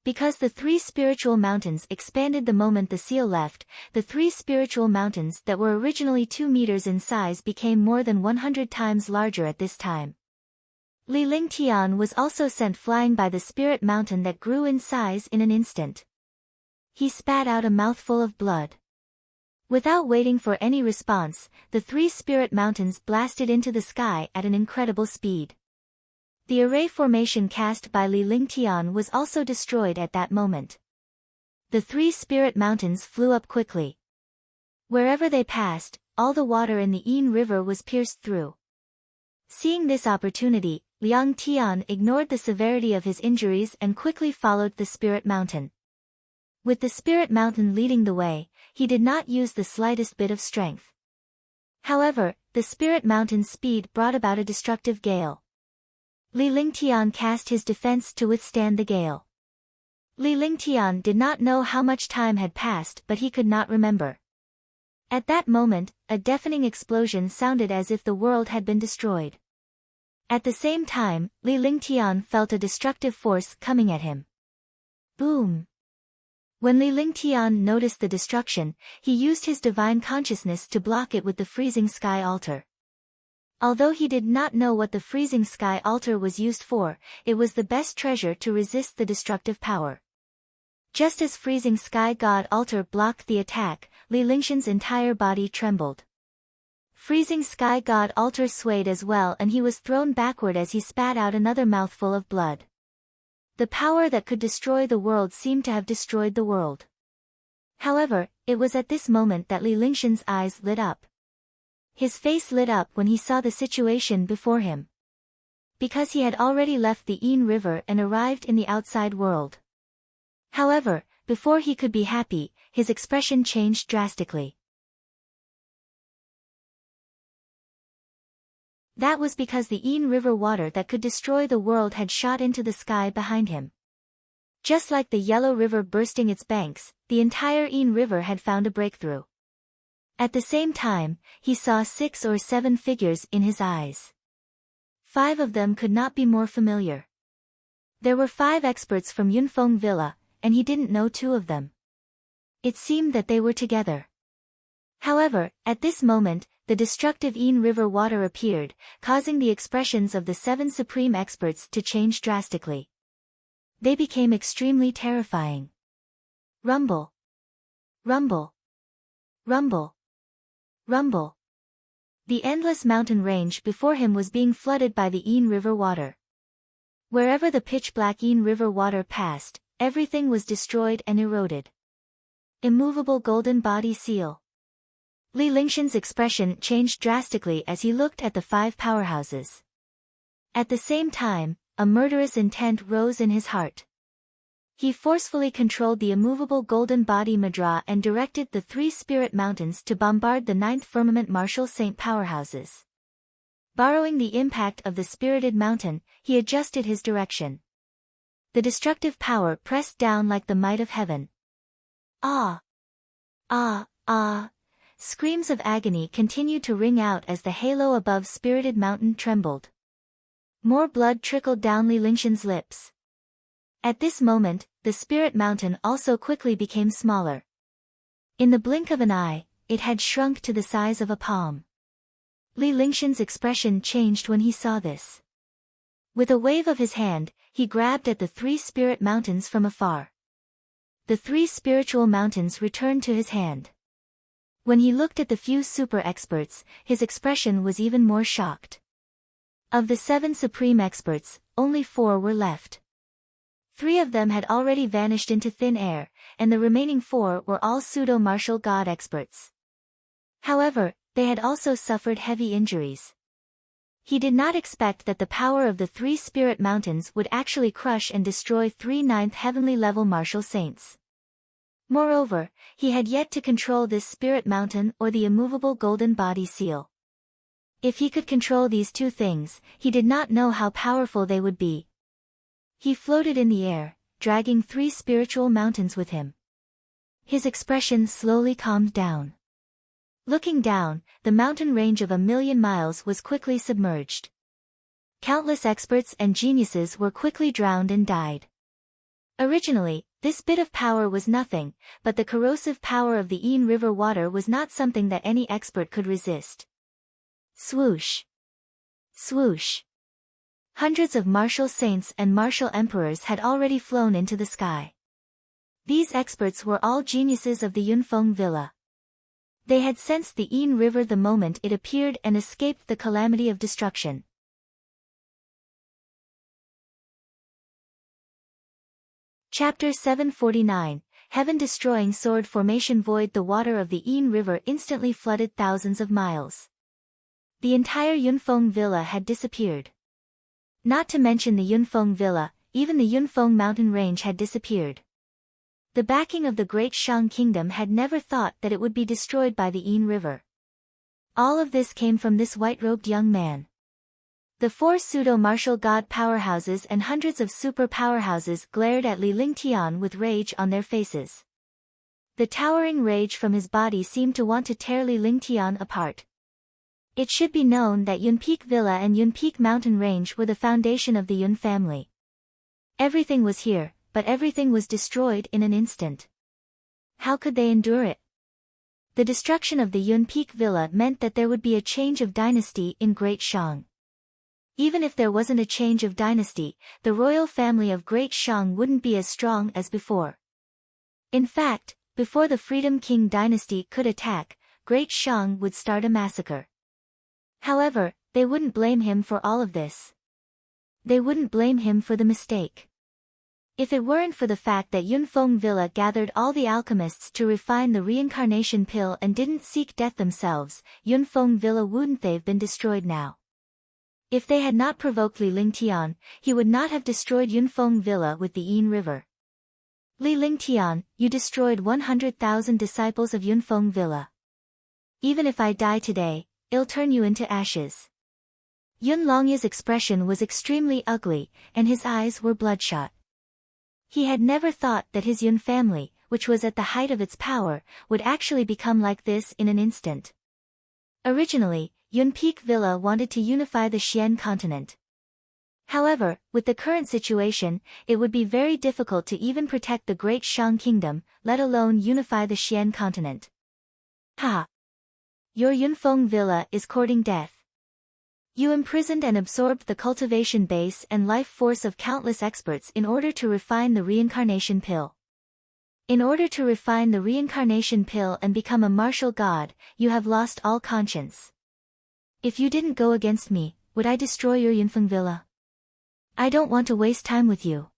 Because the three spiritual mountains expanded the moment the seal left, the three spiritual mountains that were originally 2 meters in size became more than 100 times larger at this time. Li Lingtian was also sent flying by the spirit mountain that grew in size in an instant. He spat out a mouthful of blood. Without waiting for any response, the three spirit mountains blasted into the sky at an incredible speed. The array formation cast by Li Lingtian was also destroyed at that moment. The three spirit mountains flew up quickly. Wherever they passed, all the water in the Yin River was pierced through. Seeing this opportunity, Liang Tian ignored the severity of his injuries and quickly followed the spirit mountain. With the spirit mountain leading the way, he did not use the slightest bit of strength. However, the spirit mountain's speed brought about a destructive gale. Li Lingtian cast his defense to withstand the gale. Li Lingtian did not know how much time had passed, but he could not remember. At that moment, a deafening explosion sounded as if the world had been destroyed. At the same time, Li Lingtian felt a destructive force coming at him. Boom! When Li Lingtian noticed the destruction, he used his divine consciousness to block it with the freezing sky altar. Although he did not know what the freezing sky altar was used for, it was the best treasure to resist the destructive power. Just as freezing sky god altar blocked the attack, Li Lingshan's entire body trembled. Freezing sky god altar swayed as well and he was thrown backward as he spat out another mouthful of blood. The power that could destroy the world seemed to have destroyed the world. However, it was at this moment that Li Lingshan's eyes lit up. His face lit up when he saw the situation before him. Because he had already left the Yin River and arrived in the outside world. However, before he could be happy, his expression changed drastically. That was because the Yin River water that could destroy the world had shot into the sky behind him. Just like the Yellow River bursting its banks, the entire Yin River had found a breakthrough. At the same time, he saw 6 or 7 figures in his eyes. 5 of them could not be more familiar. There were 5 experts from Yunfeng Villa, and he didn't know 2 of them. It seemed that they were together. However, at this moment, the destructive Yin River water appeared, causing the expressions of the 7 supreme experts to change drastically. They became extremely terrifying. Rumble. Rumble. Rumble. Rumble. The endless mountain range before him was being flooded by the Ain River water. Wherever the pitch-black Ain River water passed, everything was destroyed and eroded. Immovable golden body seal. Li Lingshan's expression changed drastically as he looked at the 5 powerhouses. At the same time, a murderous intent rose in his heart. He forcefully controlled the immovable golden body Madra and directed the 3 spirit mountains to bombard the 9th firmament martial saint powerhouses. Borrowing the impact of the spirited mountain, he adjusted his direction. The destructive power pressed down like the might of heaven. Ah! Ah! Ah! Screams of agony continued to ring out as the halo above spirited mountain trembled. More blood trickled down Li Lingshan's lips. At this moment, the spirit mountain also quickly became smaller. In the blink of an eye, it had shrunk to the size of a palm. Li Lingshan's expression changed when he saw this. With a wave of his hand, he grabbed at the 3 spirit mountains from afar. The 3 spiritual mountains returned to his hand. When he looked at the few super experts, his expression was even more shocked. Of the 7 supreme experts, only 4 were left. 3 of them had already vanished into thin air, and the remaining 4 were all pseudo-martial god experts. However, they had also suffered heavy injuries. He did not expect that the power of the 3 spirit mountains would actually crush and destroy 3 9th heavenly level martial saints. Moreover, he had yet to control this spirit mountain or the immovable golden body seal. If he could control these 2 things, he did not know how powerful they would be. He floated in the air, dragging 3 spiritual mountains with him. His expression slowly calmed down. Looking down, the mountain range of 1,000,000 miles was quickly submerged. Countless experts and geniuses were quickly drowned and died. Originally, this bit of power was nothing, but the corrosive power of the Ain River water was not something that any expert could resist. Swoosh! Swoosh! Hundreds of martial saints and martial emperors had already flown into the sky. These experts were all geniuses of the Yunfeng Villa. They had sensed the Ain River the moment it appeared and escaped the calamity of destruction. Chapter 749, Heaven-Destroying Sword Formation Void. The water of the Ain River instantly flooded thousands of miles. The entire Yunfeng Villa had disappeared. Not to mention the Yunfeng Villa, even the Yunfeng mountain range had disappeared. The backing of the Great Shang Kingdom had never thought that it would be destroyed by the Ain River. All of this came from this white-robed young man. The 4 pseudo-martial god powerhouses and hundreds of super powerhouses glared at Li Lingtian with rage on their faces. The towering rage from his body seemed to want to tear Li Lingtian apart. It should be known that Yunpeak Villa and Yunpeak Mountain Range were the foundation of the Yun family. Everything was here, but everything was destroyed in an instant. How could they endure it? The destruction of the Yunpeak Villa meant that there would be a change of dynasty in Great Shang. Even if there wasn't a change of dynasty, the royal family of Great Shang wouldn't be as strong as before. In fact, before the Freedom King dynasty could attack, Great Shang would start a massacre. However, they wouldn't blame him for all of this. They wouldn't blame him for the mistake. If it weren't for the fact that Yunfeng Villa gathered all the alchemists to refine the reincarnation pill and didn't seek death themselves, Yunfeng Villa wouldn't they've been destroyed now. If they had not provoked Li Lingtian, he would not have destroyed Yunfeng Villa with the Ain River. Li Lingtian, you destroyed 100,000 disciples of Yunfeng Villa. Even if I die today, I'll turn you into ashes. Yun Longya's expression was extremely ugly, and his eyes were bloodshot. He had never thought that his Yun family, which was at the height of its power, would actually become like this in an instant. Originally, Yunpeak Villa wanted to unify the Xian continent. However, with the current situation, it would be very difficult to even protect the Great Shang Kingdom, let alone unify the Xian continent. Ha! Your Yunfeng Villa is courting death. You imprisoned and absorbed the cultivation base and life force of countless experts in order to refine the reincarnation pill. In order to refine the reincarnation pill and become a martial god, you have lost all conscience. If you didn't go against me, would I destroy your Yunfeng villa? I don't want to waste time with you.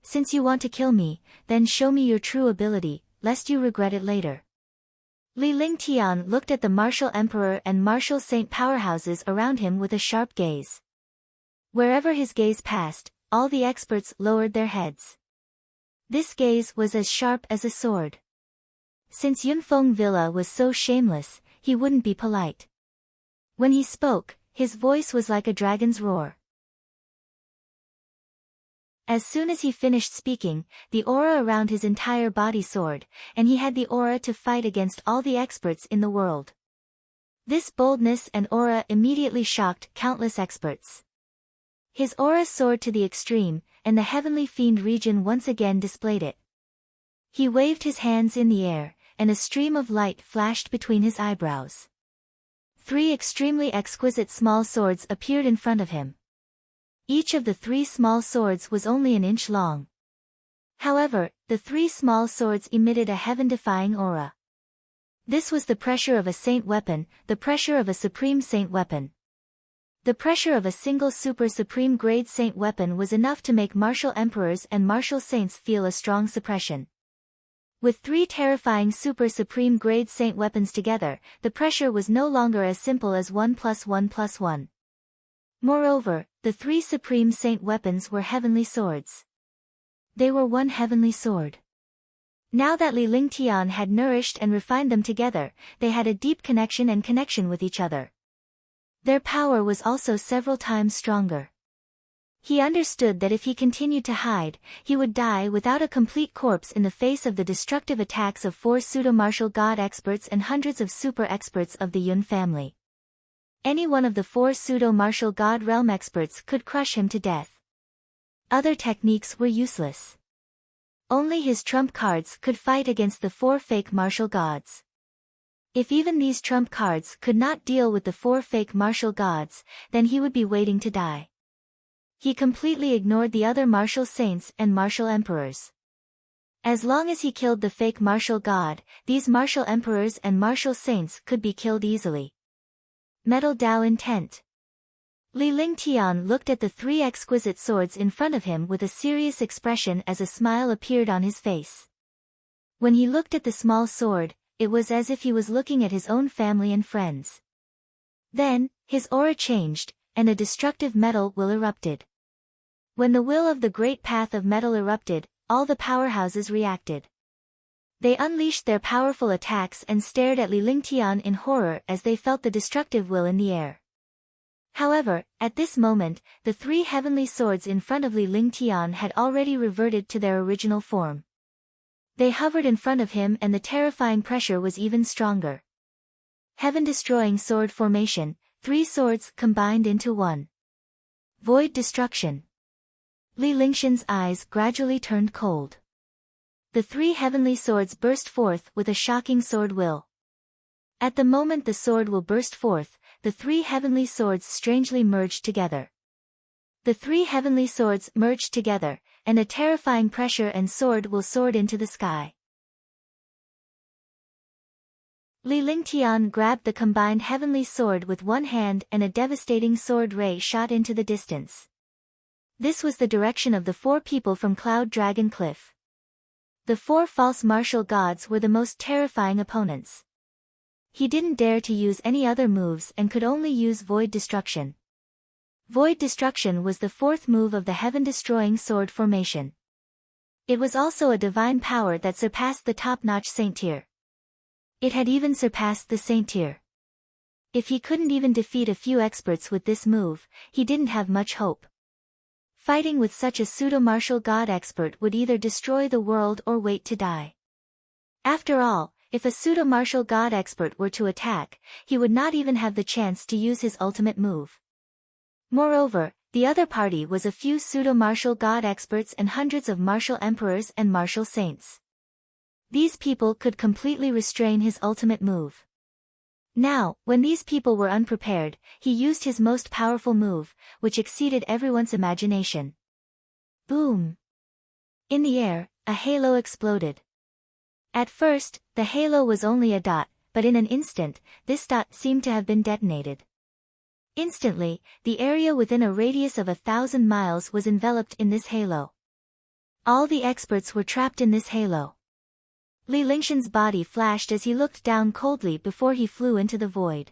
Since you want to kill me, then show me your true ability, lest you regret it later. Li Lingtian looked at the martial emperor and martial saint powerhouses around him with a sharp gaze. Wherever his gaze passed, all the experts lowered their heads. This gaze was as sharp as a sword. Since Yunfeng Villa was so shameless, he wouldn't be polite. When he spoke, his voice was like a dragon's roar. As soon as he finished speaking, the aura around his entire body soared, and he had the aura to fight against all the experts in the world. This boldness and aura immediately shocked countless experts. His aura soared to the extreme, and the heavenly fiend region once again displayed it. He waved his hands in the air, and a stream of light flashed between his eyebrows. 3 extremely exquisite small swords appeared in front of him. Each of the 3 small swords was only an inch long. However, the 3 small swords emitted a heaven-defying aura. This was the pressure of a saint weapon, the pressure of a supreme saint weapon. The pressure of a single super supreme grade saint weapon was enough to make martial emperors and martial saints feel a strong suppression. With 3 terrifying super supreme grade saint weapons together, the pressure was no longer as simple as 1 + 1 + 1. Moreover, the 3 supreme saint weapons were heavenly swords. They were one heavenly sword. Now that Li Lingtian had nourished and refined them together, they had a deep connection with each other. Their power was also several times stronger. He understood that if he continued to hide, he would die without a complete corpse in the face of the destructive attacks of 4 pseudo-martial god experts and hundreds of super experts of the Yun family. Any one of the 4 pseudo-martial god realm experts could crush him to death. Other techniques were useless. Only his trump cards could fight against the 4 fake martial gods. If even these trump cards could not deal with the 4 fake martial gods, then he would be waiting to die. He completely ignored the other martial saints and martial emperors. As long as he killed the fake martial god, these martial emperors and martial saints could be killed easily. Metal Dao Intent. Li Lingtian looked at the 3 exquisite swords in front of him with a serious expression as a smile appeared on his face. When he looked at the small sword, it was as if he was looking at his own family and friends. Then, his aura changed, and a destructive metal will erupted. When the will of the great path of metal erupted, all the powerhouses reacted. They unleashed their powerful attacks and stared at Li Lingtian in horror as they felt the destructive will in the air. However, at this moment, the 3 heavenly swords in front of Li Lingtian had already reverted to their original form. They hovered in front of him and the terrifying pressure was even stronger. Heaven-destroying sword formation, 3 swords combined into 1. Void destruction. Li Lingtian's eyes gradually turned cold. The 3 heavenly swords burst forth with a shocking sword will. At the moment the sword will burst forth, the 3 heavenly swords strangely merged together. The 3 heavenly swords merged together, and a terrifying pressure and sword will soared into the sky. Li Lingtian grabbed the combined heavenly sword with one hand and a devastating sword ray shot into the distance. This was the direction of the 4 people from Cloud Dragon Cliff. The 4 false martial gods were the most terrifying opponents. He didn't dare to use any other moves and could only use Void Destruction. Void Destruction was the 4th move of the heaven-destroying sword formation. It was also a divine power that surpassed the top-notch saint tier. It had even surpassed the saint tier. If he couldn't even defeat a few experts with this move, he didn't have much hope. Fighting with such a pseudo-martial god expert would either destroy the world or wait to die. After all, if a pseudo-martial god expert were to attack, he would not even have the chance to use his ultimate move. Moreover, the other party was a few pseudo-martial god experts and hundreds of martial emperors and martial saints. These people could completely restrain his ultimate move. Now, when these people were unprepared, he used his most powerful move, which exceeded everyone's imagination. Boom! In the air, a halo exploded. At first, the halo was only a dot, but in an instant, this dot seemed to have been detonated. Instantly, the area within a radius of 1,000 miles was enveloped in this halo. All the experts were trapped in this halo. Li Lingshan's body flashed as he looked down coldly before he flew into the void.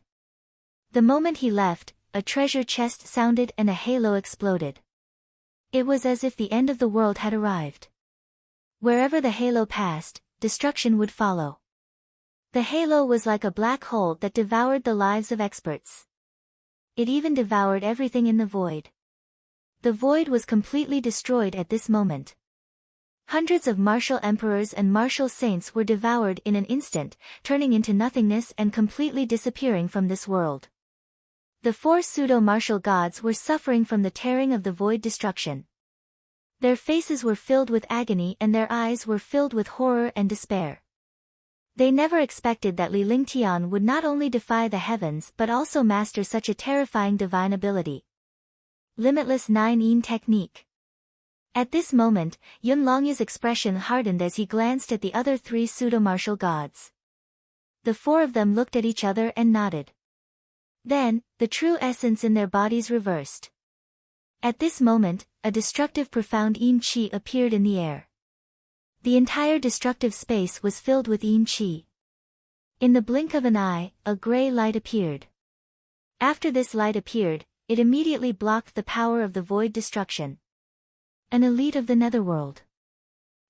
The moment he left, a treasure chest sounded and a halo exploded. It was as if the end of the world had arrived. Wherever the halo passed, destruction would follow. The halo was like a black hole that devoured the lives of experts. It even devoured everything in the void. The void was completely destroyed at this moment. Hundreds of martial emperors and martial saints were devoured in an instant, turning into nothingness and completely disappearing from this world. The 4 pseudo-martial gods were suffering from the tearing of the void destruction. Their faces were filled with agony and their eyes were filled with horror and despair. They never expected that Li Lingtian would not only defy the heavens but also master such a terrifying divine ability. Limitless 9-yin technique. At this moment, Yun Longya's expression hardened as he glanced at the other 3 pseudo-martial gods. The 4 of them looked at each other and nodded. Then, the true essence in their bodies reversed. At this moment, a destructive profound yin qi appeared in the air. The entire destructive space was filled with yin qi. In the blink of an eye, a gray light appeared. After this light appeared, it immediately blocked the power of the void destruction. An elite of the netherworld.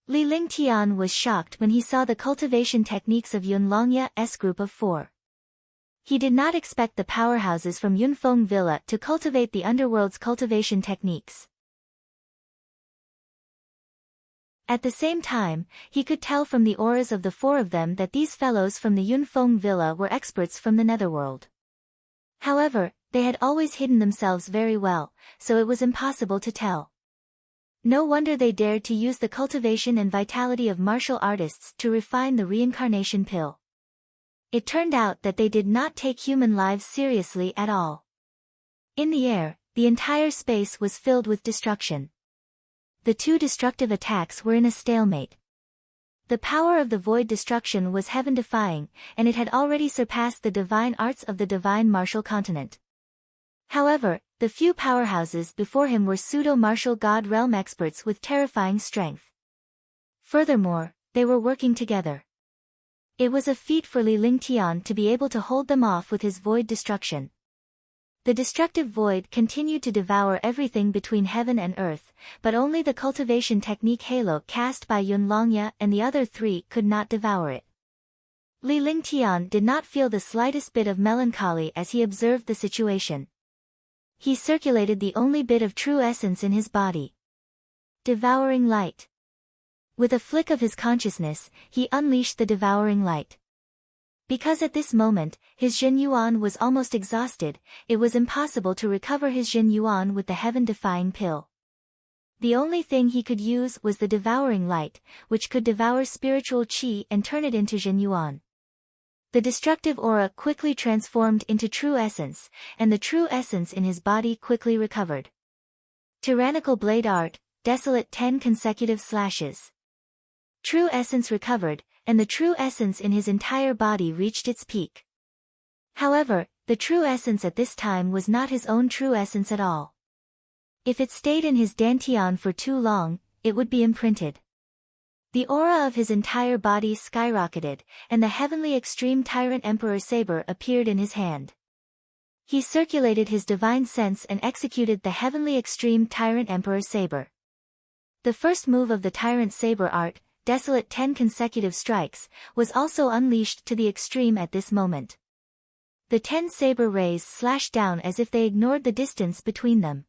Li Lingtian was shocked when he saw the cultivation techniques of Yun Longya's group of 4. He did not expect the powerhouses from Yunfeng Villa to cultivate the underworld's cultivation techniques. At the same time, he could tell from the auras of the 4 of them that these fellows from the Yunfeng Villa were experts from the netherworld. However, they had always hidden themselves very well, so it was impossible to tell. No wonder they dared to use the cultivation and vitality of martial artists to refine the reincarnation pill. It turned out that they did not take human lives seriously at all. In the air, the entire space was filled with destruction. The 2 destructive attacks were in a stalemate. The power of the void destruction was heaven-defying, and it had already surpassed the divine arts of the divine martial continent. However, the few powerhouses before him were pseudo-martial god realm experts with terrifying strength. Furthermore, they were working together. It was a feat for Li Lingtian to be able to hold them off with his void destruction. The destructive void continued to devour everything between heaven and earth, but only the cultivation technique halo cast by Yun Longya and the other 3 could not devour it. Li Lingtian did not feel the slightest bit of melancholy as he observed the situation. He circulated the only bit of true essence in his body. Devouring light. With a flick of his consciousness, he unleashed the devouring light. Because at this moment, his Jin Yuan was almost exhausted, it was impossible to recover his Jin Yuan with the heaven-defying pill. The only thing he could use was the devouring light, which could devour spiritual qi and turn it into Jin Yuan. The destructive aura quickly transformed into true essence, and the true essence in his body quickly recovered. Tyrannical blade art, desolate 10 consecutive slashes. True essence recovered, and the true essence in his entire body reached its peak. However, the true essence at this time was not his own true essence at all. If it stayed in his dantian for too long, it would be imprinted. The aura of his entire body skyrocketed, and the heavenly extreme tyrant emperor saber appeared in his hand. He circulated his divine sense and executed the heavenly extreme tyrant emperor saber. The first move of the tyrant saber art, desolate 10 consecutive strikes, was also unleashed to the extreme at this moment. The 10 saber rays slashed down as if they ignored the distance between them.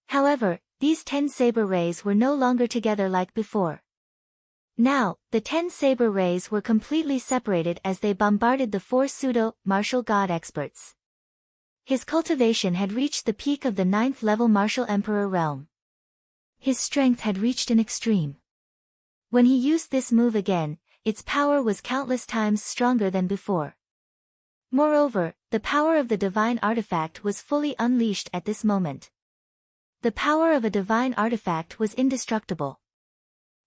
However, these 10 saber rays were no longer together like before. Now, the 10 saber rays were completely separated as they bombarded the 4 pseudo-martial god experts. His cultivation had reached the peak of the 9th level martial emperor realm. His strength had reached an extreme. When he used this move again, its power was countless times stronger than before. Moreover, the power of the divine artifact was fully unleashed at this moment. The power of a divine artifact was indestructible.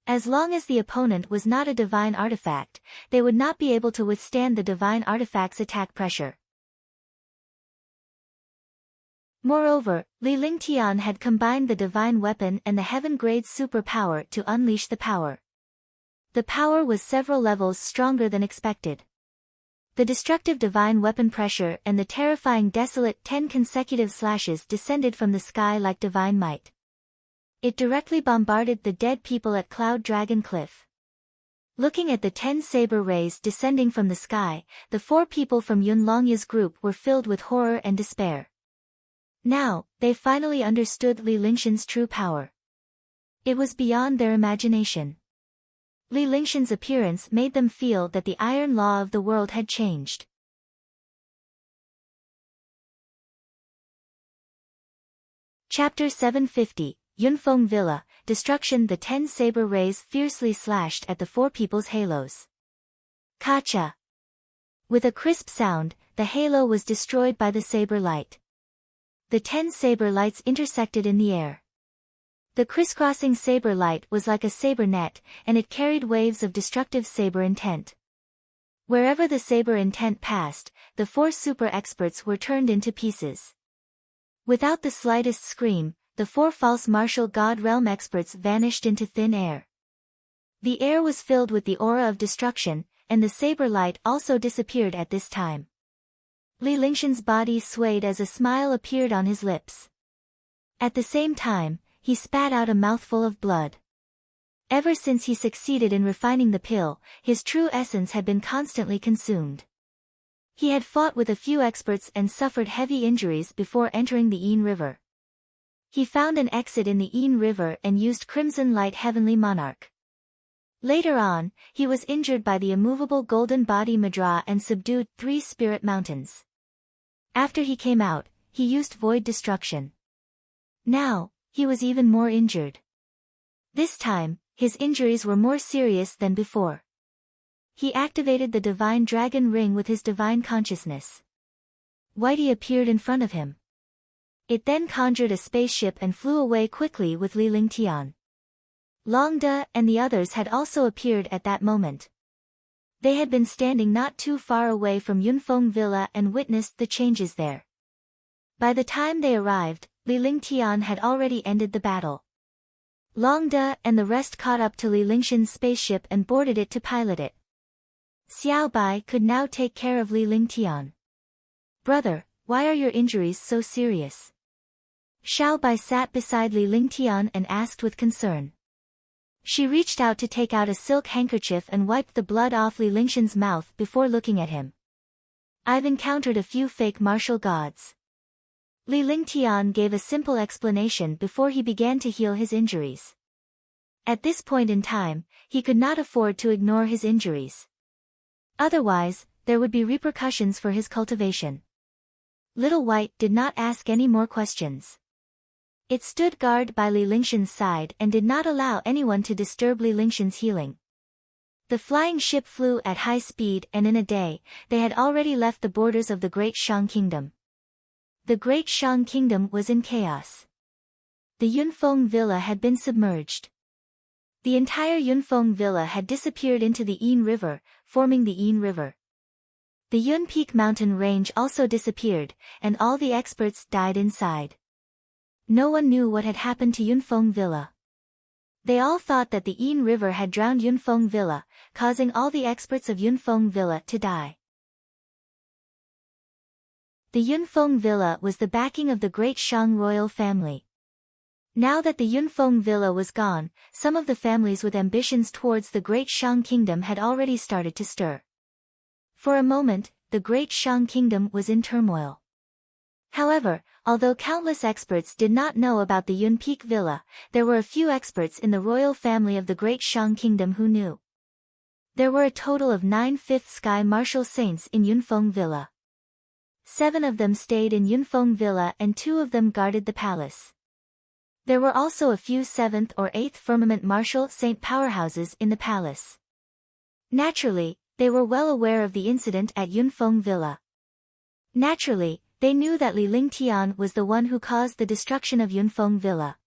As long as the opponent was not a divine artifact, they would not be able to withstand the divine artifact's attack pressure. Moreover, Li Lingtian had combined the divine weapon and the heaven-grade superpower to unleash the power. The power was several levels stronger than expected. The destructive divine weapon pressure and the terrifying desolate 10 consecutive slashes descended from the sky like divine might. It directly bombarded the dead people at Cloud Dragon Cliff. Looking at the 10 saber rays descending from the sky, the 4 people from Yun Longya's group were filled with horror and despair. Now, they finally understood Li Lingshan's true power. It was beyond their imagination. Li Lingshan's appearance made them feel that the iron law of the world had changed. Chapter 750, Yunfeng Villa, Destruction. The 10 saber rays fiercely slashed at the 4 people's halos. Kacha! With a crisp sound, the halo was destroyed by the saber light. The 10 saber lights intersected in the air. The crisscrossing saber light was like a saber net, and it carried waves of destructive saber intent. Wherever the saber intent passed, the 4 super experts were turned into pieces. Without the slightest scream, the 4 false martial god realm experts vanished into thin air. The air was filled with the aura of destruction, and the saber light also disappeared at this time. Li Lingshan's body swayed as a smile appeared on his lips. At the same time, he spat out a mouthful of blood. Ever since he succeeded in refining the pill, his true essence had been constantly consumed. He had fought with a few experts and suffered heavy injuries before entering the Yin River. He found an exit in the Yin River and used Crimson Light Heavenly Monarch. Later on, he was injured by the immovable golden body Madra and subdued 3 spirit mountains. After he came out, he used Void Destruction. Now, he was even more injured. This time, his injuries were more serious than before. He activated the Divine Dragon Ring with his divine consciousness. Whitey appeared in front of him. It then conjured a spaceship and flew away quickly with Li Lingtian. Longda and the others had also appeared at that moment. They had been standing not too far away from Yunfeng Villa and witnessed the changes there. By the time they arrived, Li Lingtian had already ended the battle. Longda and the rest caught up to Li Lingshan's spaceship and boarded it to pilot it. Xiao Bai could now take care of Li Lingtian. "Brother, why are your injuries so serious?" Xiao Bai sat beside Li Lingtian and asked with concern. She reached out to take out a silk handkerchief and wiped the blood off Li Lingshan's mouth before looking at him. "I've encountered a few fake martial gods." Li Lingtian gave a simple explanation before he began to heal his injuries. At this point in time, he could not afford to ignore his injuries. Otherwise, there would be repercussions for his cultivation. Little White did not ask any more questions. It stood guard by Li Lingshan's side and did not allow anyone to disturb Li Lingshan's healing. The flying ship flew at high speed and in a day, they had already left the borders of the Great Shang Kingdom. The Great Shang Kingdom was in chaos. The Yunfeng Villa had been submerged. The entire Yunfeng Villa had disappeared into the Yin River, forming the Yin River. The Yun Peak mountain range also disappeared, and all the experts died inside. No one knew what had happened to Yunfeng Villa. They all thought that the Yin River had drowned Yunfeng Villa, causing all the experts of Yunfeng Villa to die. The Yunfeng Villa was the backing of the Great Shang royal family. Now that the Yunfeng Villa was gone, some of the families with ambitions towards the Great Shang Kingdom had already started to stir. For a moment, the Great Shang Kingdom was in turmoil. However, although countless experts did not know about the Yun Peak Villa, there were a few experts in the royal family of the Great Shang Kingdom who knew. There were a total of 9 fifth sky martial saints in Yunfeng Villa. 7 of them stayed in Yunfeng Villa and 2 of them guarded the palace. There were also a few 7th or 8th firmament martial saint powerhouses in the palace. Naturally, they were well aware of the incident at Yunfeng Villa. Naturally, they knew that Li Lingtian was the one who caused the destruction of Yunfeng Villa.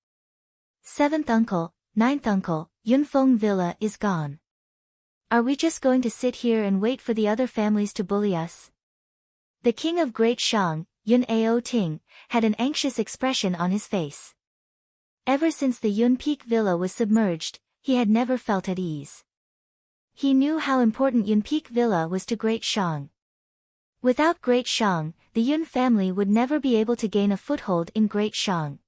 7th uncle, 9th uncle, Yunfeng Villa is gone. Are we just going to sit here and wait for the other families to bully us? The king of Great Shang, Yun Ao Ting, had an anxious expression on his face. Ever since the Yun Peak Villa was submerged, he had never felt at ease. He knew how important Yun Peak Villa was to Great Shang. Without Great Shang, the Yun family would never be able to gain a foothold in Great Shang.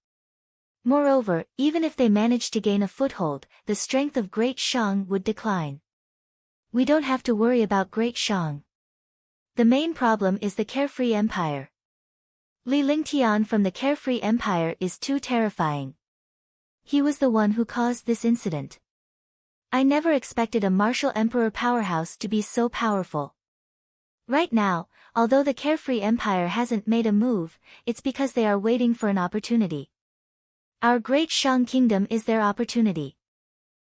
Moreover, even if they managed to gain a foothold, the strength of Great Shang would decline. We don't have to worry about Great Shang. The main problem is the Carefree Empire. Li Lingtian from the Carefree Empire is too terrifying. He was the one who caused this incident. I never expected a martial emperor powerhouse to be so powerful. Right now, although the Carefree Empire hasn't made a move, it's because they are waiting for an opportunity. Our Great Shang Kingdom is their opportunity.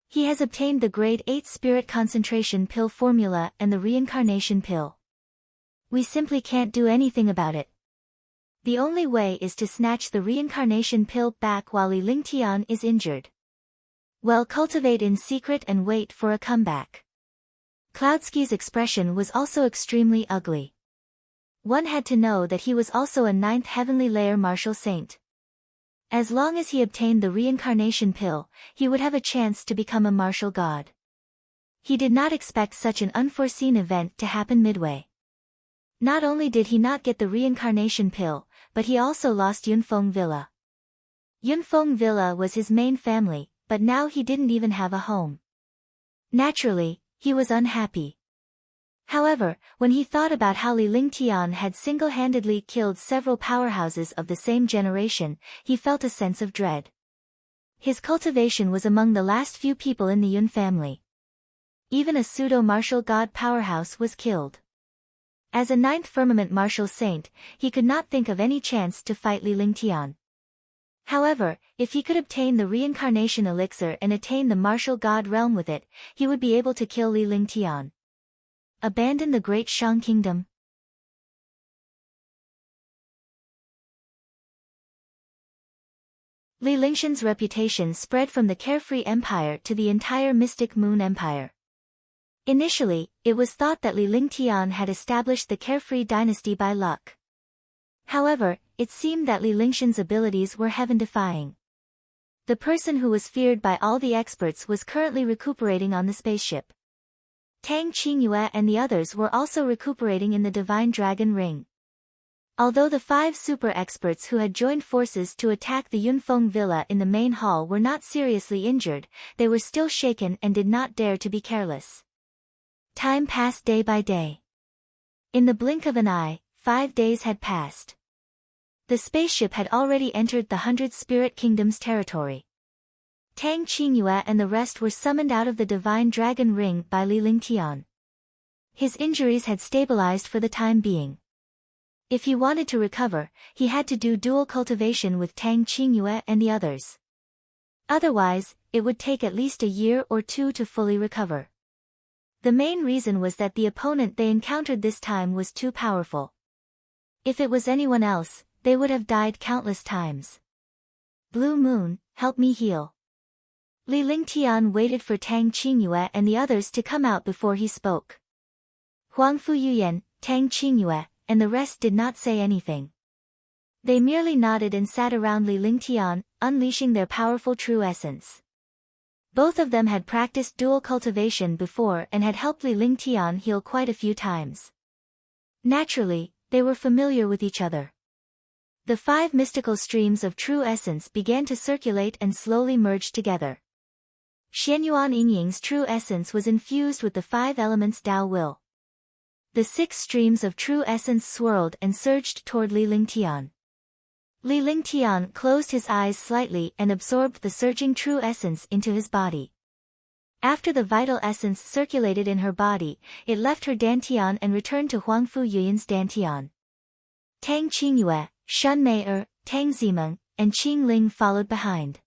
He has obtained the Grade 8 Spirit Concentration Pill formula and the Reincarnation Pill. We simply can't do anything about it. The only way is to snatch the Reincarnation Pill back while Li Lingtian is injured. Well, cultivate in secret and wait for a comeback. Cloudsky's expression was also extremely ugly. One had to know that he was also a 9th heavenly layer martial saint. As long as he obtained the Reincarnation Pill, he would have a chance to become a martial god. He did not expect such an unforeseen event to happen midway. Not only did he not get the Reincarnation Pill, but he also lost Yunfeng Villa. Yunfeng Villa was his main family, but now he didn't even have a home. Naturally, he was unhappy. However, when he thought about how Li Lingtian had single-handedly killed several powerhouses of the same generation, he felt a sense of dread. His cultivation was among the last few people in the Yun family. Even a pseudo-martial god powerhouse was killed. As a 9th firmament martial saint, he could not think of any chance to fight Li Lingtian. However, if he could obtain the reincarnation elixir and attain the martial god realm with it, he would be able to kill Li Lingtian. Abandon the Great Shang Kingdom. Li Lingtian's reputation spread from the Carefree Empire to the entire Mystic Moon Empire. Initially, it was thought that Li Lingtian had established the Carefree dynasty by luck. However, it seemed that Li Lingtian's abilities were heaven-defying. The person who was feared by all the experts was currently recuperating on the spaceship. Tang Qingyue and the others were also recuperating in the Divine Dragon Ring. Although the 5 super experts who had joined forces to attack the Yunfeng Villa in the main hall were not seriously injured, they were still shaken and did not dare to be careless. Time passed day by day. In the blink of an eye, 5 days had passed. The spaceship had already entered the 100 Spirit Kingdom's territory. Tang Qingyue and the rest were summoned out of the Divine Dragon Ring by Li Lingtian. His injuries had stabilized for the time being. If he wanted to recover, he had to do dual cultivation with Tang Qingyue and the others. Otherwise, it would take at least a year or 2 to fully recover. The main reason was that the opponent they encountered this time was too powerful. If it was anyone else, they would have died countless times. Blue Moon, help me heal. Li Lingtian waited for Tang Qingyue and the others to come out before he spoke. Huangfu Yuyan, Tang Qingyue, and the rest did not say anything. They merely nodded and sat around Li Lingtian, unleashing their powerful true essence. Both of them had practiced dual cultivation before and had helped Li Lingtian heal quite a few times. Naturally, they were familiar with each other. The 5 mystical streams of true essence began to circulate and slowly merge together. Xianyuan Yingying's true essence was infused with the 5 elements Tao Will. The 6 streams of true essence swirled and surged toward Li Lingtian. Li Lingtian closed his eyes slightly and absorbed the surging true essence into his body. After the vital essence circulated in her body, it left her dantian and returned to Huangfu Yuyan's dantian. Tang Qingyue, Shun Mei Tang Zimeng, and Qing Ling followed behind.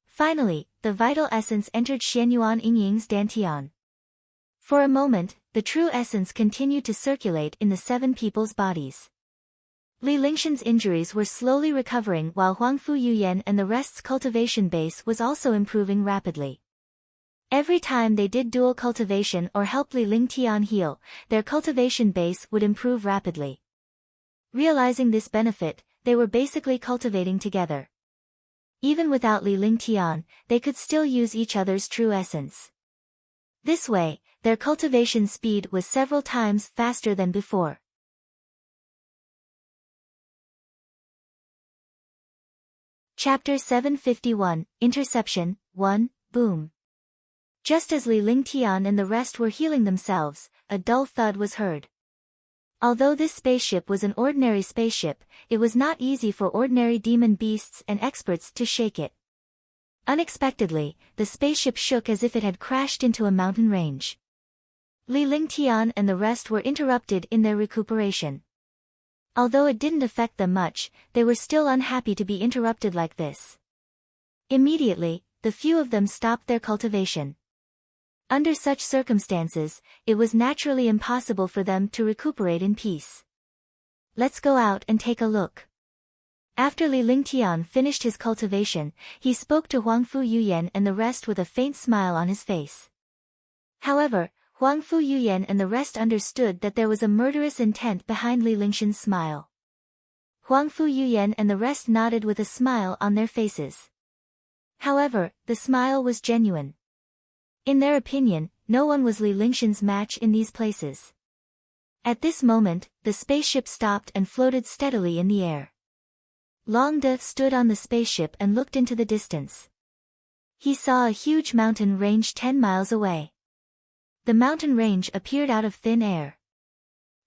Finally, the vital essence entered Xianyuan Yingying's dantian. For a moment, the true essence continued to circulate in the 7 people's bodies. Li Lingtian's injuries were slowly recovering while Huangfu Yuyan and the rest's cultivation base was also improving rapidly. Every time they did dual cultivation or help Li Lingtian heal, their cultivation base would improve rapidly. Realizing this benefit, they were basically cultivating together. Even without Li Lingtian, they could still use each other's true essence. This way, their cultivation speed was several times faster than before. Chapter 751, Interception, 1, Boom. Just as Li Lingtian and the rest were healing themselves, a dull thud was heard. Although this spaceship was an ordinary spaceship, it was not easy for ordinary demon beasts and experts to shake it. Unexpectedly, the spaceship shook as if it had crashed into a mountain range. Li Lingtian and the rest were interrupted in their recuperation. Although it didn't affect them much, they were still unhappy to be interrupted like this. Immediately, the few of them stopped their cultivation. Under such circumstances, it was naturally impossible for them to recuperate in peace. Let's go out and take a look. After Li Lingtian finished his cultivation, he spoke to Huangfu Yuyan and the rest with a faint smile on his face. However, Huangfu Yuyan and the rest understood that there was a murderous intent behind Li Lingshan's smile. Huangfu Yuyan and the rest nodded with a smile on their faces. However, the smile was genuine. In their opinion, no one was Li Lingshan's match in these places. At this moment, the spaceship stopped and floated steadily in the air. Long De stood on the spaceship and looked into the distance. He saw a huge mountain range 10 miles away. The mountain range appeared out of thin air.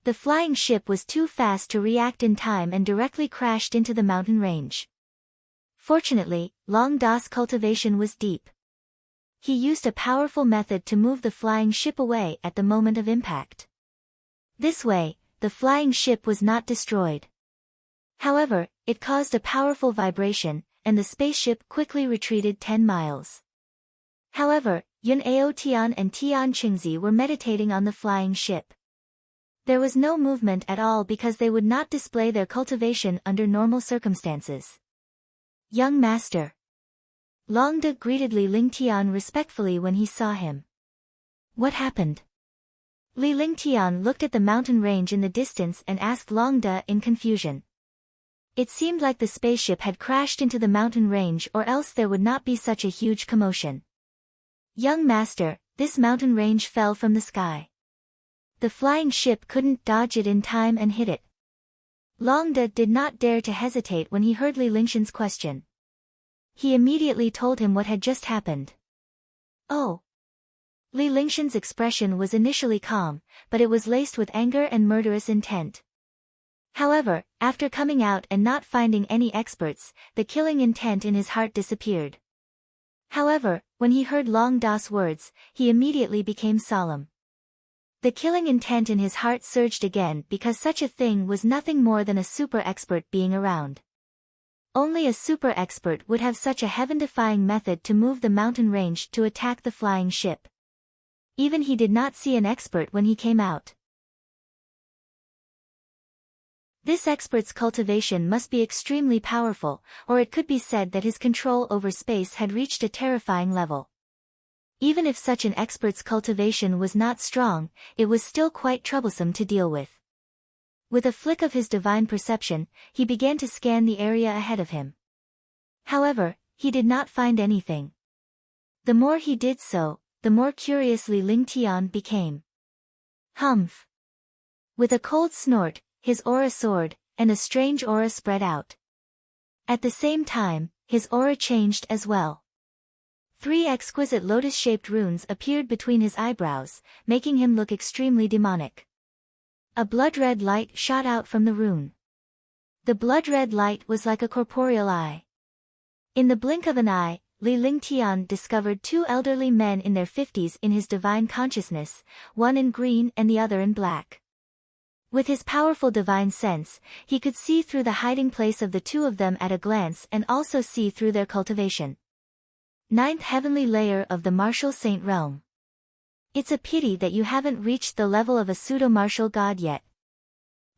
The flying ship was too fast to react in time and directly crashed into the mountain range. Fortunately, Long Da's cultivation was deep. He used a powerful method to move the flying ship away at the moment of impact. This way, the flying ship was not destroyed. However, it caused a powerful vibration, and the spaceship quickly retreated 10 miles. However, Yun Ao Tian and Tian Qingzi were meditating on the flying ship. There was no movement at all because they would not display their cultivation under normal circumstances. Young master. Long De greeted Li Lingtian respectfully when he saw him. What happened? Li Lingtian looked at the mountain range in the distance and asked Long De in confusion. It seemed like the spaceship had crashed into the mountain range, or else there would not be such a huge commotion. Young master, this mountain range fell from the sky. The flying ship couldn't dodge it in time and hit it. Long De did not dare to hesitate when he heard Li Lingshan's question. He immediately told him what had just happened. Oh. Li Lingshan's expression was initially calm, but it was laced with anger and murderous intent. However, after coming out and not finding any experts, the killing intent in his heart disappeared. However, when he heard Long Da's words, he immediately became solemn. The killing intent in his heart surged again because such a thing was nothing more than a super expert being around. Only a super expert would have such a heaven-defying method to move the mountain range to attack the flying ship. Even he did not see an expert when he came out. This expert's cultivation must be extremely powerful, or it could be said that his control over space had reached a terrifying level. Even if such an expert's cultivation was not strong, it was still quite troublesome to deal with. With a flick of his divine perception, he began to scan the area ahead of him. However, he did not find anything. The more he did so, the more curious Li Lingtian became. Humph! With a cold snort, his aura soared, and a strange aura spread out. At the same time, his aura changed as well. 3 exquisite lotus-shaped runes appeared between his eyebrows, making him look extremely demonic. A blood-red light shot out from the rune. The blood-red light was like a corporeal eye. In the blink of an eye, Li Lingtian discovered 2 elderly men in their 50s in his divine consciousness, one in green and the other in black. With his powerful divine sense, he could see through the hiding place of the 2 of them at a glance and also see through their cultivation. 9th heavenly layer of the martial saint realm. It's a pity that you haven't reached the level of a pseudo-martial god yet.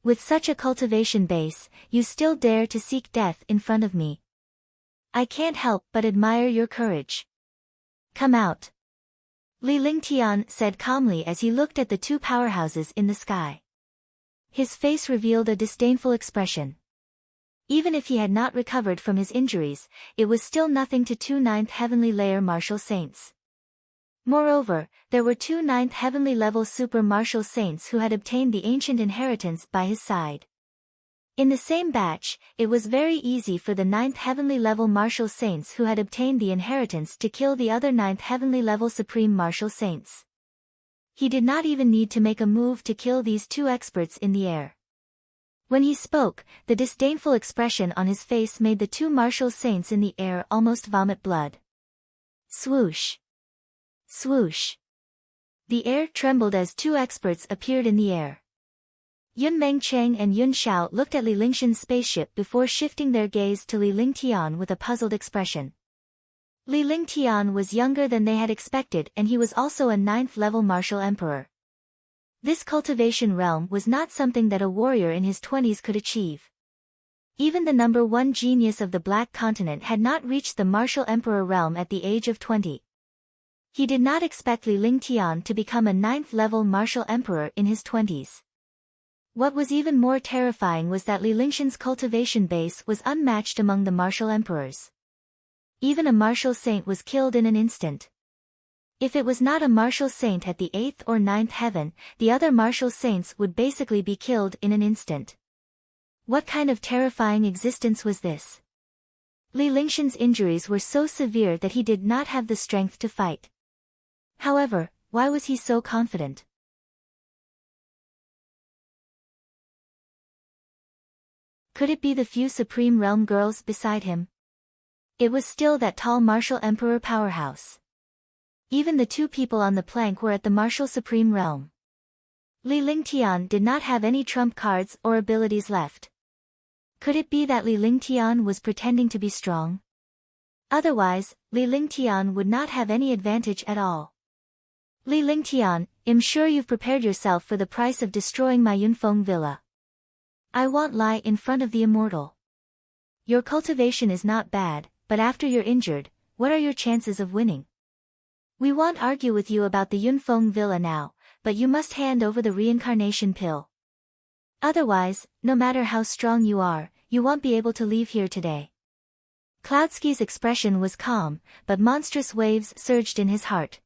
With such a cultivation base, you still dare to seek death in front of me. I can't help but admire your courage. Come out. Li Lingtian said calmly as he looked at the two powerhouses in the sky. His face revealed a disdainful expression. Even if he had not recovered from his injuries, it was still nothing to two ninth heavenly layer martial saints. Moreover, there were two ninth heavenly level super martial saints who had obtained the ancient inheritance by his side. In the same batch, it was very easy for the ninth heavenly level martial saints who had obtained the inheritance to kill the other ninth heavenly level supreme martial saints. He did not even need to make a move to kill these two experts in the air. When he spoke, the disdainful expression on his face made the two martial saints in the air almost vomit blood. Swoosh! Swoosh! The air trembled as two experts appeared in the air. Yun Mengcheng and Yun Xiao looked at Li Lingshan's spaceship before shifting their gaze to Li Lingtian with a puzzled expression. Li Lingtian was younger than they had expected, and he was also a ninth-level martial emperor. This cultivation realm was not something that a warrior in his 20s could achieve. Even the number one genius of the Black Continent had not reached the martial emperor realm at the age of 20. He did not expect Li Lingtian to become a ninth-level martial emperor in his 20s. What was even more terrifying was that Li Lingshan's cultivation base was unmatched among the martial emperors. Even a martial saint was killed in an instant. If it was not a martial saint at the 8th or 9th heaven, the other martial saints would basically be killed in an instant. What kind of terrifying existence was this? Li Lingshan's injuries were so severe that he did not have the strength to fight. However, why was he so confident? Could it be the few Supreme Realm girls beside him? It was still that tall martial emperor powerhouse. Even the two people on the plank were at the martial Supreme Realm. Li Lingtian did not have any trump cards or abilities left. Could it be that Li Lingtian was pretending to be strong? Otherwise, Li Lingtian would not have any advantage at all. Li Lingtian, I'm sure you've prepared yourself for the price of destroying my Yunfeng villa. I won't lie in front of the immortal. Your cultivation is not bad, but after you're injured, what are your chances of winning? We won't argue with you about the Yunfeng villa now, but you must hand over the reincarnation pill. Otherwise, no matter how strong you are, you won't be able to leave here today. Cloudsky's expression was calm, but monstrous waves surged in his heart.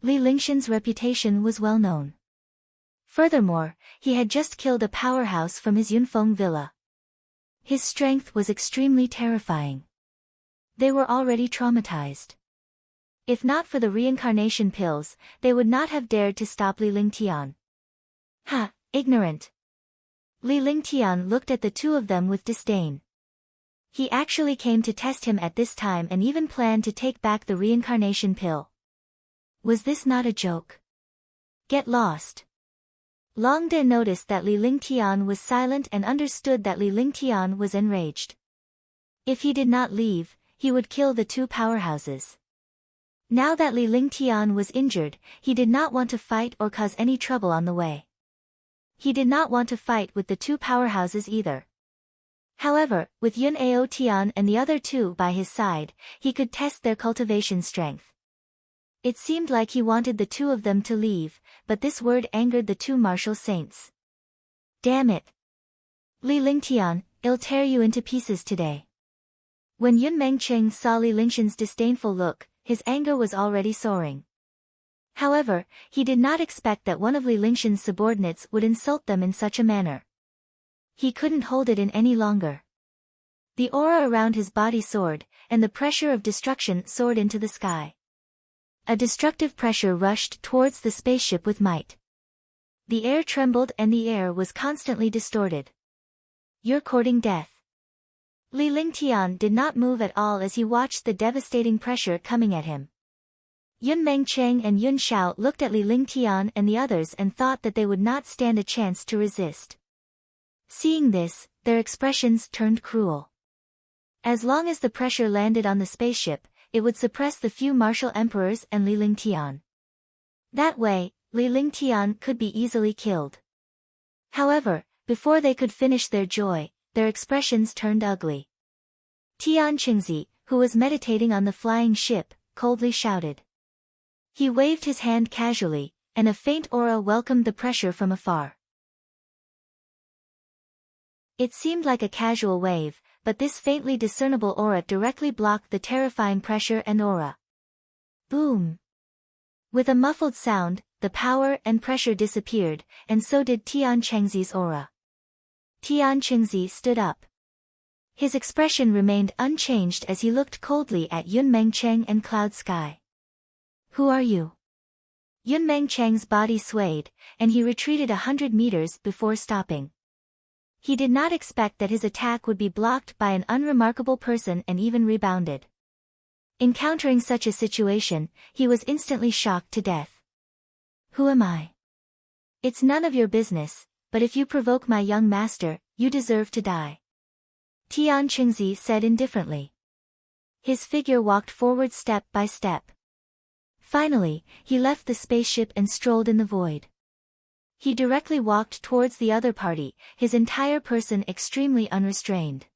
Li Lingshan's reputation was well known. Furthermore, he had just killed a powerhouse from his Yunfeng villa. His strength was extremely terrifying. They were already traumatized. If not for the reincarnation pills, they would not have dared to stop Li Lingtian. Ha, ignorant! Li Lingtian looked at the two of them with disdain. He actually came to test him at this time and even planned to take back the reincarnation pill. Was this not a joke? Get lost! Long De noticed that Li Lingtian was silent and understood that Li Lingtian was enraged. If he did not leave, he would kill the two powerhouses. Now that Li Lingtian was injured, he did not want to fight or cause any trouble on the way. He did not want to fight with the two powerhouses either. However, with Yun Aotian and the other two by his side, he could test their cultivation strength. It seemed like he wanted the two of them to leave, but this word angered the two martial saints. Damn it! Li Lingtian, I'll tear you into pieces today. When Yun Mengcheng saw Li Lingshan's disdainful look, his anger was already soaring. However, he did not expect that one of Li Lingshan's subordinates would insult them in such a manner. He couldn't hold it in any longer. The aura around his body soared, and the pressure of destruction soared into the sky. A destructive pressure rushed towards the spaceship with might. The air trembled and the air was constantly distorted. You're courting death. Li Lingtian did not move at all as he watched the devastating pressure coming at him. Yun Mengcheng and Yun Xiao looked at Li Lingtian and the others and thought that they would not stand a chance to resist. Seeing this, their expressions turned cruel. As long as the pressure landed on the spaceship, it would suppress the few martial emperors and Li Lingtian. That way, Li Lingtian could be easily killed. However, before they could finish their joy, their expressions turned ugly. Tian Qingzi, who was meditating on the flying ship, coldly shouted. He waved his hand casually, and a faint aura welcomed the pressure from afar. It seemed like a casual wave, but this faintly discernible aura directly blocked the terrifying pressure and aura. Boom! With a muffled sound, the power and pressure disappeared, and so did Tian Chengzi's aura. Tian Chengzi stood up. His expression remained unchanged as he looked coldly at Yun Mengcheng and Cloud Sky. Who are you? Yun Mengcheng's body swayed, and he retreated 100 meters before stopping. He did not expect that his attack would be blocked by an unremarkable person and even rebounded. Encountering such a situation, he was instantly shocked to death. Who am I? It's none of your business, but if you provoke my young master, you deserve to die. Tian Chengzi said indifferently. His figure walked forward step by step. Finally, he left the spaceship and strolled in the void. He directly walked towards the other party, his entire person extremely unrestrained.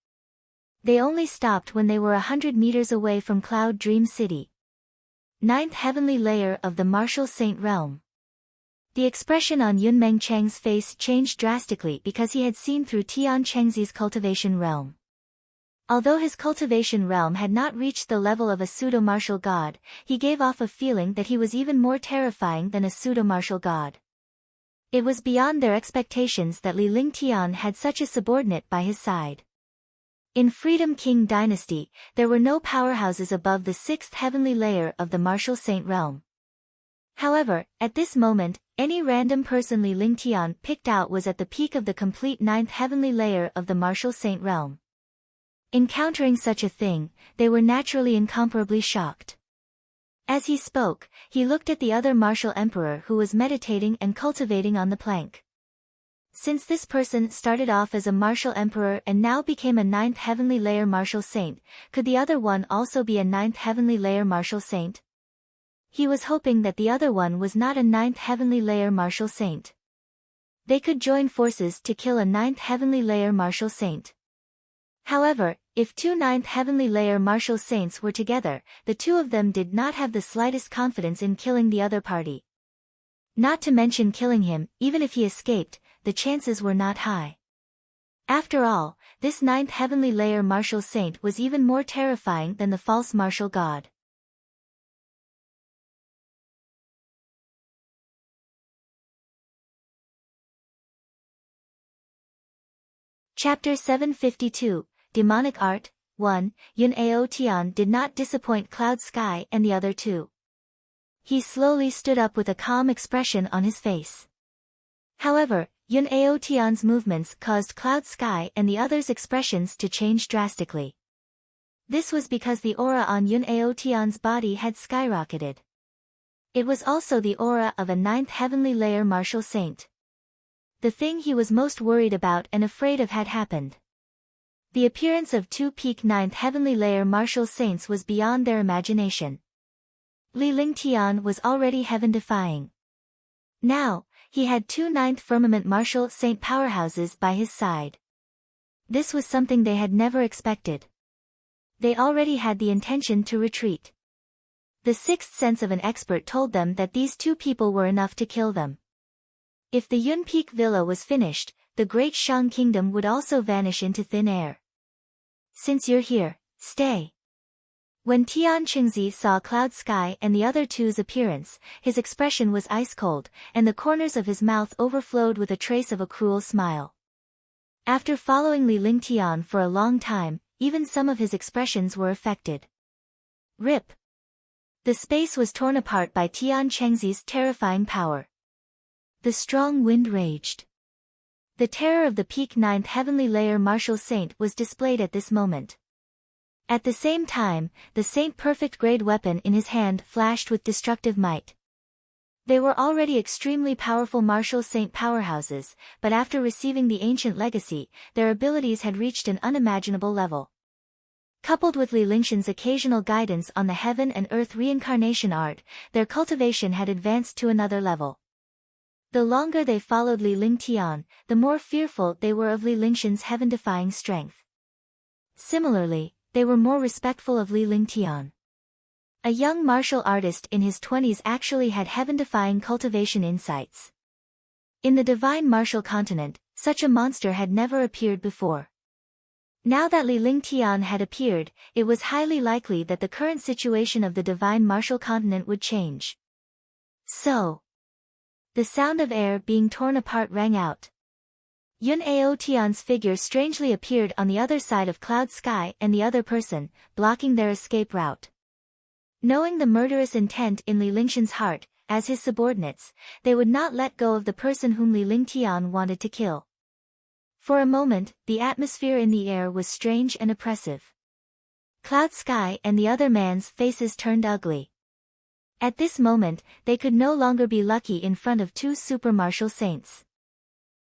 They only stopped when they were 100 meters away from Cloud Dream City. Ninth heavenly layer of the Martial Saint Realm. The expression on Yun Mengcheng's face changed drastically because he had seen through Tian Chengzi's cultivation realm. Although his cultivation realm had not reached the level of a pseudo-martial god, he gave off a feeling that he was even more terrifying than a pseudo-martial god. It was beyond their expectations that Li Lingtian had such a subordinate by his side. In Freedom King Dynasty, there were no powerhouses above the 6th heavenly layer of the Martial Saint Realm. However, at this moment, any random person Li Lingtian picked out was at the peak of the complete 9th heavenly layer of the Martial Saint Realm. Encountering such a thing, they were naturally incomparably shocked. As he spoke, he looked at the other martial emperor who was meditating and cultivating on the plank. Since this person started off as a martial emperor and now became a 9th heavenly layer martial saint, could the other one also be a 9th heavenly layer martial saint? He was hoping that the other one was not a 9th heavenly layer martial saint. They could join forces to kill a 9th heavenly layer martial saint. However, if two 9th heavenly layer martial saints were together, the two of them did not have the slightest confidence in killing the other party. Not to mention killing him, even if he escaped, the chances were not high. After all, this 9th heavenly layer martial saint was even more terrifying than the false martial god. Chapter 752, Demonic Art, 1, Yun Ao Tian did not disappoint Cloud Sky and the other two. He slowly stood up with a calm expression on his face. However, Yun Ao Tian's movements caused Cloud Sky and the others' expressions to change drastically. This was because the aura on Yun Ao Tian's body had skyrocketed. It was also the aura of a 9th heavenly layer martial saint. The thing he was most worried about and afraid of had happened. The appearance of two peak 9th heavenly layer martial saints was beyond their imagination. Li Lingtian was already heaven-defying. Now, he had two 9th firmament martial saint powerhouses by his side. This was something they had never expected. They already had the intention to retreat. The sixth sense of an expert told them that these two people were enough to kill them. If the Yun Peak Villa was finished, the Great Shang Kingdom would also vanish into thin air. Since you're here, stay. When Tian Chengzi saw Cloud Sky and the other two's appearance, his expression was ice-cold, and the corners of his mouth overflowed with a trace of a cruel smile. After following Li Lingtian for a long time, even some of his expressions were affected. Rip! The space was torn apart by Tian Chengzi's terrifying power. The strong wind raged. The terror of the peak 9th heavenly layer martial saint was displayed at this moment. At the same time, the Saint Perfect grade weapon in his hand flashed with destructive might. They were already extremely powerful martial saint powerhouses, but after receiving the ancient legacy, their abilities had reached an unimaginable level. Coupled with Li Lingshan's occasional guidance on the heaven and earth reincarnation art, their cultivation had advanced to another level. The longer they followed Li Lingtian, the more fearful they were of Li Lingshan's heaven-defying strength. Similarly, they were more respectful of Li Lingtian. A young martial artist in his 20s actually had heaven-defying cultivation insights. In the divine martial continent, such a monster had never appeared before. Now that Li Lingtian had appeared, it was highly likely that the current situation of the divine martial continent would change. So, the sound of air being torn apart rang out. Yun Aotian's figure strangely appeared on the other side of Cloud Sky and the other person, blocking their escape route. Knowing the murderous intent in Li Lingshan's heart, as his subordinates, they would not let go of the person whom Li Lingtian wanted to kill. For a moment, the atmosphere in the air was strange and oppressive. Cloud Sky and the other man's faces turned ugly. At this moment, they could no longer be lucky in front of two super martial saints.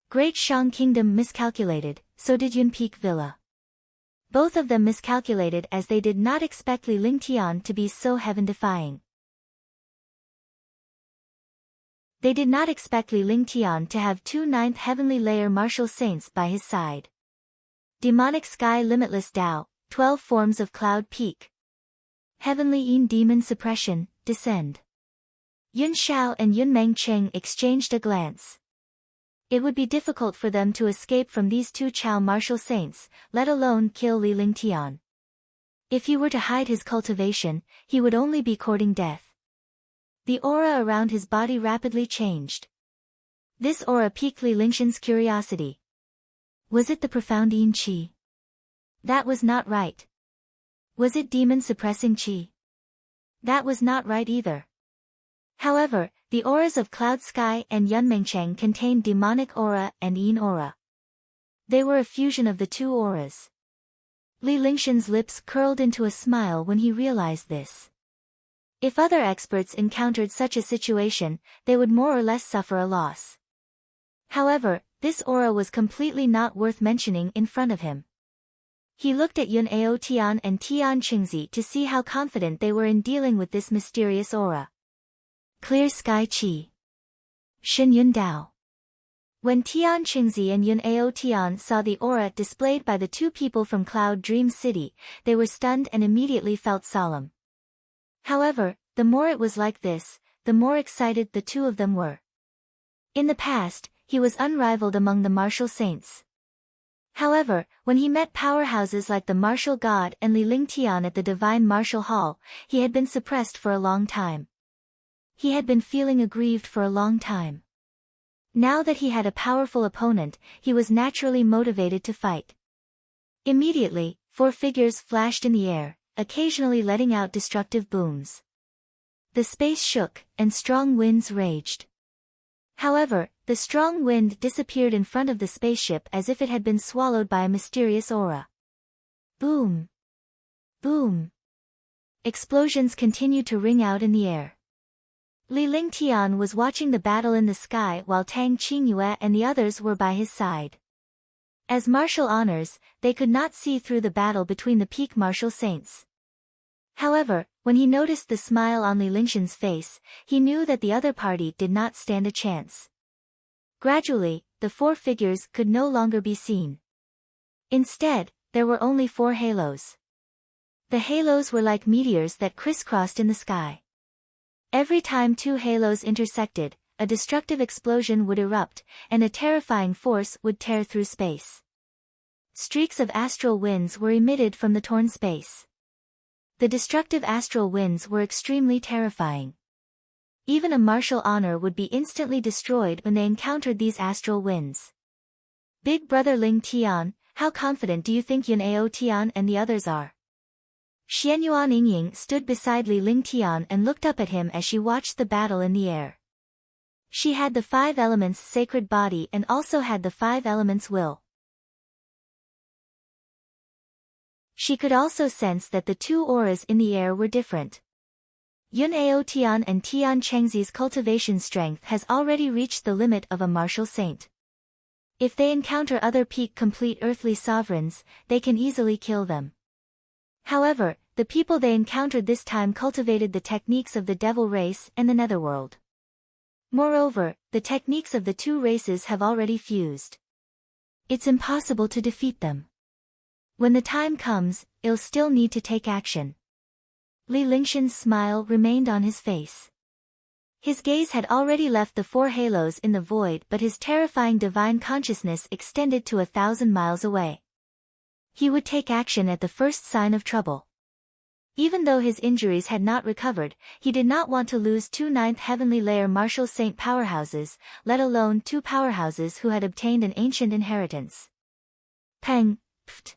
Great Shang Kingdom miscalculated, so did Yun Peak Villa. Both of them miscalculated as they did not expect Li Lingtian to be so heaven-defying. They did not expect Li Lingtian to have two 9th heavenly layer martial saints by his side. Demonic Sky Limitless Tao, 12 Forms of Cloud Peak. Heavenly Yin Demon Suppression, Descend. Yun Shao and Yun Mengcheng exchanged a glance. It would be difficult for them to escape from these two Chao martial saints, let alone kill Li Lingtian. If he were to hide his cultivation, he would only be courting death. The aura around his body rapidly changed. This aura piqued Li Lingshan's curiosity. Was it the profound Yin Qi? That was not right. Was it demon-suppressing Qi? That was not right either. However, the auras of Cloud Sky and Yun Mengcheng contained demonic aura and Yin aura. They were a fusion of the two auras. Li Lingshan's lips curled into a smile when he realized this. If other experts encountered such a situation, they would more or less suffer a loss. However, this aura was completely not worth mentioning in front of him. He looked at Yun Aotian and Tian Qingzi to see how confident they were in dealing with this mysterious aura. Clear Sky Qi. Shin Yun Dao. When Tian Qingzi and Yun Aotian saw the aura displayed by the two people from Cloud Dream City, they were stunned and immediately felt solemn. However, the more it was like this, the more excited the two of them were. In the past, he was unrivaled among the martial saints. However, when he met powerhouses like the Martial God and Li Lingtian at the Divine Martial Hall, he had been suppressed for a long time. He had been feeling aggrieved for a long time. Now that he had a powerful opponent, he was naturally motivated to fight. Immediately, 4 figures flashed in the air, occasionally letting out destructive booms. The space shook, and strong winds raged. However, the strong wind disappeared in front of the spaceship as if it had been swallowed by a mysterious aura. Boom! Boom! Explosions continued to ring out in the air. Li Lingtian was watching the battle in the sky while Tang Qingyue and the others were by his side. As martial honors, they could not see through the battle between the peak martial saints. However, when he noticed the smile on Li Lingshan's face, he knew that the other party did not stand a chance. Gradually, the 4 figures could no longer be seen. Instead, there were only 4 halos. The halos were like meteors that crisscrossed in the sky. Every time 2 halos intersected, a destructive explosion would erupt, and a terrifying force would tear through space. Streaks of astral winds were emitted from the torn space. The destructive astral winds were extremely terrifying. Even a martial honor would be instantly destroyed when they encountered these astral winds. Big Brother Ling Tian, how confident do you think Yun Aotian and the others are? Xianyuan Yingying stood beside Li Lingtian and looked up at him as she watched the battle in the air. She had the 5 elements sacred body and also had the 5 elements will. She could also sense that the 2 auras in the air were different. Yun Aotian and Tian Chengzi's cultivation strength has already reached the limit of a martial saint. If they encounter other peak complete earthly sovereigns, they can easily kill them. However, the people they encountered this time cultivated the techniques of the devil race and the netherworld. Moreover, the techniques of the 2 races have already fused. It's impossible to defeat them. When the time comes, they'll still need to take action. Li Lingshan's smile remained on his face. His gaze had already left the four halos in the void, but his terrifying divine consciousness extended to 1,000 miles away. He would take action at the first sign of trouble. Even though his injuries had not recovered, he did not want to lose two ninth heavenly layer martial saint powerhouses, let alone two powerhouses who had obtained an ancient inheritance. Peng! Pft!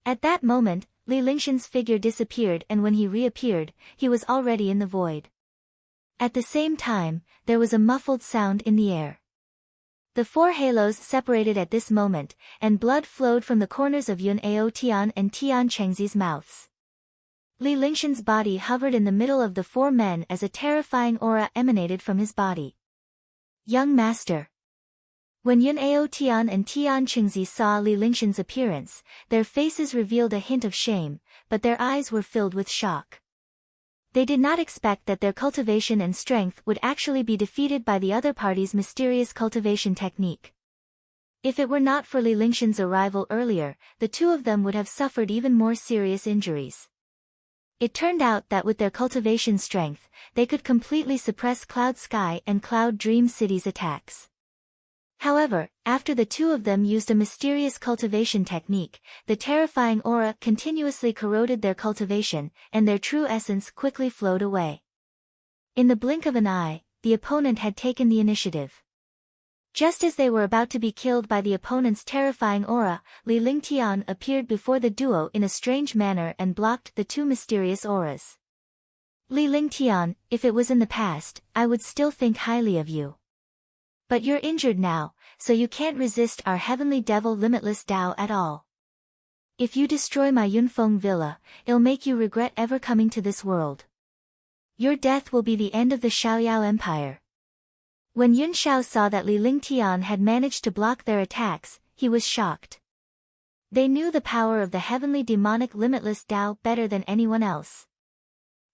At that moment, Li Lingshan's figure disappeared, and when he reappeared, he was already in the void. At the same time, there was a muffled sound in the air. The four halos separated at this moment, and blood flowed from the corners of Yun Ao Tian and Tian Chengzi's mouths. Li Lingshan's body hovered in the middle of the four men as a terrifying aura emanated from his body. Young Master. When Yun Ao Tian and Tian Chengzi saw Li Lingshan's appearance, their faces revealed a hint of shame, but their eyes were filled with shock. They did not expect that their cultivation and strength would actually be defeated by the other party's mysterious cultivation technique. If it were not for Li Lingshan's arrival earlier, the two of them would have suffered even more serious injuries. It turned out that with their cultivation strength, they could completely suppress Cloud Sky and Cloud Dream City's attacks. However, after the two of them used a mysterious cultivation technique, the terrifying aura continuously corroded their cultivation, and their true essence quickly flowed away. In the blink of an eye, the opponent had taken the initiative. Just as they were about to be killed by the opponent's terrifying aura, Li Lingtian appeared before the duo in a strange manner and blocked the two mysterious auras. Li Lingtian, if it was in the past, I would still think highly of you. But you're injured now, so you can't resist our heavenly devil limitless Tao at all. If you destroy my Yunfeng villa, it'll make you regret ever coming to this world. Your death will be the end of the Xiaoyao Empire. When Yun Xiao saw that Li Lingtian had managed to block their attacks, he was shocked. They knew the power of the heavenly demonic limitless Tao better than anyone else.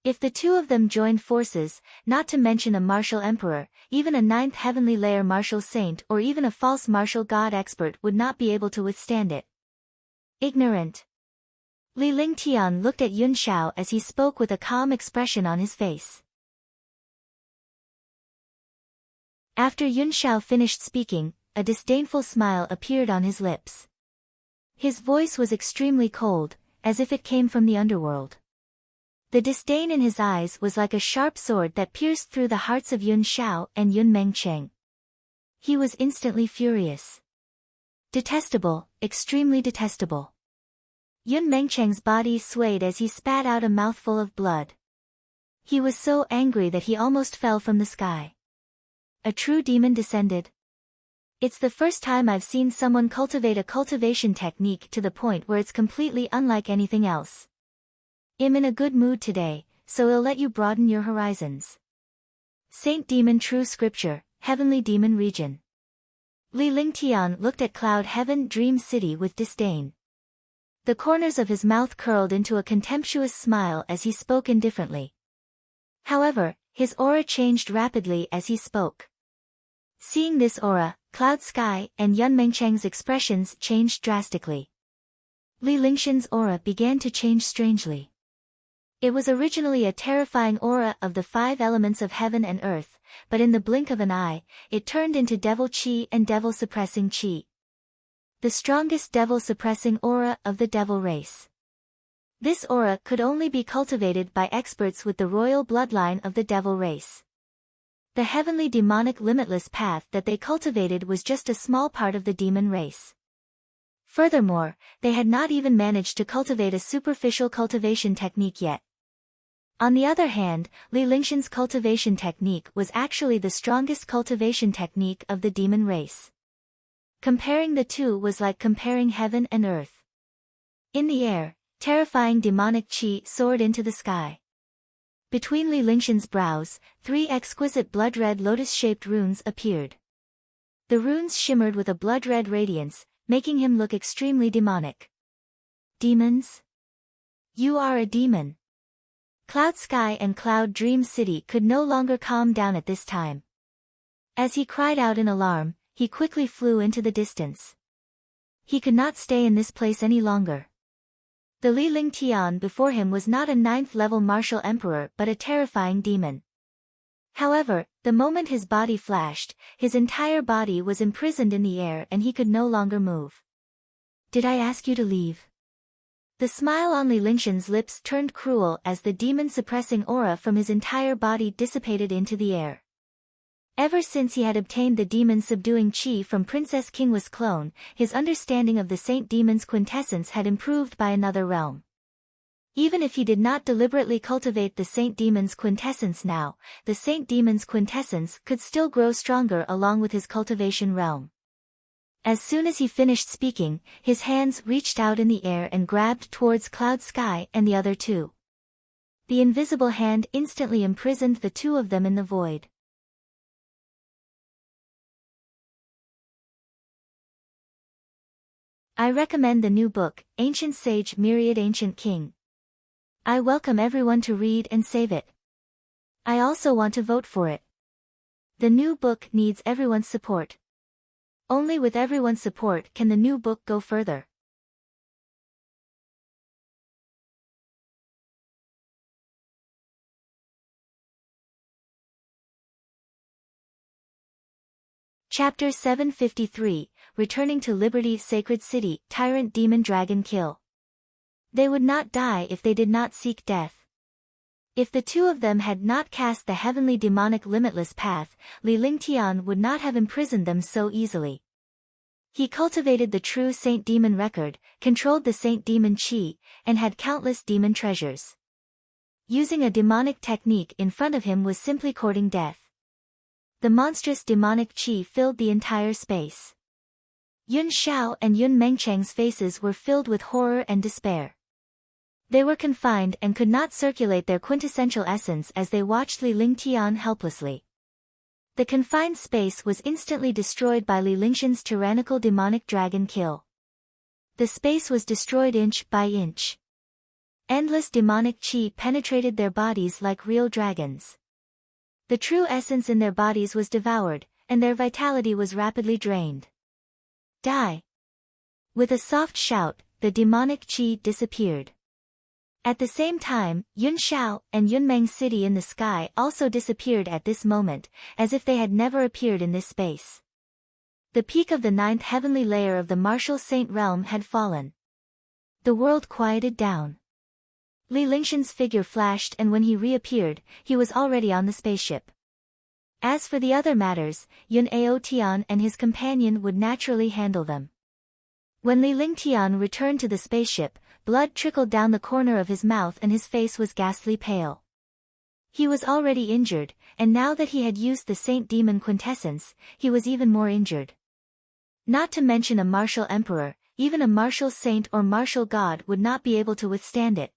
If the two of them joined forces, not to mention a martial emperor, even a ninth heavenly layer martial saint or even a false martial god expert would not be able to withstand it. Ignorant. Li Lingtian looked at Yun Xiao as he spoke with a calm expression on his face. After Yun Xiao finished speaking, a disdainful smile appeared on his lips. His voice was extremely cold, as if it came from the underworld. The disdain in his eyes was like a sharp sword that pierced through the hearts of Yun Xiao and Yun Mengcheng. He was instantly furious. Detestable, extremely detestable. Yun Mengcheng's body swayed as he spat out a mouthful of blood. He was so angry that he almost fell from the sky. A true demon descended. It's the first time I've seen someone cultivate a cultivation technique to the point where it's completely unlike anything else. I'm in a good mood today, so I'll let you broaden your horizons. Saint Demon True Scripture, Heavenly Demon Region. Li Lingtian looked at Cloud Heaven Dream City with disdain. The corners of his mouth curled into a contemptuous smile as he spoke indifferently. However, his aura changed rapidly as he spoke. Seeing this aura, Cloud Sky and Yun Mengcheng's expressions changed drastically. Li Lingshan's aura began to change strangely. It was originally a terrifying aura of the 5 elements of heaven and earth, but in the blink of an eye, it turned into devil chi and devil-suppressing chi. The strongest devil-suppressing aura of the devil race. This aura could only be cultivated by experts with the royal bloodline of the devil race. The heavenly demonic limitless path that they cultivated was just a small part of the demon race. Furthermore, they had not even managed to cultivate a superficial cultivation technique yet. On the other hand, Li Lingshan's cultivation technique was actually the strongest cultivation technique of the demon race. Comparing the two was like comparing heaven and earth. In the air, terrifying demonic chi soared into the sky. Between Li Lingshan's brows, 3 exquisite blood-red lotus-shaped runes appeared. The runes shimmered with a blood-red radiance, making him look extremely demonic. Demons? You are a demon. Cloud Sky and Cloud Dream City could no longer calm down at this time. As he cried out in alarm, he quickly flew into the distance. He could not stay in this place any longer. The Li Lingtian before him was not a 9th-level martial emperor but a terrifying demon. However, the moment his body flashed, his entire body was imprisoned in the air and he could no longer move. "Did I ask you to leave?" The smile on Li Lingshan's lips turned cruel as the demon-suppressing aura from his entire body dissipated into the air. Ever since he had obtained the demon-subduing chi from Princess Kingwa's clone, his understanding of the Saint Demon's quintessence had improved by another realm. Even if he did not deliberately cultivate the Saint Demon's quintessence now, the Saint Demon's quintessence could still grow stronger along with his cultivation realm. As soon as he finished speaking, his hands reached out in the air and grabbed towards Cloud Sky and the other two. The invisible hand instantly imprisoned the two of them in the void. I recommend the new book, Ancient Sage Myriad Ancient King. I welcome everyone to read and save it. I also want to vote for it. The new book needs everyone's support. Only with everyone's support can the new book go further. Chapter 753, Returning to Liberty Sacred City, Tyrant Demon Dragon Kill. They would not die if they did not seek death. If the two of them had not cast the heavenly demonic limitless path, Li Lingtian would not have imprisoned them so easily. He cultivated the true Saint Demon record, controlled the Saint Demon chi, and had countless demon treasures. Using a demonic technique in front of him was simply courting death. The monstrous demonic chi filled the entire space. Yun Xiao and Yun Mengcheng's faces were filled with horror and despair. They were confined and could not circulate their quintessential essence as they watched Li Lingtian helplessly. The confined space was instantly destroyed by Li Lingshan's tyrannical demonic dragon kill. The space was destroyed inch by inch. Endless demonic chi penetrated their bodies like real dragons. The true essence in their bodies was devoured, and their vitality was rapidly drained. Die! With a soft shout, the demonic chi disappeared. At the same time, Yun Xiao and Yun Meng's city in the sky also disappeared at this moment, as if they had never appeared in this space. The peak of the 9th heavenly layer of the martial saint realm had fallen. The world quieted down. Li Lingshan's figure flashed and when he reappeared, he was already on the spaceship. As for the other matters, Yun Aotian and his companion would naturally handle them. When Li Lingtian returned to the spaceship, blood trickled down the corner of his mouth and his face was ghastly pale. He was already injured, and now that he had used the Saint Demon quintessence, he was even more injured. Not to mention a martial emperor, even a martial saint or martial god would not be able to withstand it.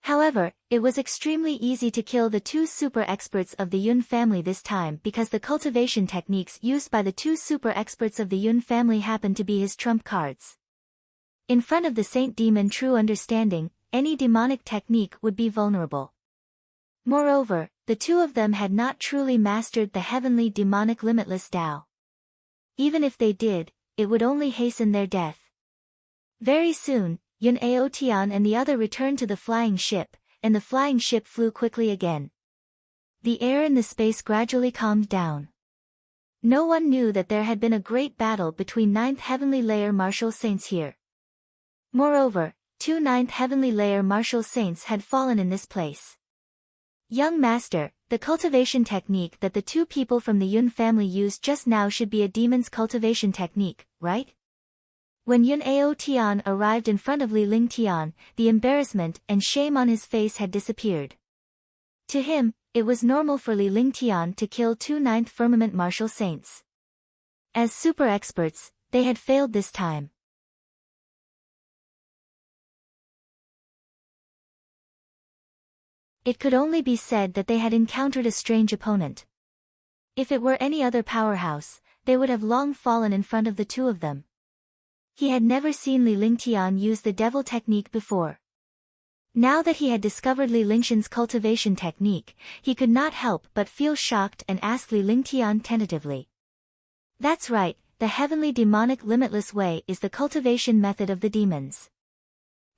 However, it was extremely easy to kill the two super experts of the Yun family this time because the cultivation techniques used by the two super experts of the Yun family happened to be his trump cards. In front of the Saint Demon true understanding, any demonic technique would be vulnerable. Moreover, the two of them had not truly mastered the heavenly demonic limitless Tao. Even if they did, it would only hasten their death. Very soon, Yun Aotian and the other returned to the flying ship, and the flying ship flew quickly again. The air in the space gradually calmed down. No one knew that there had been a great battle between 9th heavenly layer martial saints here. Moreover, 2 9th heavenly layer martial saints had fallen in this place. Young master, the cultivation technique that the two people from the Yun family used just now should be a demon's cultivation technique, right? When Yun Aotian arrived in front of Li Lingtian, the embarrassment and shame on his face had disappeared. To him, it was normal for Li Lingtian to kill 2 9th firmament martial saints. As super experts, they had failed this time. It could only be said that they had encountered a strange opponent. If it were any other powerhouse, they would have long fallen in front of the two of them. He had never seen Li Lingtian use the devil technique before. Now that he had discovered Li Lingshan's cultivation technique, he could not help but feel shocked and ask Li Lingtian tentatively. That's right, the heavenly demonic limitless way is the cultivation method of the demons.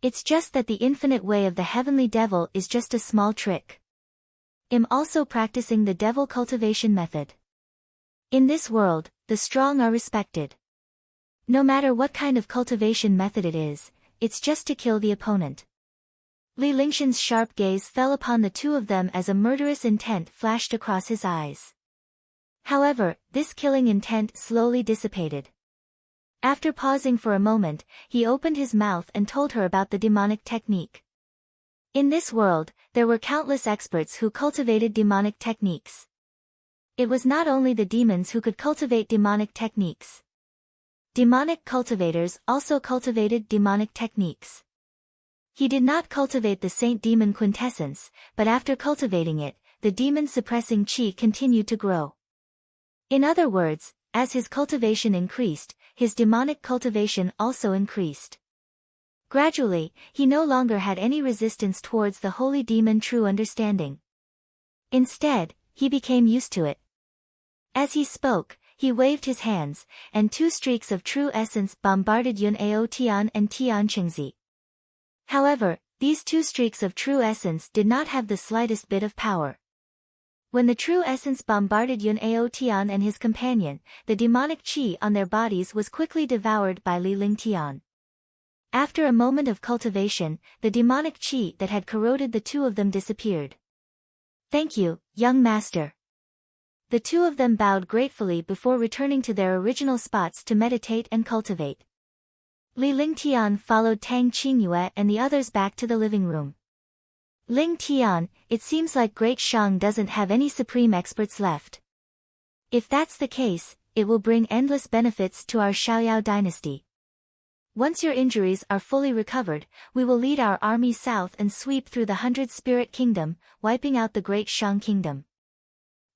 It's just that the infinite way of the heavenly devil is just a small trick. I'm also practicing the devil cultivation method. In this world, the strong are respected. No matter what kind of cultivation method it is, it's just to kill the opponent. Li Lingshan's sharp gaze fell upon the two of them as a murderous intent flashed across his eyes. However, this killing intent slowly dissipated. After pausing for a moment, he opened his mouth and told her about the demonic technique. In this world, there were countless experts who cultivated demonic techniques. It was not only the demons who could cultivate demonic techniques. Demonic cultivators also cultivated demonic techniques. He did not cultivate the Saint Demon quintessence, but after cultivating it, the demon-suppressing chi continued to grow. In other words, as his cultivation increased, his demonic cultivation also increased. Gradually, he no longer had any resistance towards the holy demon true understanding. Instead, he became used to it. As he spoke, he waved his hands, and two streaks of true essence bombarded Yun Ao Tian and Tian Qingzi. However, these two streaks of true essence did not have the slightest bit of power. When the true essence bombarded Yun Ao Tian and his companion, the demonic chi on their bodies was quickly devoured by Li Lingtian. After a moment of cultivation, the demonic chi that had corroded the two of them disappeared. "Thank you, young master." The two of them bowed gratefully before returning to their original spots to meditate and cultivate. Li Lingtian followed Tang Qingyue and the others back to the living room. "Ling Tian, it seems like Great Shang doesn't have any supreme experts left. If that's the case, it will bring endless benefits to our Xiaoyao dynasty. Once your injuries are fully recovered, we will lead our army south and sweep through the 100 Spirit Kingdom, wiping out the Great Shang Kingdom.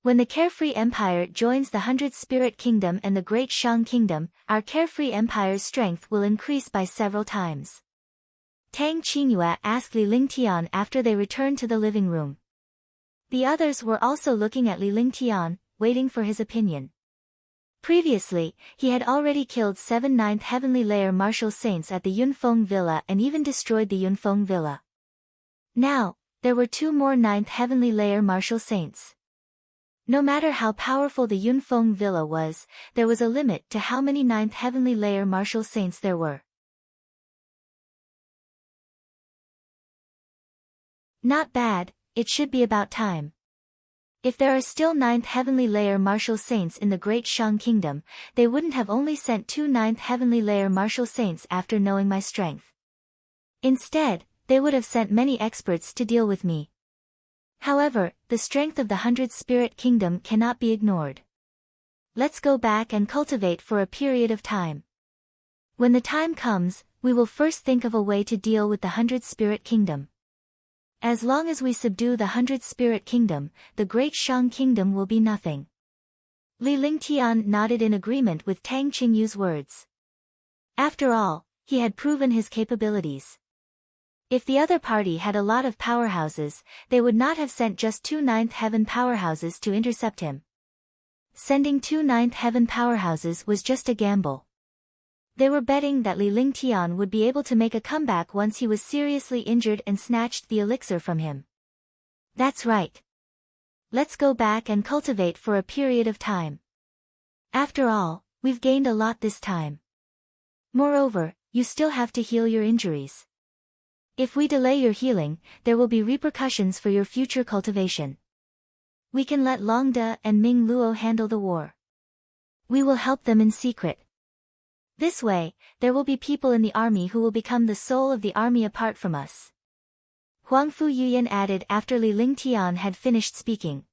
When the Carefree Empire joins the 100 Spirit Kingdom and the Great Shang Kingdom, our Carefree Empire's strength will increase by several times." Tang Qingyue asked Li Lingtian after they returned to the living room. The others were also looking at Li Lingtian, waiting for his opinion. Previously, he had already killed 7 ninth heavenly layer martial saints at the Yunfeng Villa and even destroyed the Yunfeng Villa. Now, there were 2 more ninth heavenly layer martial saints. No matter how powerful the Yunfeng Villa was, there was a limit to how many ninth heavenly layer martial saints there were. Not bad, it should be about time. If there are still 9th heavenly layer martial saints in the Great Shang Kingdom, they wouldn't have only sent 2 9th heavenly layer martial saints after knowing my strength. Instead, they would have sent many experts to deal with me. However, the strength of the 100 Spirit Kingdom cannot be ignored. Let's go back and cultivate for a period of time. When the time comes, we will first think of a way to deal with the 100 Spirit Kingdom. As long as we subdue the 100 Spirit Kingdom, the Great Shang Kingdom will be nothing. Li Lingtian nodded in agreement with Tang Qingyu's words. After all, he had proven his capabilities. If the other party had a lot of powerhouses, they would not have sent just 2 9th heaven powerhouses to intercept him. Sending 2 9th heaven powerhouses was just a gamble. They were betting that Li Lingtian would be able to make a comeback once he was seriously injured and snatched the elixir from him. That's right. Let's go back and cultivate for a period of time. After all, we've gained a lot this time. Moreover, you still have to heal your injuries. If we delay your healing, there will be repercussions for your future cultivation. We can let Longde and Ming Luo handle the war. We will help them in secret. This way, there will be people in the army who will become the soul of the army apart from us. Huangfu Yuyan added after Li Lingtian had finished speaking.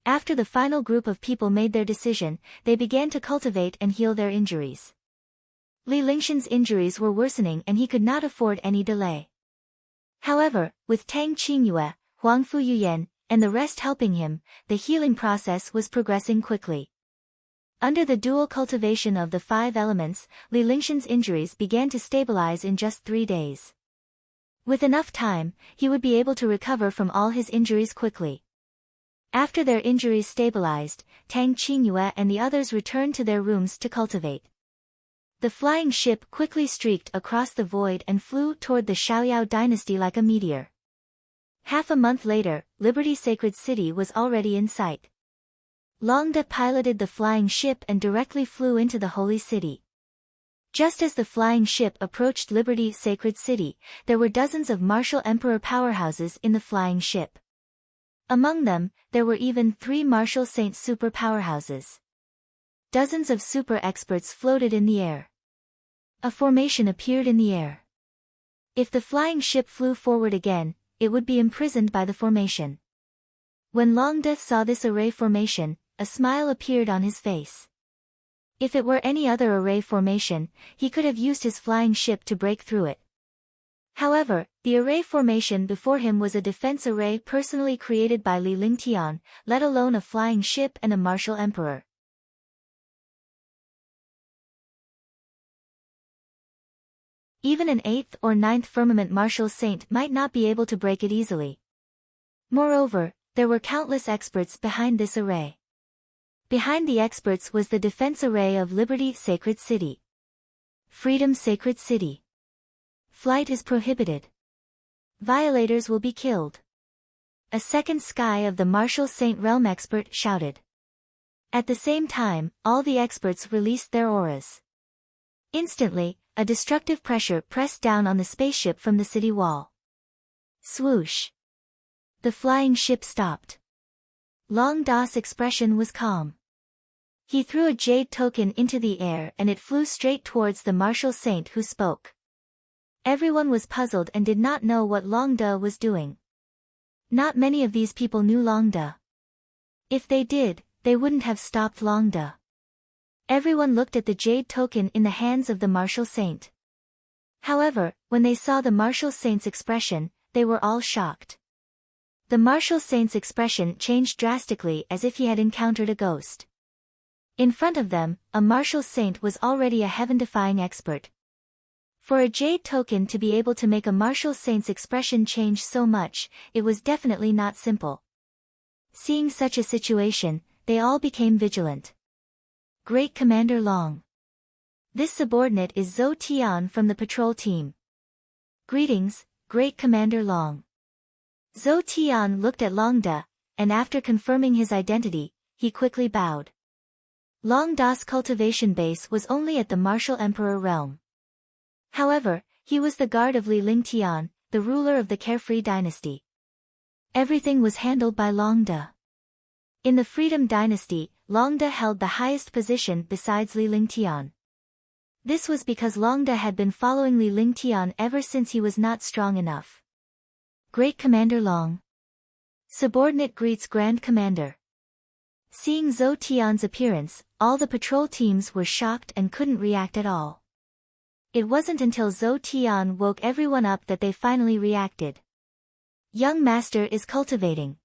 After the final group of people made their decision, they began to cultivate and heal their injuries. Li Lingshan's injuries were worsening and he could not afford any delay. However, with Tang Qingyue, Huangfu Yuyan, and the rest helping him, the healing process was progressing quickly. Under the dual cultivation of the 5 elements, Li Lingshan's injuries began to stabilize in just 3 days. With enough time, he would be able to recover from all his injuries quickly. After their injuries stabilized, Tang Qingyue and the others returned to their rooms to cultivate. The flying ship quickly streaked across the void and flew toward the Xiaoyao dynasty like a meteor. Half a month later, Liberty Sacred City was already in sight. Longda piloted the flying ship and directly flew into the holy city. Just as the flying ship approached Liberty Sacred City, there were dozens of martial emperor powerhouses in the flying ship. Among them, there were even 3 martial saint super powerhouses. Dozens of super experts floated in the air. A formation appeared in the air. If the flying ship flew forward again, it would be imprisoned by the formation. When Longda saw this array formation, a smile appeared on his face. If it were any other array formation, he could have used his flying ship to break through it. However, the array formation before him was a defense array personally created by Li Lingtian, let alone a flying ship and a martial emperor. Even an 8th or 9th firmament martial saint might not be able to break it easily. Moreover, there were countless experts behind this array. Behind the experts was the defense array of Liberty Sacred City. Freedom Sacred City. Flight is prohibited. Violators will be killed. A second sky of the martial saint realm expert shouted. At the same time, all the experts released their auras. Instantly, a destructive pressure pressed down on the spaceship from the city wall. Swoosh. The flying ship stopped. Long Da's expression was calm. He threw a jade token into the air and it flew straight towards the martial saint who spoke. Everyone was puzzled and did not know what Long Da was doing. Not many of these people knew Long Da. If they did, they wouldn't have stopped Long Da. Everyone looked at the jade token in the hands of the martial saint. However, when they saw the martial saint's expression, they were all shocked. The martial saint's expression changed drastically as if he had encountered a ghost. In front of them, a martial saint was already a heaven-defying expert. For a jade token to be able to make a martial saint's expression change so much, it was definitely not simple. Seeing such a situation, they all became vigilant. Great Commander Long. This subordinate is Zhou Tian from the patrol team. Greetings, Great Commander Long. Zhou Tian looked at Long Da, and after confirming his identity, he quickly bowed. Long Da's cultivation base was only at the martial emperor realm. However, he was the guard of Li Lingtian, the ruler of the Carefree dynasty. Everything was handled by Long Da. In the Freedom dynasty, Long Da held the highest position besides Li Lingtian. This was because Long Da had been following Li Lingtian ever since he was not strong enough. Great Commander Long. Subordinate greets Grand Commander. Seeing Zhou Tian's appearance, all the patrol teams were shocked and couldn't react at all. It wasn't until Zhou Tian woke everyone up that they finally reacted. Young master is cultivating.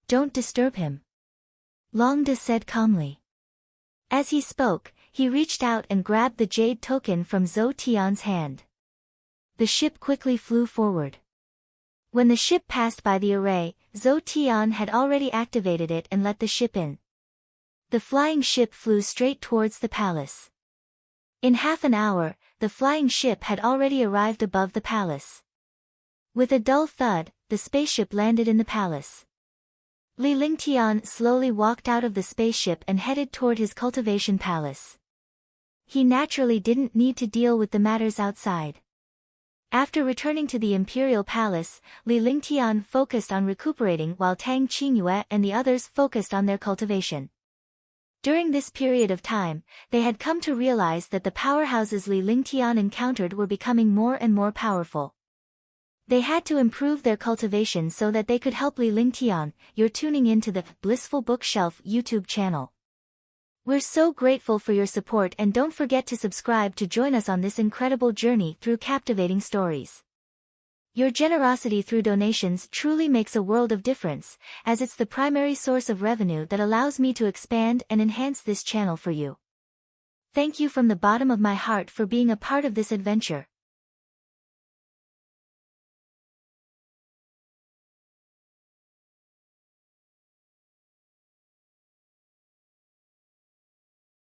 Don't disturb him. Long Da said calmly. As he spoke, he reached out and grabbed the jade token from Zhou Tian's hand. The ship quickly flew forward. When the ship passed by the array, Zhou Tian had already activated it and let the ship in. The flying ship flew straight towards the palace. In half an hour, the flying ship had already arrived above the palace. With a dull thud, the spaceship landed in the palace. Li Lingtian slowly walked out of the spaceship and headed toward his cultivation palace. He naturally didn't need to deal with the matters outside. After returning to the imperial palace, Li Lingtian focused on recuperating while Tang Qingyue and the others focused on their cultivation. During this period of time, they had come to realize that the powerhouses Li Lingtian encountered were becoming more and more powerful. They had to improve their cultivation so that they could help Li Lingtian. You're tuning in to the Blissful Bookshelf YouTube channel. We're so grateful for your support and don't forget to subscribe to join us on this incredible journey through captivating stories. Your generosity through donations truly makes a world of difference, as it's the primary source of revenue that allows me to expand and enhance this channel for you. Thank you from the bottom of my heart for being a part of this adventure.